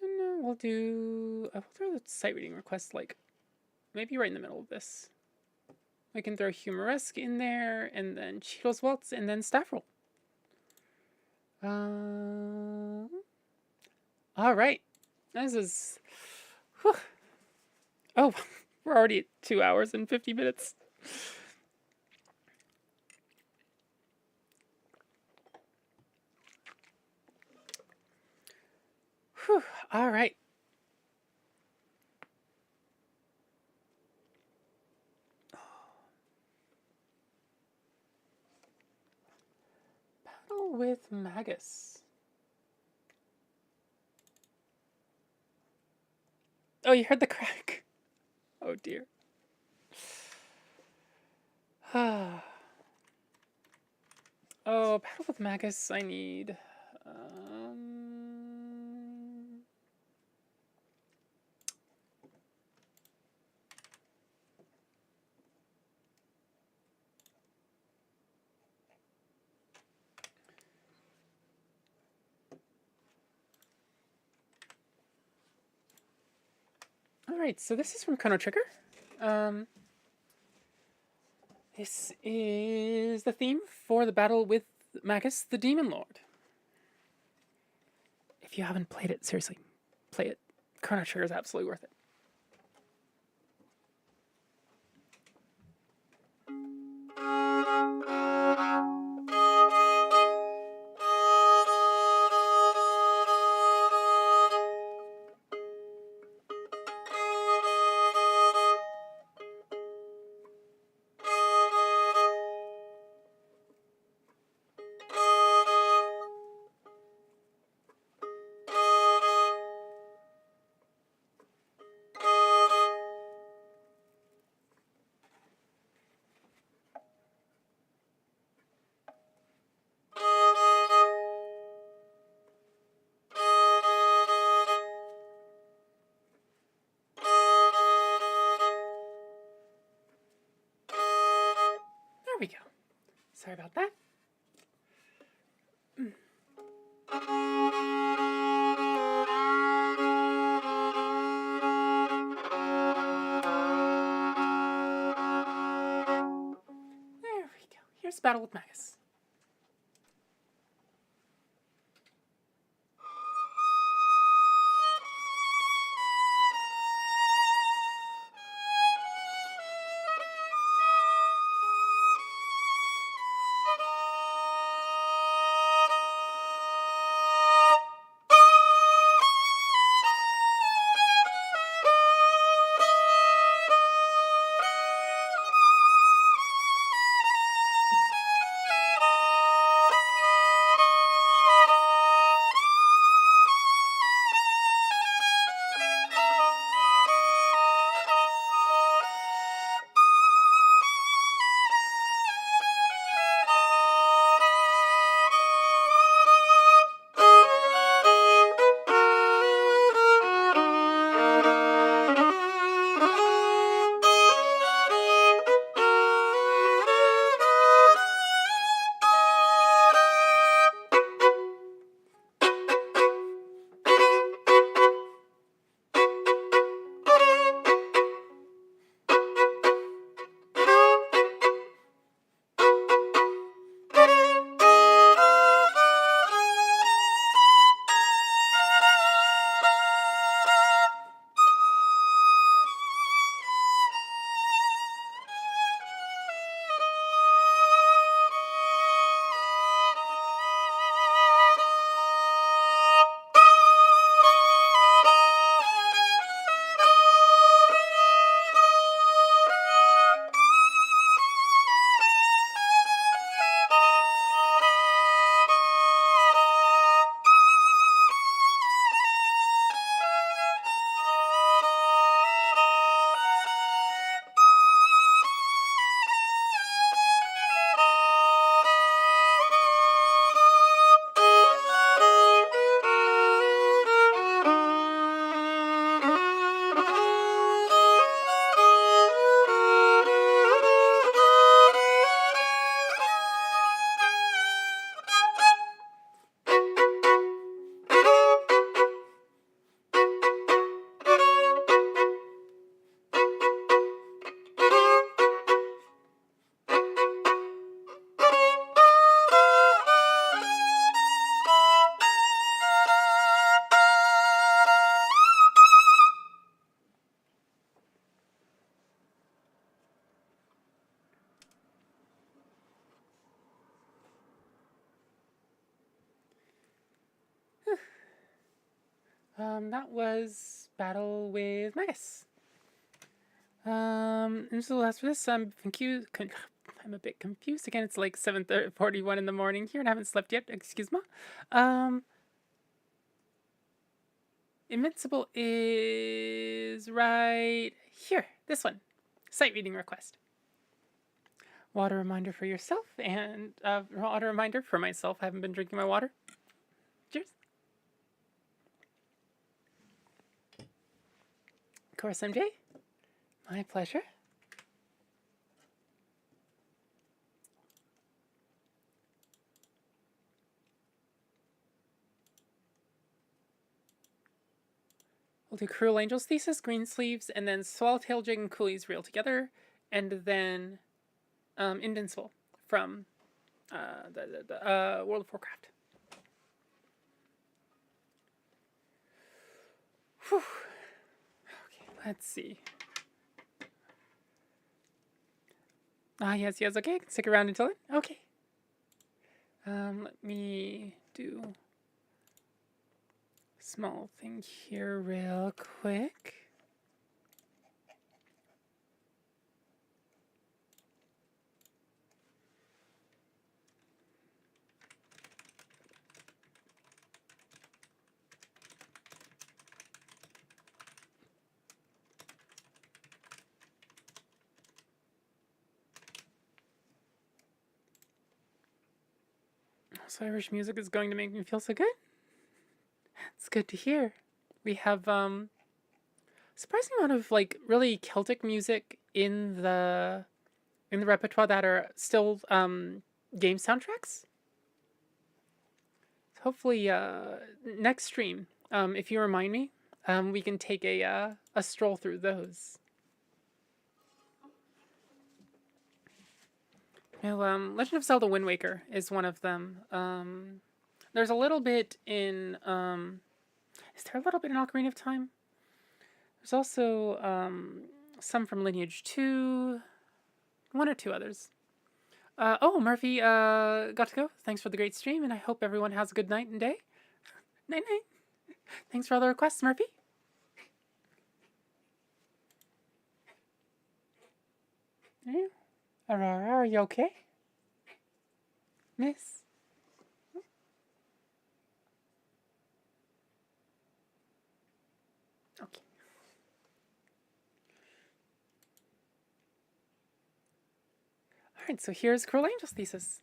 And we'll do. We'll throw the sight reading request like maybe right in the middle of this. We can throw Humoresque in there, and then Cheetos Waltz, and then Staff Roll. All right. This is. Whew. Oh, we're already at 2 hours and 50 minutes. Whew. All right. Battle with Magus. Oh, you heard the crack. Oh dear. Oh, Battle with Magus, I need. Alright, so this is from Chrono Trigger. This is the theme for the battle with Magus, the Demon Lord. If you haven't played it, seriously, play it. Chrono Trigger is absolutely worth it. There we go. Sorry about that. There we go. Here's Battle with Magus. That was Battle with Magus. And so as for this, I'm confused. I'm a bit confused again. It's like 7:41 in the morning here, and I haven't slept yet. Excuse me. Invincible is right here. This one. Sight reading request. Water reminder for yourself, and water reminder for myself. I haven't been drinking my water. Cheers. Of course, MJ. My pleasure. We'll do Cruel Angel's Thesis, Green Sleeves, and then Swallowtail Jig and Coolies Reel Together, and then Invincible from the World of Warcraft. Whew. Okay, let's see. Yes, okay. Stick around until then. Okay. Let me do a small thing here real quick. So Irish music is going to make me feel so good. It's good to hear. We have surprising amount of like really Celtic music in the repertoire that are still game soundtracks. So hopefully next stream, if you remind me, we can take a stroll through those. Now, Legend of Zelda Wind Waker is one of them. There's a little bit in... is there a little bit in Ocarina of Time? There's also some from Lineage 2. One or two others. Oh, Murphy got to go. Thanks for the great stream, and I hope everyone has a good night and day. Night-night. Thanks for all the requests, Murphy. Yeah. Aurora, are you okay? Miss? Okay. Alright, so here's Cruel Angel's Thesis.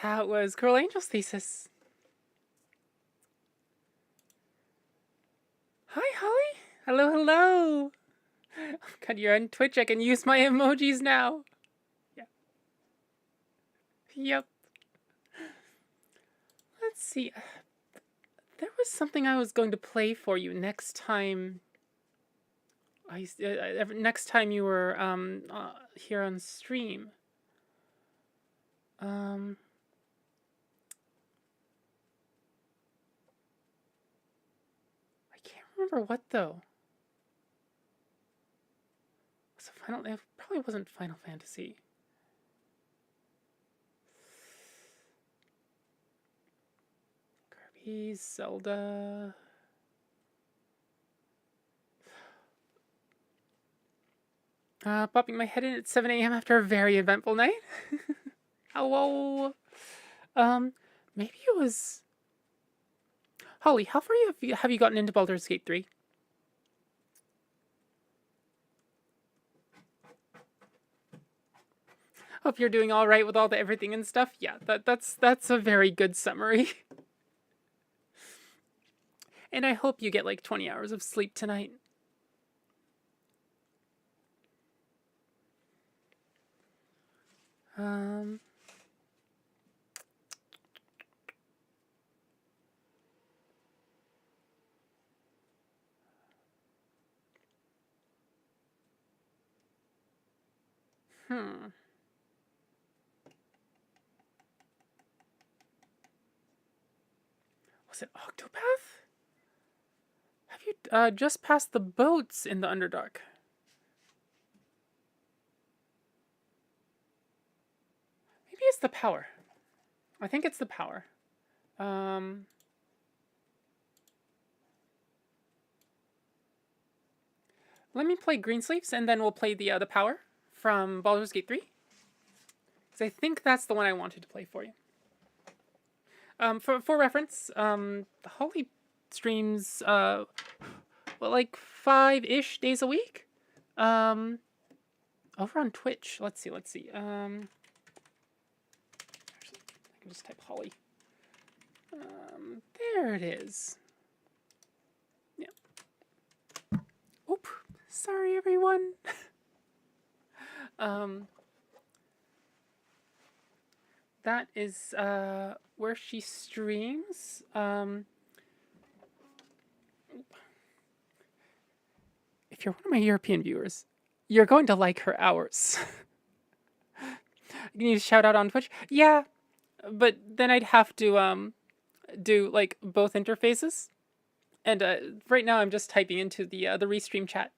That was Cruel Angel's thesis. Hi, Holly. Hello, hello. Oh God, you're on Twitch. I can use my emojis now. Yeah. Yep. Let's see. There was something I was going to play for you next time. Next time you were here on stream. I can't remember what though. Was it Final? It probably wasn't Final Fantasy. Kirby, Zelda. Popping my head in at 7 a.m. after a very eventful night. Hello. Maybe it was. Holly, how far have you gotten into Baldur's Gate 3? Hope you're doing all right with all the everything and stuff. Yeah, that's a very good summary. And I hope you get like 20 hours of sleep tonight. Was it Octopath? Have you just passed the boats in the Underdark? Maybe it's the power. I think it's the power. Let me play Greensleeves, and then we'll play the power from Baldur's Gate 3. Because I think that's the one I wanted to play for you. For reference, Holly streams like 5-ish days a week. Over on Twitch. Let's see. Actually, I can just type Holly. There it is. Yeah. Oop. Sorry, everyone. That is where she streams. If you're one of my European viewers, you're going to like her hours. Can you shout out on Twitch? Yeah, but then I'd have to do like both interfaces. And right now I'm just typing into the restream chat.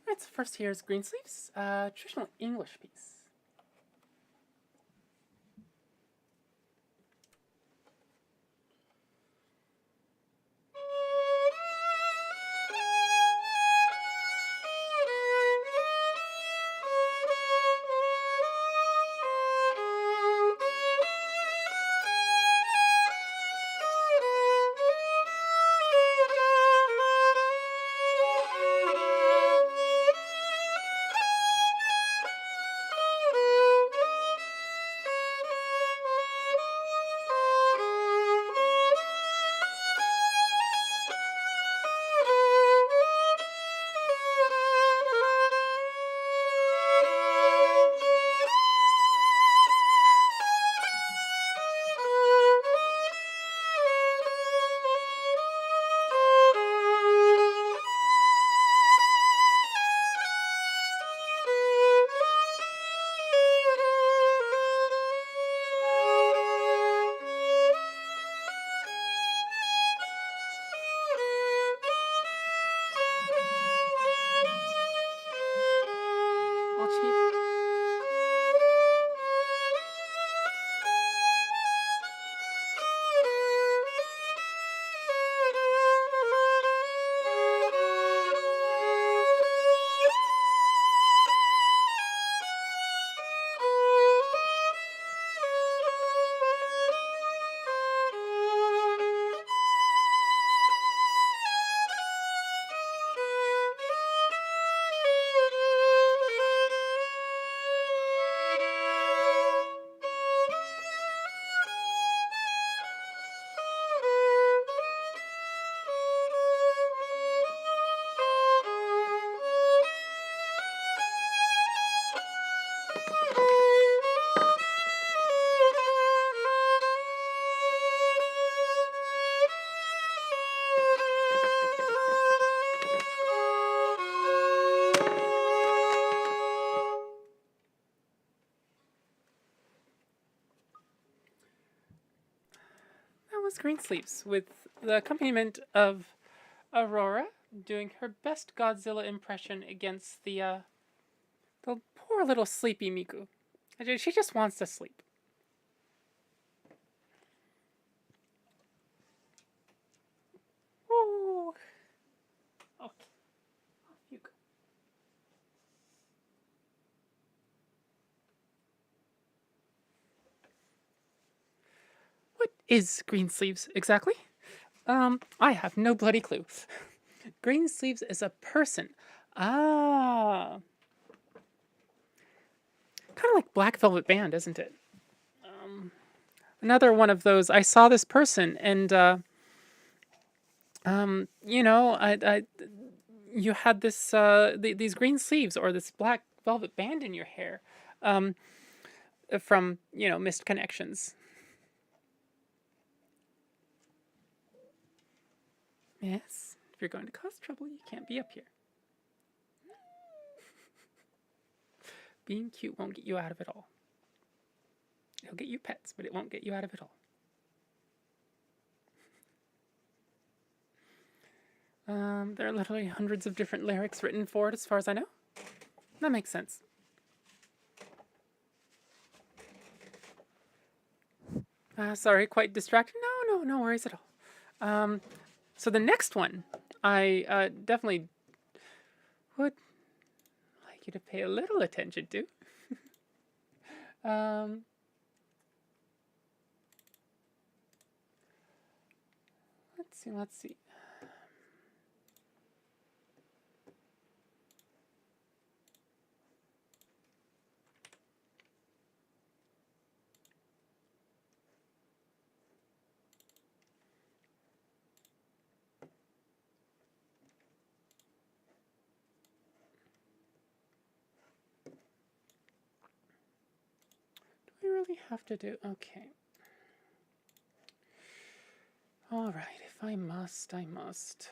Alright, so first here's Greensleeves, traditional English piece. was Greensleeves with the accompaniment of Aurora doing her best Godzilla impression against the poor little sleepy Miku. She just wants to sleep. Oh, okay. Off you go. What is Greensleeves exactly? I have no bloody clue. Greensleeves is a person. Ah. Kind of like Black Velvet Band, isn't it? Another one of those. I saw this person, and you know, you had this these green sleeves or this black velvet band in your hair, um, from missed connections. Yes, if you're going to cause trouble, you can't be up here. Being cute won't get you out of it all. It'll get you pets, but it won't get you out of it all. There are literally hundreds of different lyrics written for it, as far as I know. That makes sense. Sorry, quite distracted. No worries at all. So the next one, I definitely would like you to pay a little attention to. Let's see. Do we really have to do? Okay. All right, if I must, I must.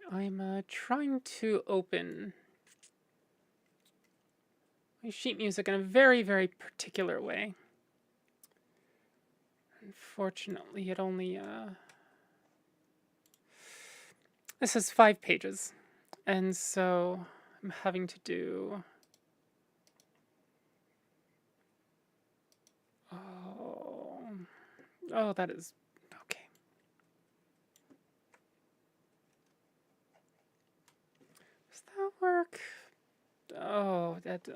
Sorry, I'm trying to open my sheet music in a very, very particular way. Unfortunately, it only this is 5 pages, and so I'm having to do. Oh, that is okay. Does that work? Oh, that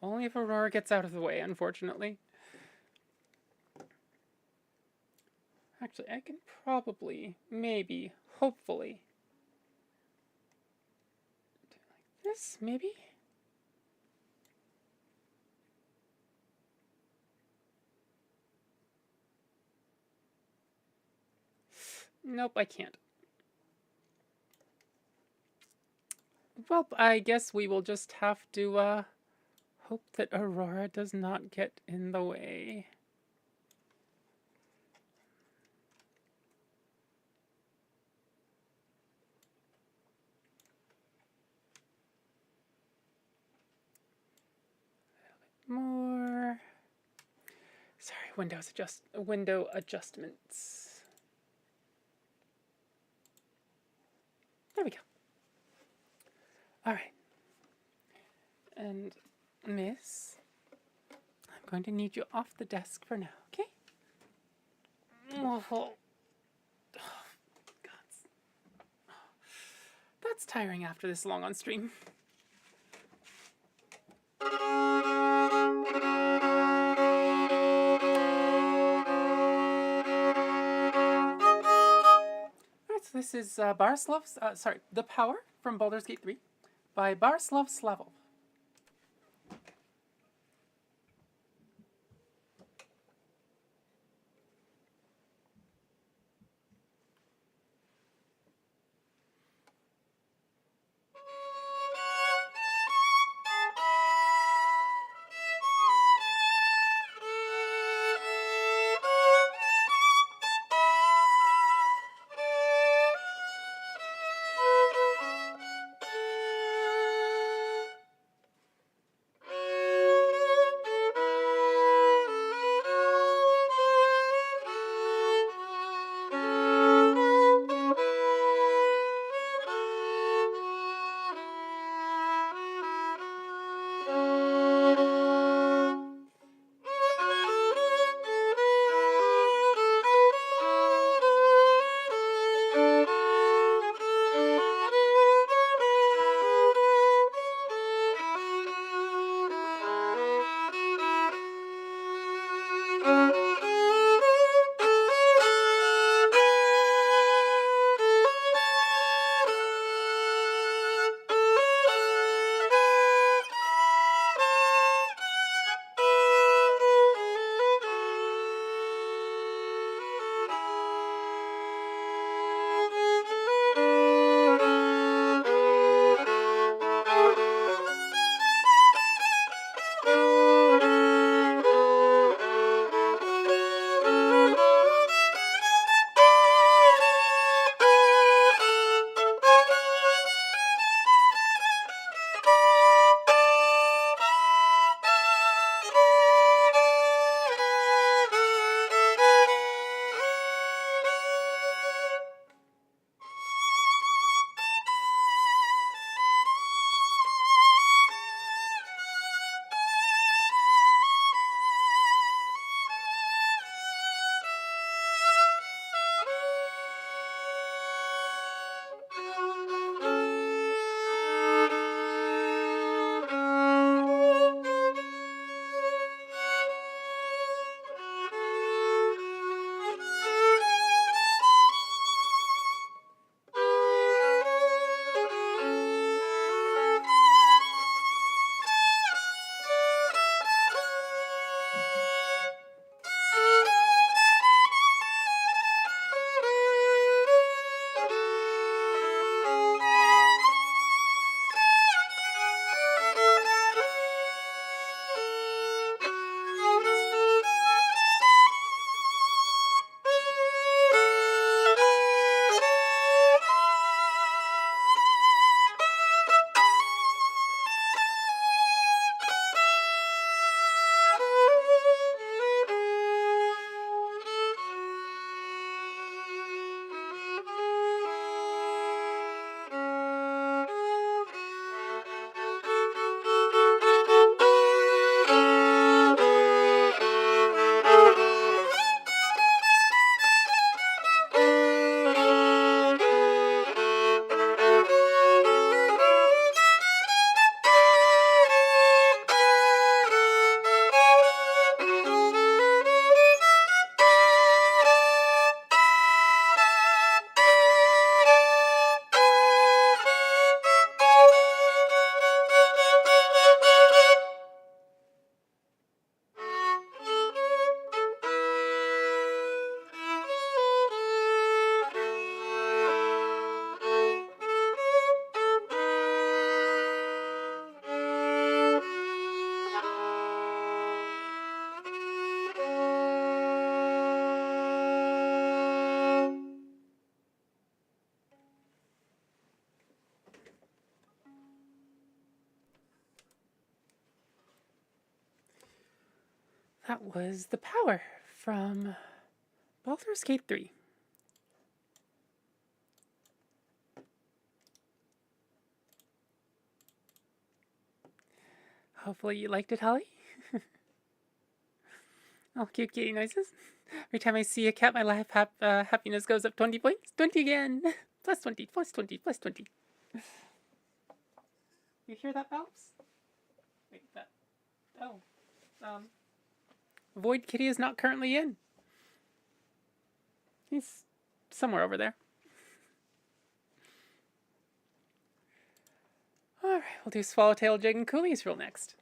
only if Aurora gets out of the way, unfortunately. Actually, I can probably, maybe, hopefully, do it like this, maybe? Nope, I can't. Well, I guess we will just have to, hope that Aurora does not get in the way. More. Sorry, window adjustments. There we go. All right. And Miss, I'm going to need you off the desk for now, okay? Oh, God. That's tiring after this long on stream. So this is The Power from Baldur's Gate 3 by Barislav Slavov. That was the power from Baldur's Gate 3. Hopefully you liked it, Holly. Oh, cute kitty noises. Every time I see a cat, my happiness goes up 20 points. 20 again. Plus 20, plus 20, plus 20. You hear that, Valves? Wait, that... Oh. Void Kitty is not currently in. He's somewhere over there. Alright, we'll do Swallowtail, Jig, and Cooley's rule next.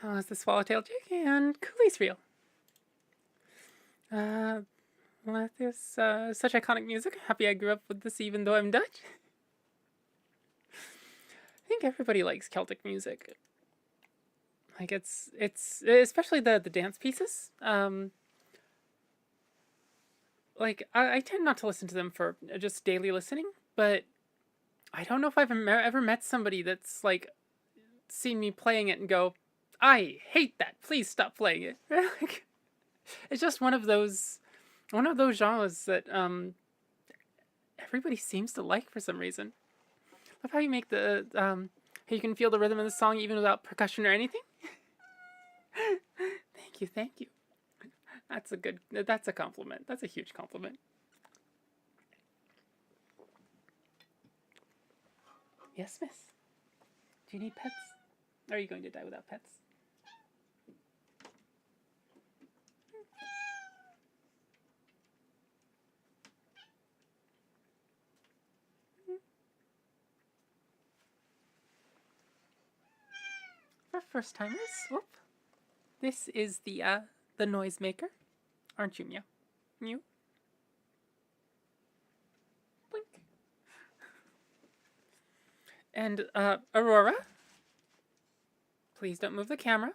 That's the Swallowtail Jig and Cooley's reel. This such iconic music. Happy I grew up with this even though I'm Dutch. I think everybody likes Celtic music. Like it's especially the dance pieces. Like I tend not to listen to them for just daily listening, but I don't know if I've ever met somebody that's like seen me playing it and go, I hate that. Please stop playing it. It's just one of those genres that everybody seems to like for some reason. Love how you make the how you can feel the rhythm of the song even without percussion or anything. Thank you. That's a compliment. That's a huge compliment. Yes, miss. Do you need pets? Or are you going to die without pets? For first timers, whoop. This is the noisemaker. Aren't you, Meow? Mew? Blink. And Aurora, please don't move the camera.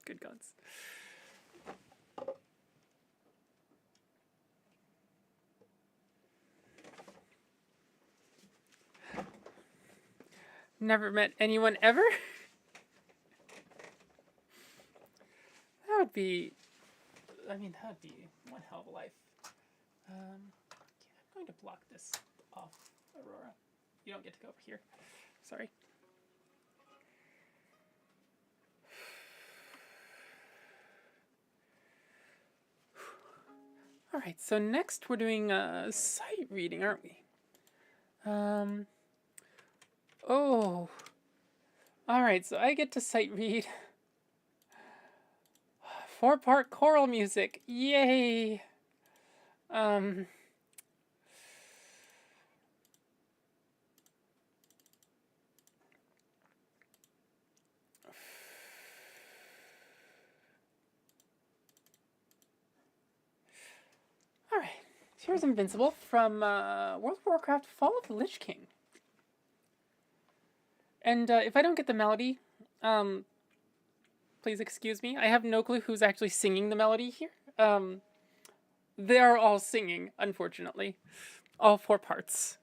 Good gods. Never met anyone ever? That would be, I mean, that would be one hell of a life. I'm going to block this off, Aurora. You don't get to go over here. Sorry. All right, so next we're doing sight reading, aren't we? Oh. All right, so I get to sight read 4-part choral music. Yay. Alright, here's Invincible from World of Warcraft Fall of the Lich King. And if I don't get the melody, please excuse me. I have no clue who's actually singing the melody here. They're all singing, unfortunately. All 4 parts.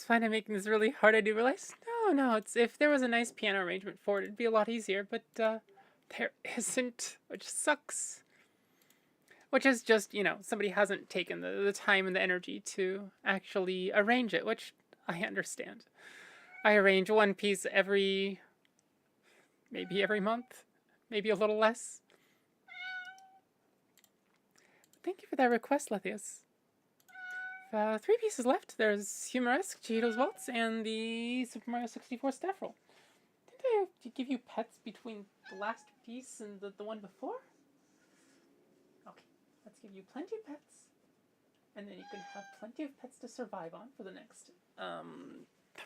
find I'm making this really hard, I do realize. No, it's if there was a nice piano arrangement for it, it'd be a lot easier, but there isn't, which sucks. Which is just, somebody hasn't taken the time and the energy to actually arrange it, which I understand. I arrange one piece maybe every month, maybe a little less. Thank you for that request, Lethius. 3 pieces left. There's Humoresque, Cheeto's Waltz, and the Super Mario 64 staff roll. Didn't I have to give you pets between the last piece and the one before? Okay, let's give you plenty of pets. And then you can have plenty of pets to survive on for the next,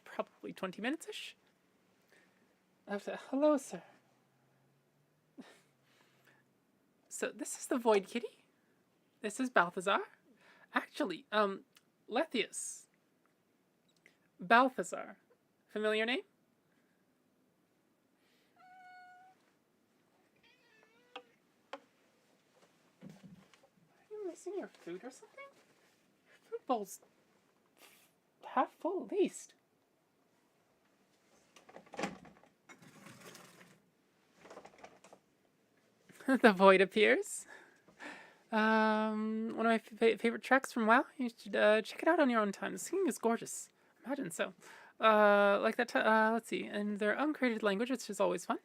probably 20 minutes-ish. Hello, sir. So this is the Void Kitty. This is Balthazar. Actually, Lethius. Balthazar. Familiar name? Are you missing your food or something? Your food bowl's half full at least. The Void appears. One of my favorite tracks from WoW. You should check it out on your own time. The singing is gorgeous. Imagine so. Like that. Let's see. In their uncreated language, which is always fun.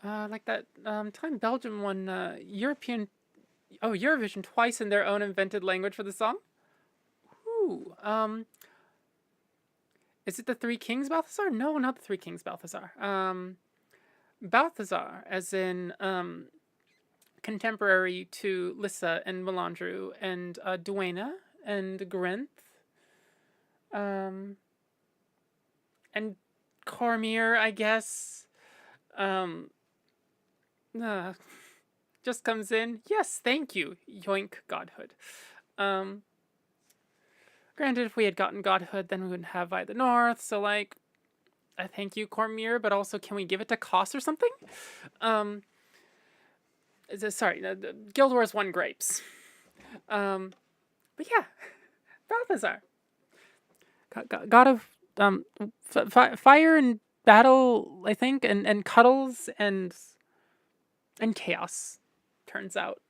Like that time Belgium won Eurovision twice in their own invented language for the song. Ooh. Is it the Three Kings Balthazar? No, not the Three Kings Balthazar. Balthazar, as in contemporary to Lissa and Melandru and Duena and Grenth, and Cormier, I guess. Just comes in. Yes, thank you. Yoink, Godhood. Granted, if we had gotten Godhood, then we wouldn't have Via the North. So, like, I thank you, Cormier, but also, can we give it to Koss or something? The Guild Wars won grapes. But yeah, Balthazar. God of fire and battle, I think, and cuddles and chaos. Turns out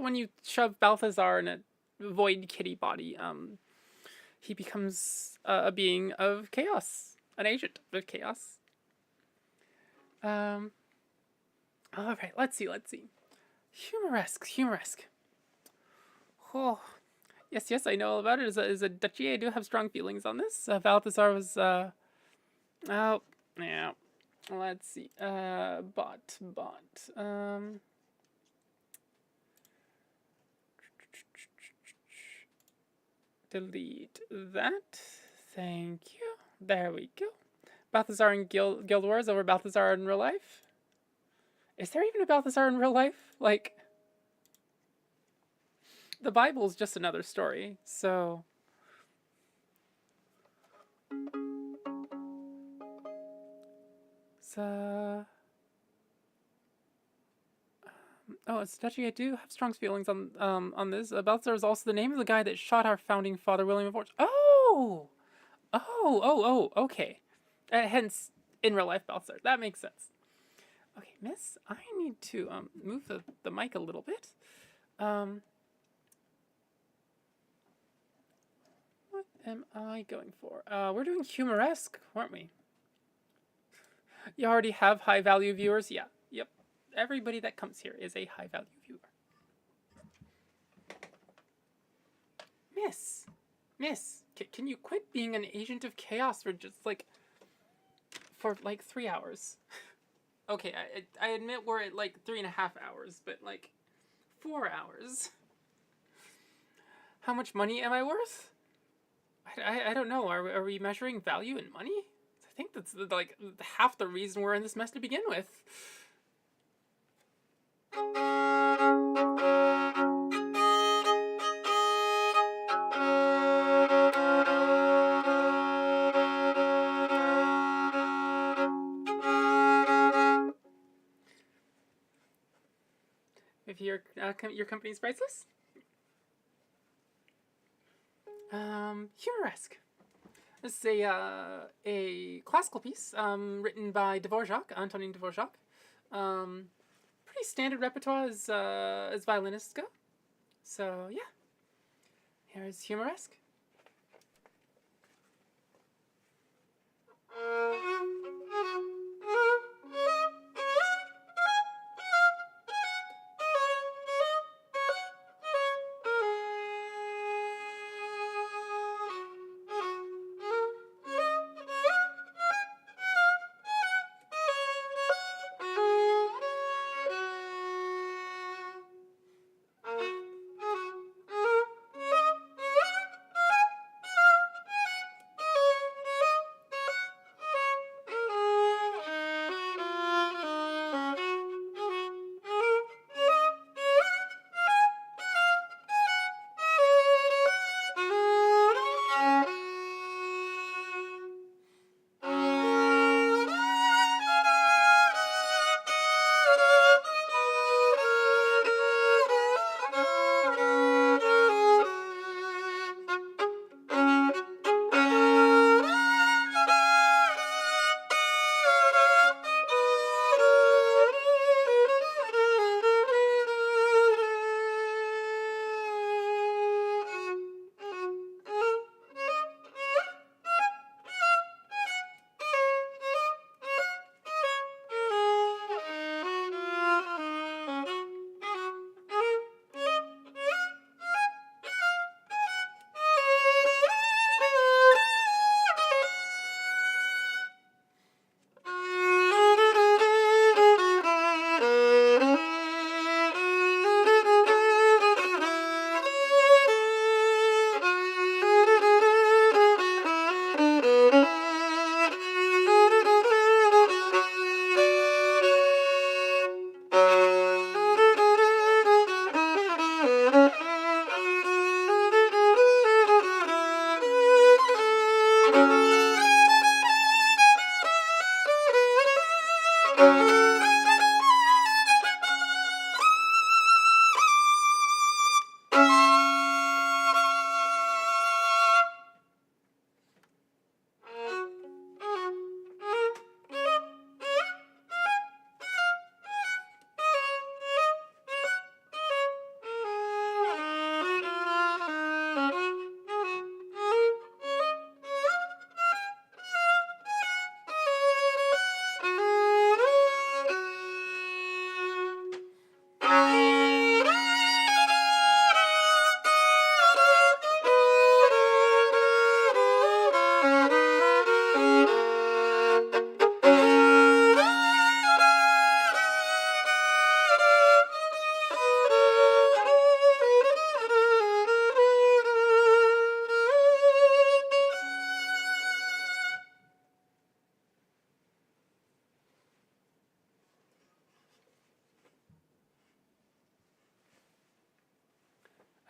when you shove Balthazar in a void kitty body, he becomes a being of chaos, an agent of chaos. All right, let's see. Humoresque. Oh, yes, I know all about it. As a duchy, I do have strong feelings on this. Balthazar was, oh, yeah. Let's see. Bot. Delete that. Thank you. There we go. Balthazar in Guild Wars over Balthazar in real life. Is there even a Balthazar in real life? Like, the Bible's just another story, so... it's Duchy. I do have strong feelings on this. Balthazar is also the name of the guy that shot our founding father, William of Orange. Oh, okay. Hence, in real life, Balthazar. That makes sense. Okay, miss, I need to move the mic a little bit. What am I going for? We're doing humoresque, weren't we? You already have high value viewers? Yeah, yep. Everybody that comes here is a high value viewer. Miss, can you quit being an agent of chaos for like 3 hours? Okay, I admit we're at like 3.5 hours, but like 4 hours. How much money am I worth? I don't know. Are we measuring value in money? I think that's like half the reason we're in this mess to begin with. If your company's priceless. Humoresque. This is a classical piece written by Antonin Dvorak. Pretty standard repertoire as violinists go. So yeah, here's Humoresque.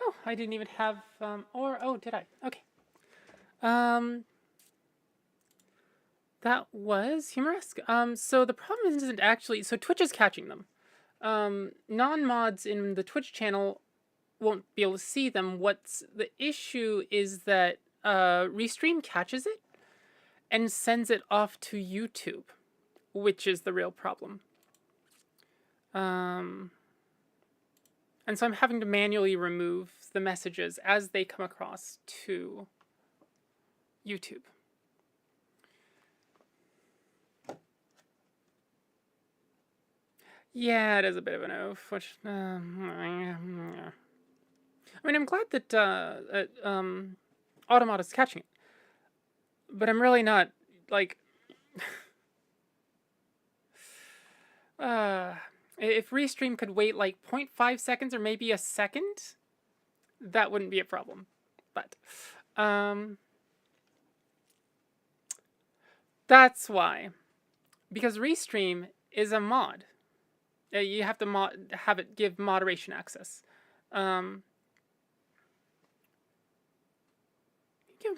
Oh, I didn't even have, oh, did I? Okay. That was Humoresque. So the problem isn't actually, so Twitch is catching them. Non-mods in the Twitch channel won't be able to see them. What's the issue is that, Restream catches it and sends it off to YouTube, which is the real problem. And so I'm having to manually remove the messages as they come across to YouTube. Yeah, it is a bit of an oof, which, I mean, I'm glad that, Automata is catching it. But I'm really not, like, if Restream could wait, like, 0.5 seconds or maybe a second, that wouldn't be a problem. But, that's why. Because Restream is a mod. You have to have it give moderation access. Give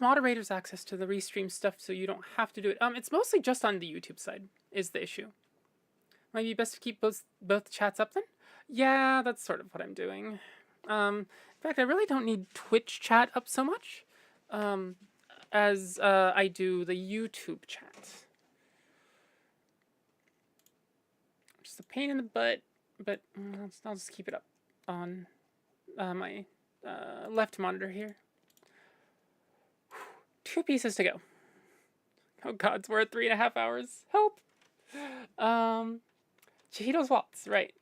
moderators access to the Restream stuff so you don't have to do it. It's mostly just on the YouTube side is the issue. Might be best to keep both chats up then? Yeah, that's sort of what I'm doing. In fact, I really don't need Twitch chat up so much. as I do the YouTube chat. Just a pain in the butt, but I'll just keep it up on my left monitor here. 2 pieces to go. Oh God, we're at 3.5 hours. Help! Chihito's Waltz, right.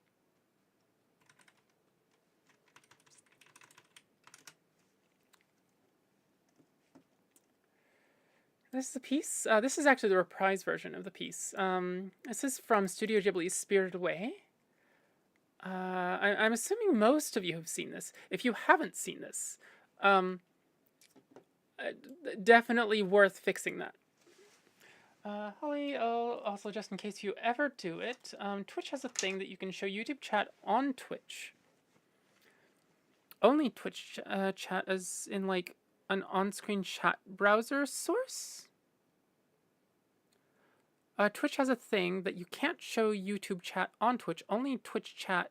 This is a piece. This is actually the reprise version of the piece. This is from Studio Ghibli's Spirited Away. I'm assuming most of you have seen this. If you haven't seen this, definitely worth fixing that. Holly, also just in case you ever do it, Twitch has a thing that you can show YouTube chat on Twitch. Only Twitch chat as in like an on-screen chat browser source? Twitch has a thing that you can't show YouTube chat on Twitch, only Twitch chat.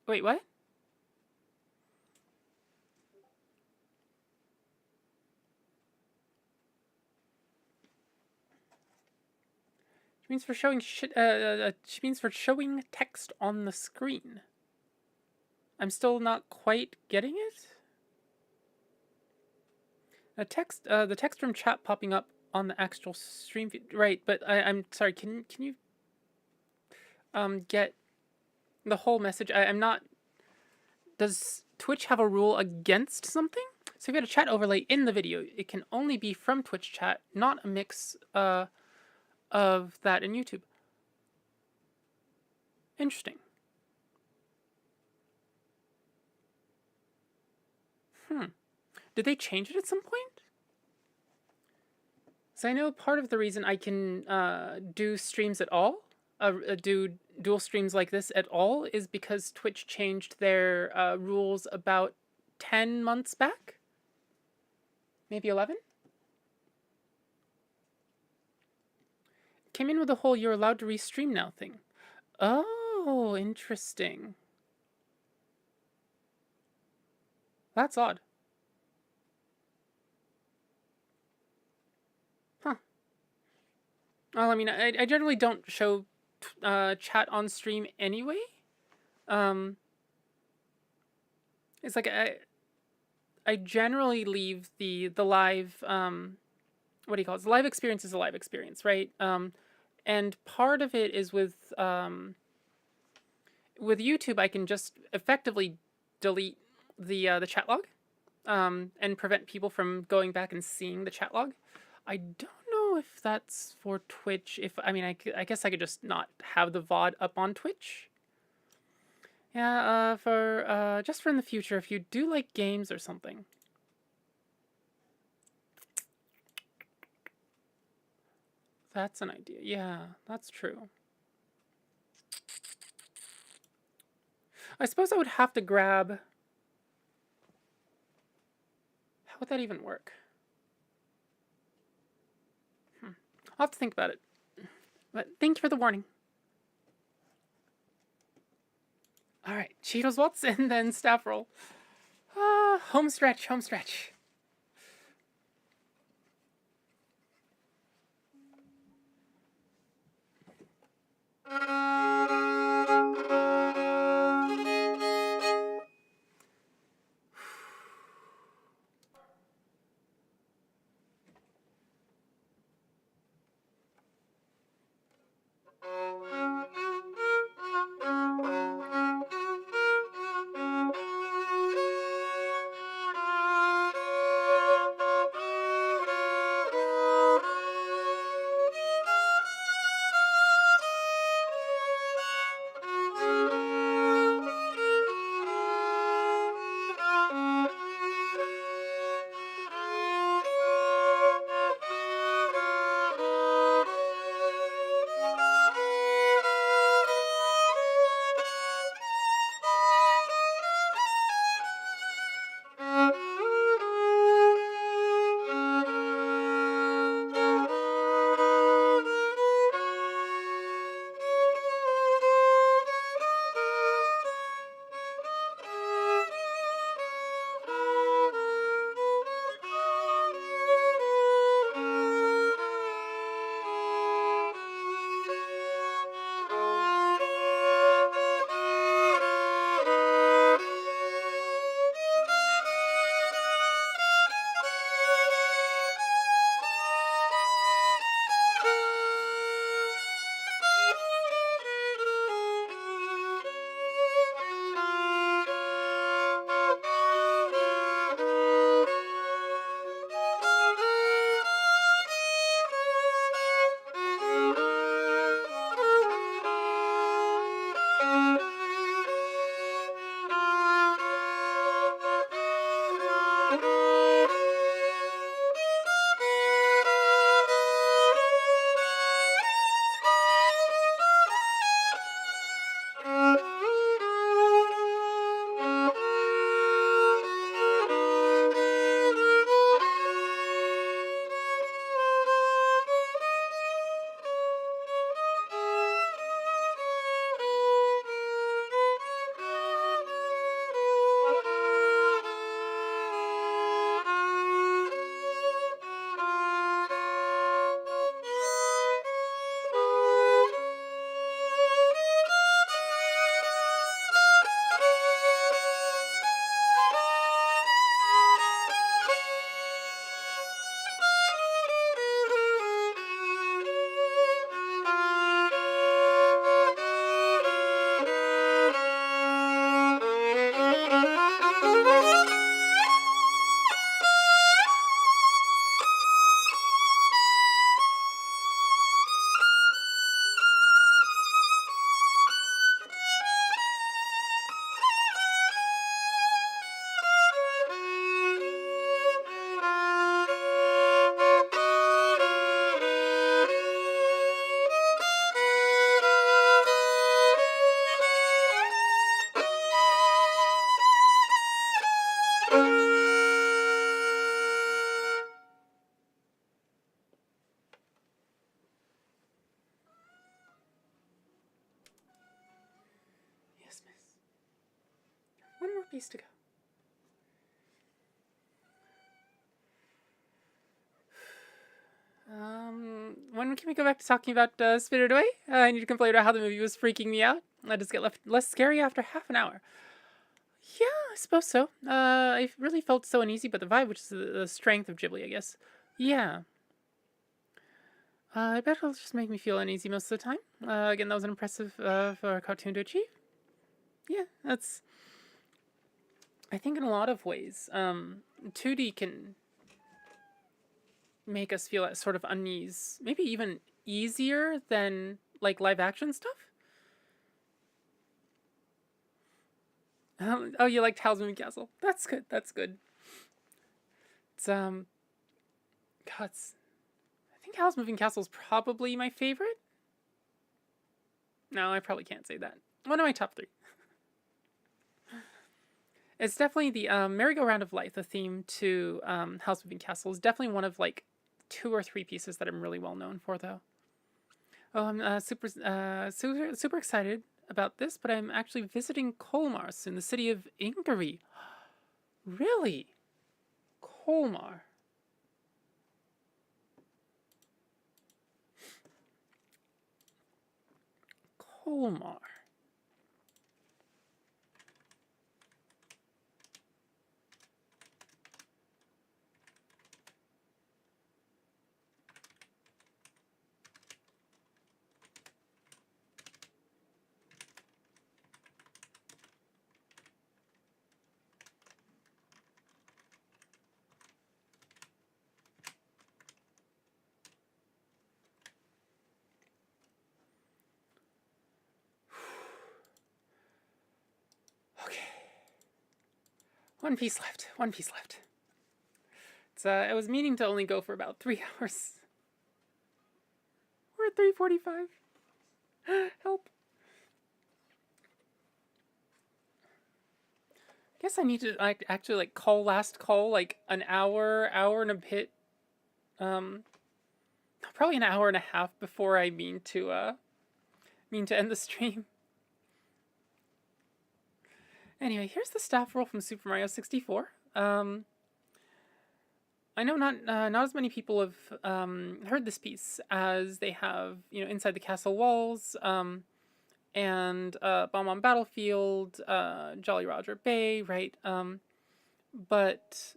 Wait, what? She means for showing she means for showing text on the screen. I'm still not quite getting it. The text from chat popping up on the actual stream feed, right? But I'm sorry. Can you get the whole message? I'm not. Does Twitch have a rule against something? So if you had a chat overlay in the video, it can only be from Twitch chat, not a mix of that in YouTube. Interesting. Did they change it at some point? So I know part of the reason I can do streams at all, do dual streams like this at all, is because Twitch changed their rules about 10 months back? Maybe 11? Came in with the whole "you're allowed to restream now" thing. Oh, interesting. That's odd. Huh. Well, I mean, I generally don't show chat on stream anyway. It's like I generally leave the live what do you call it? The live experience is a live experience, right? And part of it is with YouTube, I can just effectively delete the chat log, and prevent people from going back and seeing the chat log. I don't know if that's for Twitch. If I mean, I guess I could just not have the VOD up on Twitch. Yeah, for just for in the future, if you do like games or something. That's an idea. Yeah, that's true. I suppose I would have to grab. How would that even work? I'll have to think about it. But thank you for the warning. All right, Cheetos Waltz and then staff roll. Home stretch, home stretch. Yes, miss. One more piece to go. When can we go back to talking about Spirited Away? I need to complain about how the movie was freaking me out. I just get less scary after half an hour. Yeah, I suppose so. I really felt so uneasy about the vibe, which is the strength of Ghibli, I guess. Yeah. I bet it'll just make me feel uneasy most of the time. Again, that was impressive for a cartoon to achieve. Yeah, that's... I think in a lot of ways, 2D can make us feel that sort of unease, maybe even easier than like live action stuff. Oh, you liked Howl's Moving Castle? That's good. That's good. It's God, I think Howl's Moving Castle is probably my favorite. No, I probably can't say that. One of my top 3. It's definitely the Merry-Go-Round of Life, the theme to Howl's Moving Castle, is definitely one of like 2 or 3 pieces that I'm really well known for, though. Oh, I'm super excited about this, but I'm actually visiting Colmar soon, the city of Ingery. Really? Colmar. Colmar. Okay. One piece left. One piece left. It's, I was meaning to only go for about 3 hours. We're at 3:45. Help. Guess I need to actually like call last call like an hour and a bit. Probably an hour and a half before I mean to end the stream. Anyway, here's the staff roll from Super Mario 64. I know not as many people have heard this piece as they have, Inside the Castle Walls, and Bomb on Battlefield, Jolly Roger Bay, right? But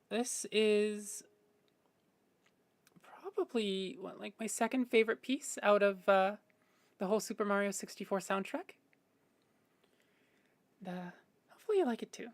this is probably like my second favorite piece out of the whole Super Mario 64 soundtrack. Hopefully you like it too.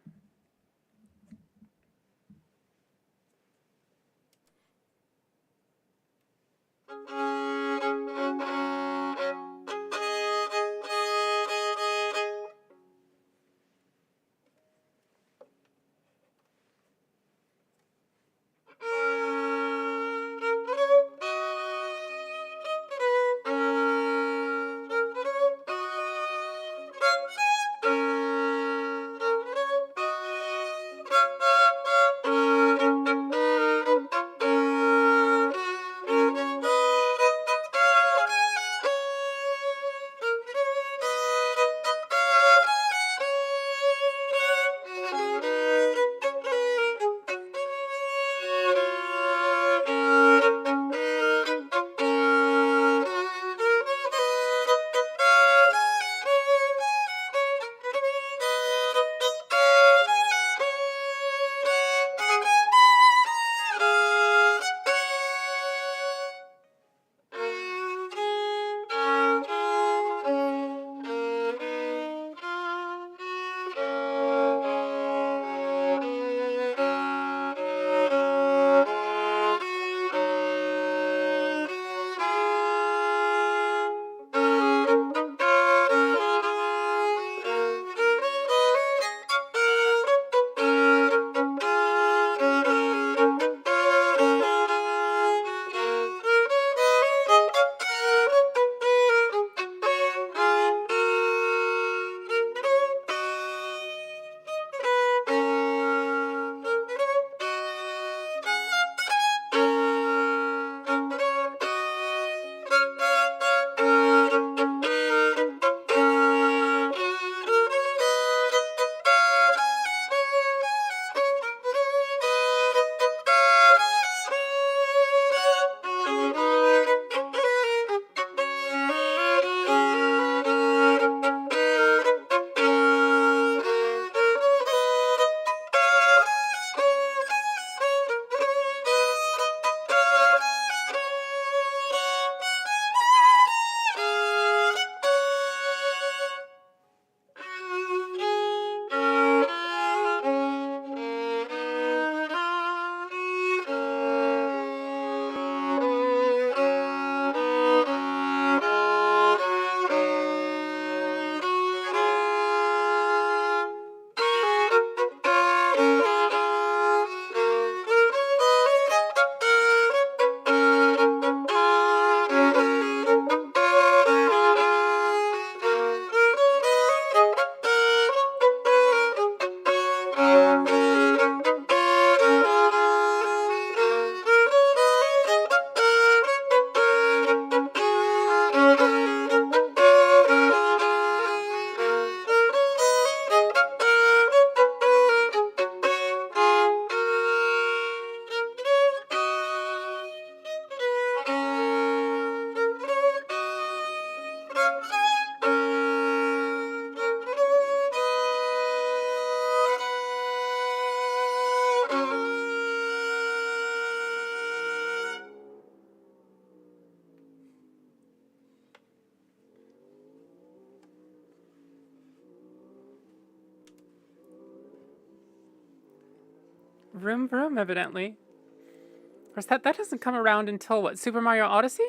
Vroom vroom, evidently. Of course, that doesn't come around until what? Super Mario Odyssey?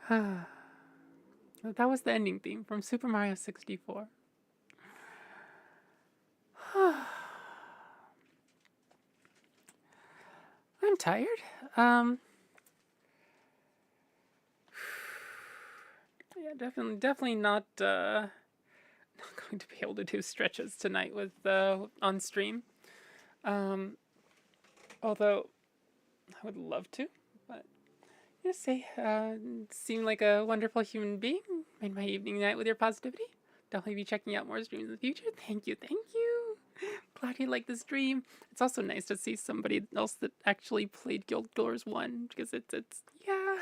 That was the ending theme from Super Mario 64. I'm tired. Yeah, definitely not going to be able to do stretches tonight with on stream. Although I would love to, but just say, seem like a wonderful human being. Made my evening night with your positivity. Definitely be checking out more streams in the future. Thank you. Glad you liked the stream. It's also nice to see somebody else that actually played Guild Wars 1 because it's yeah.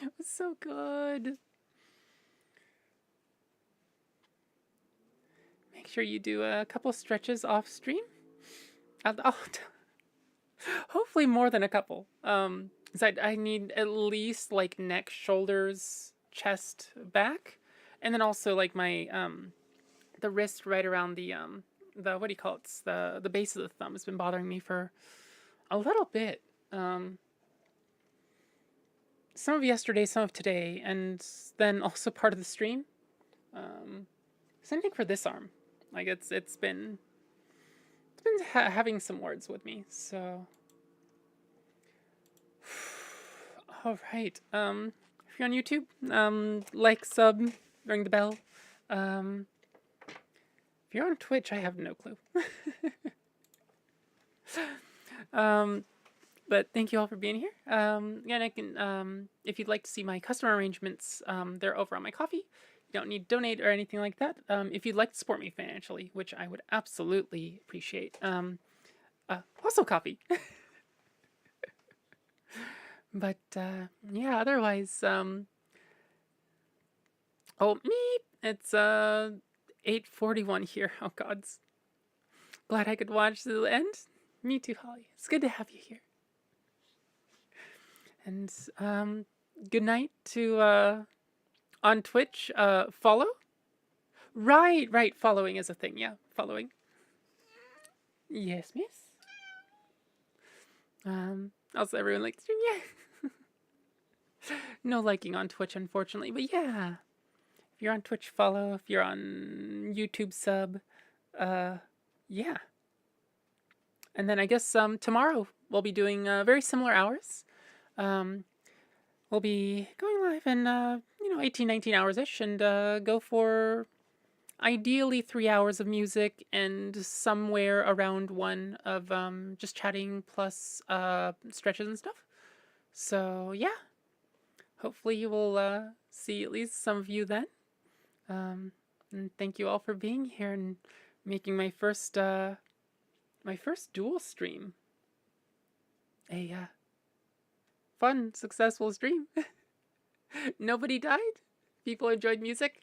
It was so good. Make sure you do a couple stretches off stream. Hopefully more than a couple. 'Cause I need at least like neck, shoulders, chest, back, and then also like my the wrist right around the what do you call it? It's the base of the thumb has been bothering me for a little bit. Some of yesterday, some of today, and then also part of the stream. Same thing for this arm. Like it's been having some words with me. So, all right. If you're on YouTube, like, sub, ring the bell. If you're on Twitch, I have no clue. But thank you all for being here. And I can, if you'd like to see my custom arrangements, they're over on my Coffee. You don't need to donate or anything like that. If you'd like to support me financially, which I would absolutely appreciate, also Coffee. But yeah, otherwise, oh, meep, it's 8:41 here. Oh gods. Glad I could watch to the end. Me too, Holly. It's good to have you here. And good night to on Twitch, follow. Right, following is a thing. Yeah, following. Yes, miss. Also everyone likes stream, yeah. No liking on Twitch, unfortunately, but yeah. If you're on Twitch, follow. If you're on YouTube, sub. Yeah. And then I guess tomorrow we'll be doing very similar hours. We'll be going live in 18, 19 hours ish, and go for ideally 3 hours of music and somewhere around one of just chatting plus stretches and stuff. So yeah, hopefully you will see at least some of you then. And thank you all for being here and making my first dual stream a fun, successful stream. Nobody died. People enjoyed music.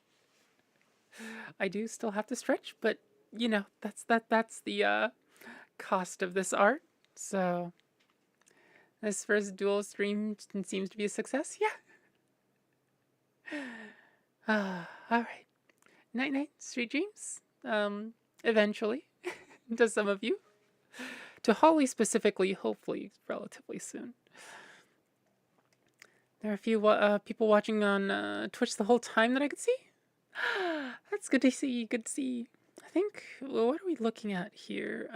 I do still have to stretch, but that's the cost of this art. So this first dual stream seems to be a success. Yeah. All right. Night night, sweet dreams. Eventually, to some of you. To Holly specifically, hopefully relatively soon. There are a few people watching on Twitch the whole time that I could see. That's good to see. Good to see. I think, what are we looking at here?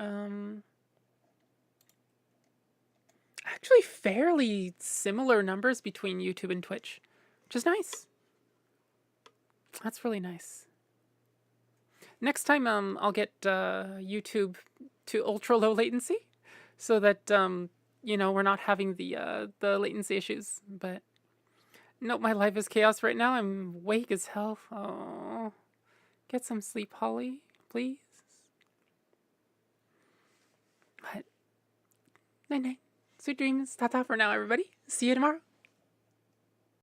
Actually, fairly similar numbers between YouTube and Twitch, which is nice. That's really nice. Next time, I'll get YouTube to ultra low latency, so that we're not having the latency issues. But nope, my life is chaos right now. I'm awake as hell. Oh, get some sleep, Holly, please. But night night, sweet dreams. Ta-ta for now, everybody. See you tomorrow.